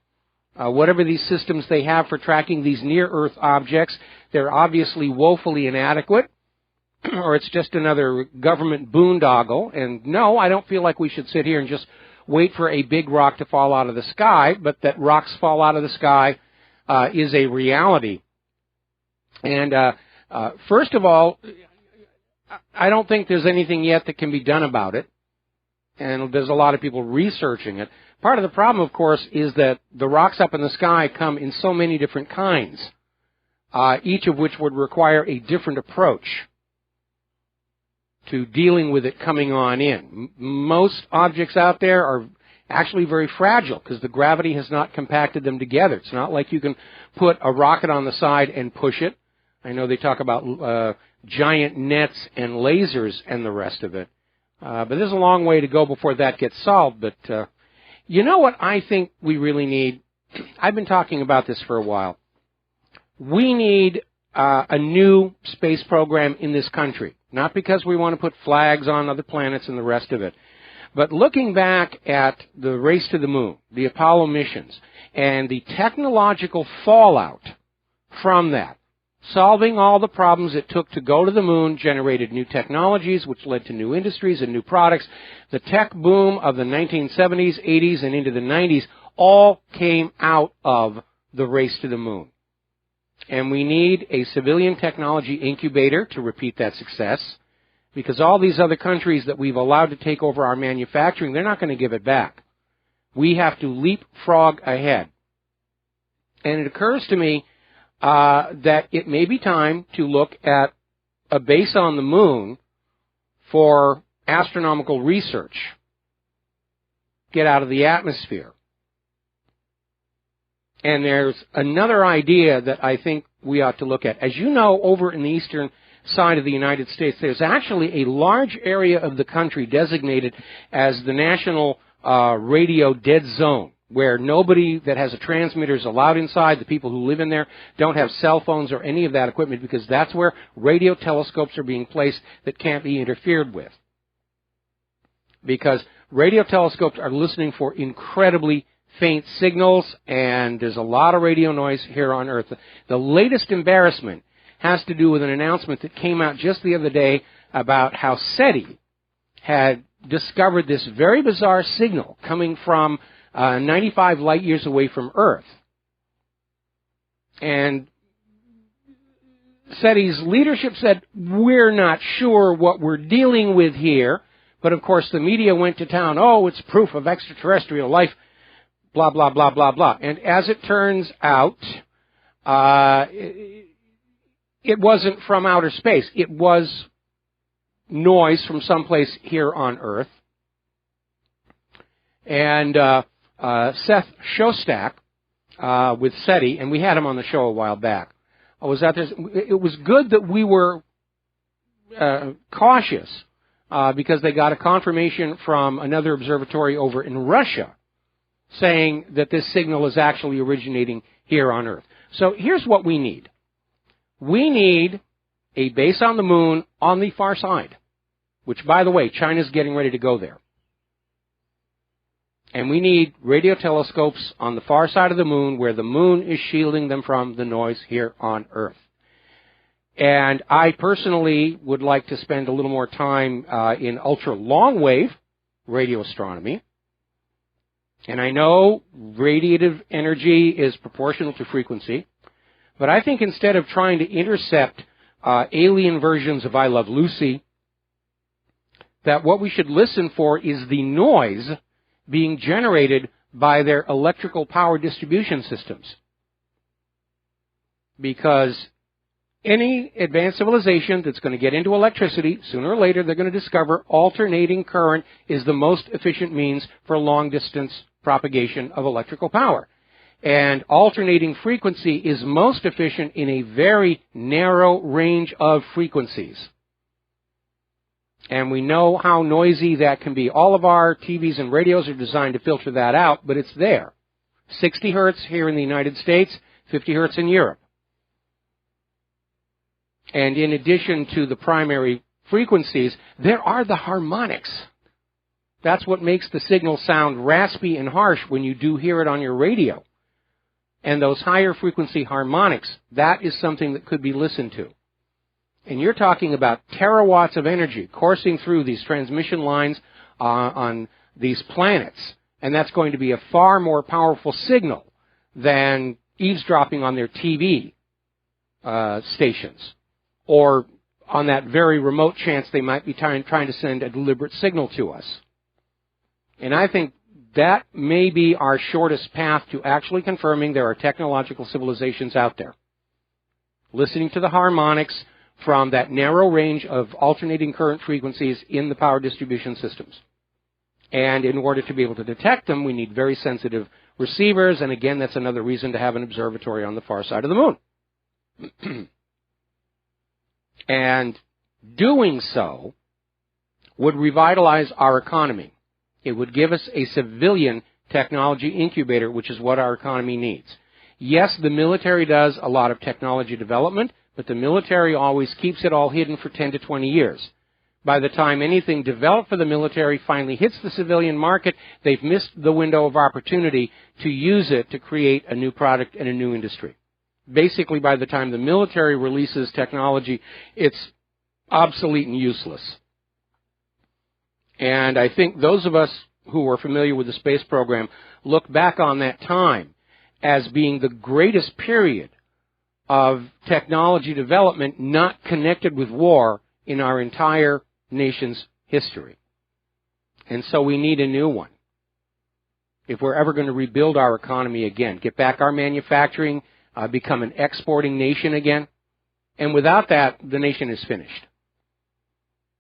Whatever these systems they have for tracking these near-Earth objects, they're obviously woefully inadequate, or it's just another government boondoggle. And no, I don't feel like we should sit here and just wait for a big rock to fall out of the sky, but that rocks fall out of the sky is a reality. And first of all, I don't think there's anything yet that can be done about it, and there's a lot of people researching it. Part of the problem, of course, is that the rocks up in the sky come in so many different kinds, each of which would require a different approach to dealing with it coming on in. Most objects out there are actually very fragile because the gravity has not compacted them together. It's not like you can put a rocket on the side and push it. I know they talk about giant nets and lasers and the rest of it. But there's a long way to go before that gets solved. But you know what I think we really need? I've been talking about this for a while. We need a new space program in this country. Not because we want to put flags on other planets and the rest of it, but looking back at the race to the moon, the Apollo missions, and the technological fallout from that, solving all the problems it took to go to the moon generated new technologies, which led to new industries and new products. The tech boom of the 1970s, 80s, and into the 90s all came out of the race to the moon. And we need a civilian technology incubator to repeat that success, because all these other countries that we've allowed to take over our manufacturing, they're not going to give it back. We have to leapfrog ahead. And it occurs to me that it may be time to look at a base on the moon for astronomical research. Get out of the atmosphere. And there's another idea that I think we ought to look at. As you know, over in the eastern side of the United States, there's actually a large area of the country designated as the National Radio Dead Zone, where nobody that has a transmitter is allowed inside. The people who live in there don't have cell phones or any of that equipment, because that's where radio telescopes are being placed that can't be interfered with. Because radio telescopes are listening for incredibly faint signals, and there's a lot of radio noise here on Earth. The latest embarrassment has to do with an announcement that came out just the other day about how SETI had discovered this very bizarre signal coming from 95 light years away from Earth. And SETI's leadership said, we're not sure what we're dealing with here, but of course the media went to town, oh, it's proof of extraterrestrial life, blah, blah, blah, blah, blah. And as it turns out, it wasn't from outer space. It was noise from someplace here on Earth. And Seth Shostak with SETI, and we had him on the show a while back, was out there. It was good that we were cautious because they got a confirmation from another observatory over in Russia saying that this signal is actually originating here on Earth. So here's what we need. We need a base on the moon on the far side, which, by the way, China's getting ready to go there. And we need radio telescopes on the far side of the moon where the moon is shielding them from the noise here on Earth. And I personally would like to spend a little more time in ultra-long wave radio astronomy. And I know radiative energy is proportional to frequency, but I think instead of trying to intercept alien versions of I Love Lucy, that what we should listen for is the noise being generated by their electrical power distribution systems. Because any advanced civilization that's going to get into electricity, sooner or later they're going to discover alternating current is the most efficient means for long-distance propagation of electrical power. And alternating frequency is most efficient in a very narrow range of frequencies. And we know how noisy that can be. All of our TVs and radios are designed to filter that out, but it's there. 60 hertz here in the United States, 50 hertz in Europe. And in addition to the primary frequencies, there are the harmonics That's what makes the signal sound raspy and harsh when you do hear it on your radio. And those higher frequency harmonics, that is something that could be listened to. And you're talking about terawatts of energy coursing through these transmission lines on these planets. And that's going to be a far more powerful signal than eavesdropping on their TV stations, or on that very remote chance they might be trying to send a deliberate signal to us. And I think that may be our shortest path to actually confirming there are technological civilizations out there. Listening to the harmonics from that narrow range of alternating current frequencies in the power distribution systems. And in order to be able to detect them, we need very sensitive receivers, and again, that's another reason to have an observatory on the far side of the moon. And doing so would revitalize our economy. It would give us a civilian technology incubator, which is what our economy needs. Yes, the military does a lot of technology development, but the military always keeps it all hidden for 10 to 20 years. By the time anything developed for the military finally hits the civilian market, they've missed the window of opportunity to use it to create a new product and a new industry. Basically, by the time the military releases technology, it's obsolete and useless. And I think those of us who are familiar with the space program look back on that time as being the greatest period of technology development not connected with war in our entire nation's history. And so we need a new one if we're ever going to rebuild our economy again, get back our manufacturing, become an exporting nation again. And without that, the nation is finished.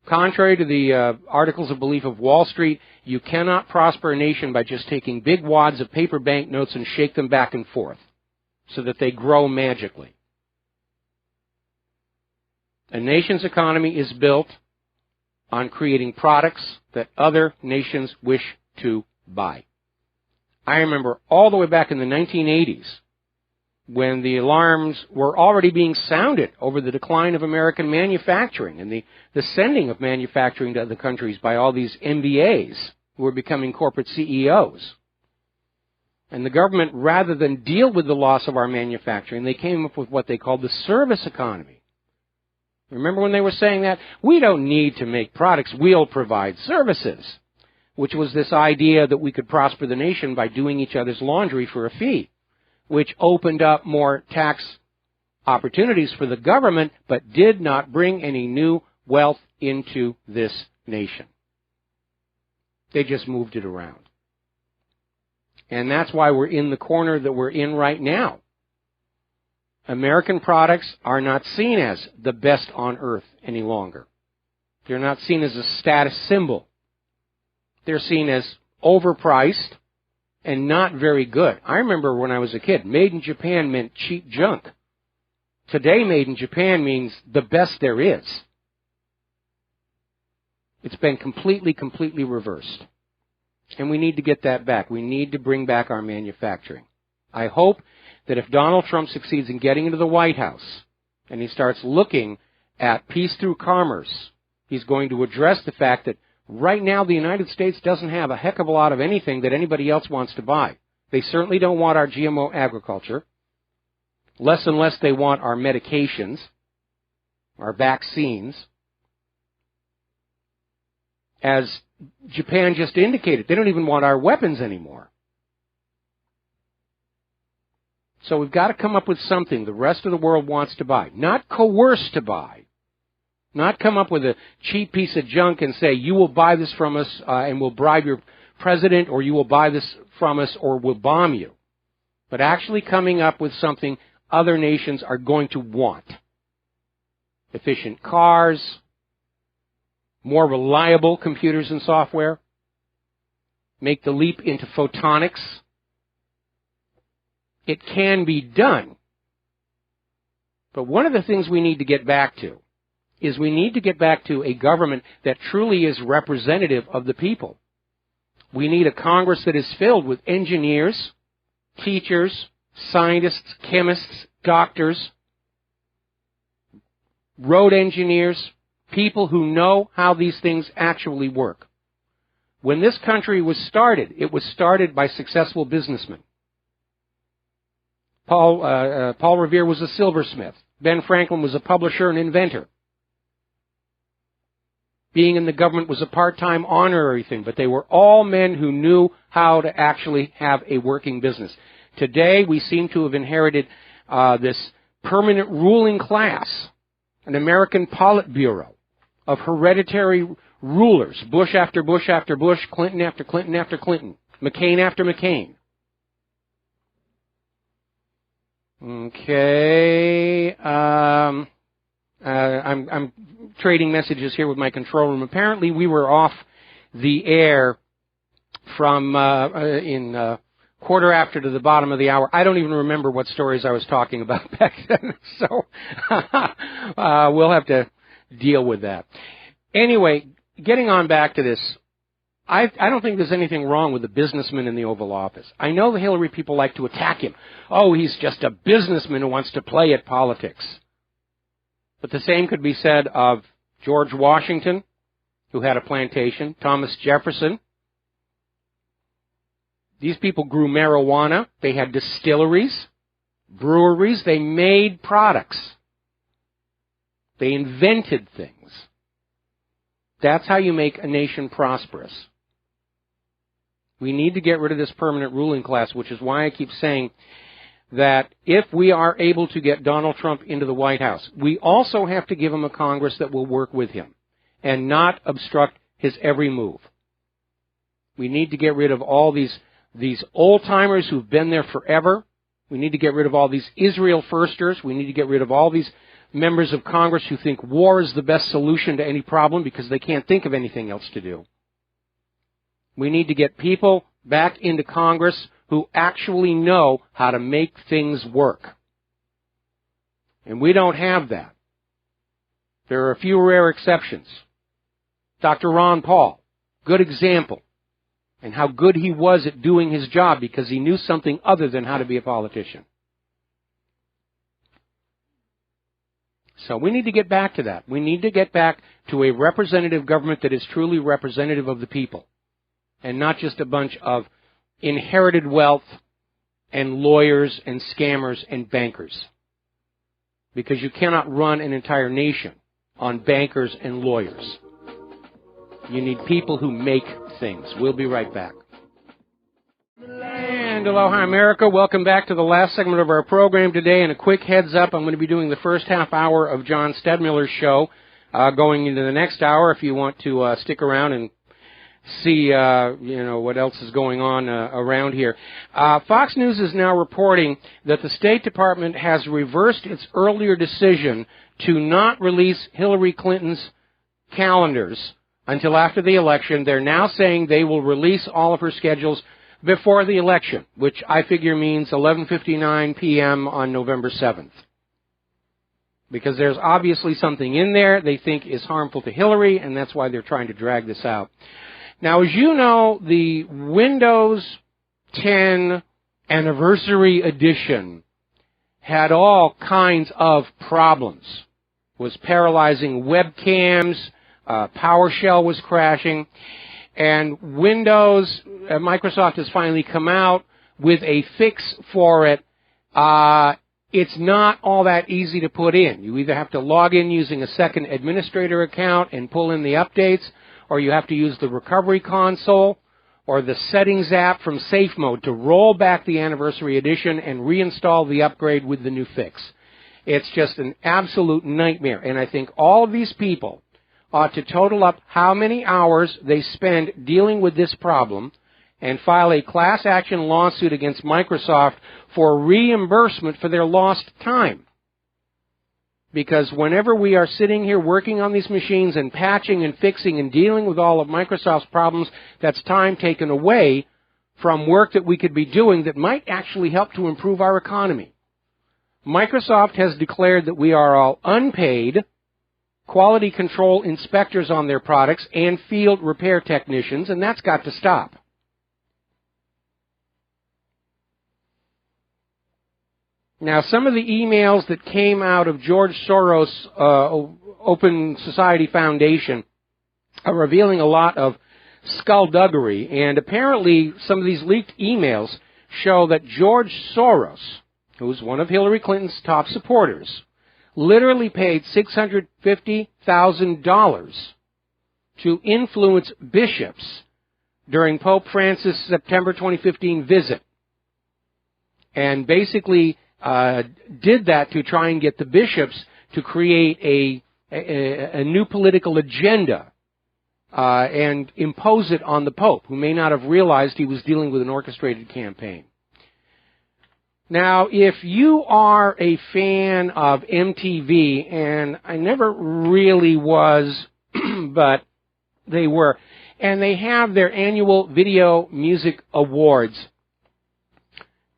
Contrary to the articles of belief of Wall Street, you cannot prosper a nation by just taking big wads of paper banknotes and shake them back and forth so that they grow magically. A nation's economy is built on creating products that other nations wish to buy. I remember all the way back in the 1980s when the alarms were already being sounded over the decline of American manufacturing and the sending of manufacturing to other countries by all these MBAs who were becoming corporate CEOs. And the government, rather than deal with the loss of our manufacturing, they came up with what they called the service economy. Remember when they were saying that? We don't need to make products, we'll provide services, which was this idea that we could prosper the nation by doing each other's laundry for a fee, which opened up more tax opportunities for the government, but did not bring any new wealth into this nation. They just moved it around. And that's why we're in the corner that we're in right now. American products are not seen as the best on earth any longer. They're not seen as a status symbol. They're seen as overpriced and not very good. I remember when I was a kid, made in Japan meant cheap junk. Today, made in Japan means the best there is. It's been completely reversed. And we need to get that back. We need to bring back our manufacturing. I hope that if Donald Trump succeeds in getting into the White House and he starts looking at peace through commerce, he's going to address the fact that right now the United States doesn't have a heck of a lot of anything that anybody else wants to buy. They certainly don't want our GMO agriculture. Less and less they want our medications, our vaccines. As Japan just indicated, they don't even want our weapons anymore. So we've got to come up with something the rest of the world wants to buy. Not coerce to buy. Not come up with a cheap piece of junk and say, you will buy this from us and we'll bribe your president, or you will buy this from us or we'll bomb you. But actually coming up with something other nations are going to want. Efficient cars, more reliable computers and software, make the leap into photonics. It can be done. But one of the things we need to get back to is we need to get back to a government that truly is representative of the people. We need a Congress that is filled with engineers, teachers, scientists, chemists, doctors, road engineers, people who know how these things actually work. When this country was started, it was started by successful businessmen. Paul Revere was a silversmith. Ben Franklin was a publisher and inventor. Being in the government was a part-time honorary thing, but they were all men who knew how to actually have a working business. Today, we seem to have inherited this permanent ruling class, an American Politburo of hereditary rulers, Bush after Bush after Bush, Clinton after Clinton after Clinton, McCain after McCain. Okay, I'm trading messages here with my control room. Apparently, we were off the air from in quarter after to the bottom of the hour. I don't even remember what stories I was talking about back then, so we'll have to deal with that. Anyway, getting on back to this, I don't think there's anything wrong with the businessman in the Oval Office. I know the Hillary people like to attack him. Oh, he's just a businessman who wants to play at politics. But the same could be said of George Washington, who had a plantation, Thomas Jefferson. These people grew marijuana. They had distilleries, breweries. They made products. They invented things. That's how you make a nation prosperous. We need to get rid of this permanent ruling class, which is why I keep saying that if we are able to get Donald Trump into the White House, we also have to give him a Congress that will work with him and not obstruct his every move. We need to get rid of all these old-timers who've been there forever. We need to get rid of all these Israel firsters. We need to get rid of all these members of Congress who think war is the best solution to any problem because they can't think of anything else to do. We need to get people back into Congress who actually know how to make things work. And we don't have that. There are a few rare exceptions. Dr. Ron Paul, good example, and how good he was at doing his job because he knew something other than how to be a politician. So we need to get back to that. We need to get back to a representative government that is truly representative of the people and not just a bunch of inherited wealth and lawyers and scammers and bankers. Because you cannot run an entire nation on bankers and lawyers. You need people who make things. We'll be right back. And aloha, America. Welcome back to the last segment of our program today. And a quick heads up, I'm going to be doing the first half hour of John Stedmiller's show going into the next hour if you want to stick around and see what else is going on around here. Fox News is now reporting that the State Department has reversed its earlier decision to not release Hillary Clinton's calendars until after the election. They're now saying they will release all of her schedules before the election, which I figure means 11:59 p.m. on November 7th. Because there's obviously something in there they think is harmful to Hillary, and that's why they're trying to drag this out. Now, as you know, the Windows 10 Anniversary Edition had all kinds of problems. It was paralyzing webcams, PowerShell was crashing, and Microsoft has finally come out with a fix for it. It's not all that easy to put in. You either have to log in using a second administrator account and pull in the updates, or you have to use the recovery console or the settings app from Safe Mode to roll back the Anniversary Edition and reinstall the upgrade with the new fix. It's just an absolute nightmare, and I think all of these people ought to total up how many hours they spend dealing with this problem and file a class action lawsuit against Microsoft for reimbursement for their lost time. Because whenever we are sitting here working on these machines and patching and fixing and dealing with all of Microsoft's problems, that's time taken away from work that we could be doing that might actually help to improve our economy. Microsoft has declared that we are all unpaid quality control inspectors on their products and field repair technicians, and that's got to stop. Now, some of the emails that came out of George Soros' Open Society Foundation are revealing a lot of skullduggery, and apparently some of these leaked emails show that George Soros, who's one of Hillary Clinton's top supporters, literally paid $650,000 to influence bishops during Pope Francis' September 2015 visit, and basically did that to try and get the bishops to create a new political agenda and impose it on the Pope, who may not have realized he was dealing with an orchestrated campaign. Now, if you are a fan of MTV, and I never really was, but they were, and they have their annual Video Music Awards,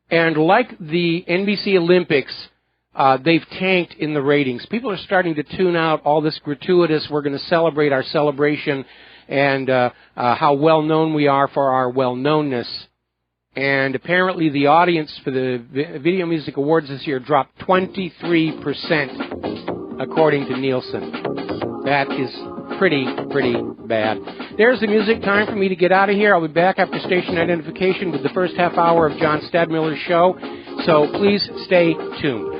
and like the NBC Olympics, they've tanked in the ratings. People are starting to tune out all this gratuitous, we're going to celebrate our celebration, and how well-known we are for our well-knownness. And apparently the audience for the Video Music Awards this year dropped 23%, according to Nielsen. That is pretty bad. There's the music. Time for me to get out of here. I'll be back after station identification with the first half hour of John Stadmiller's show, so please stay tuned.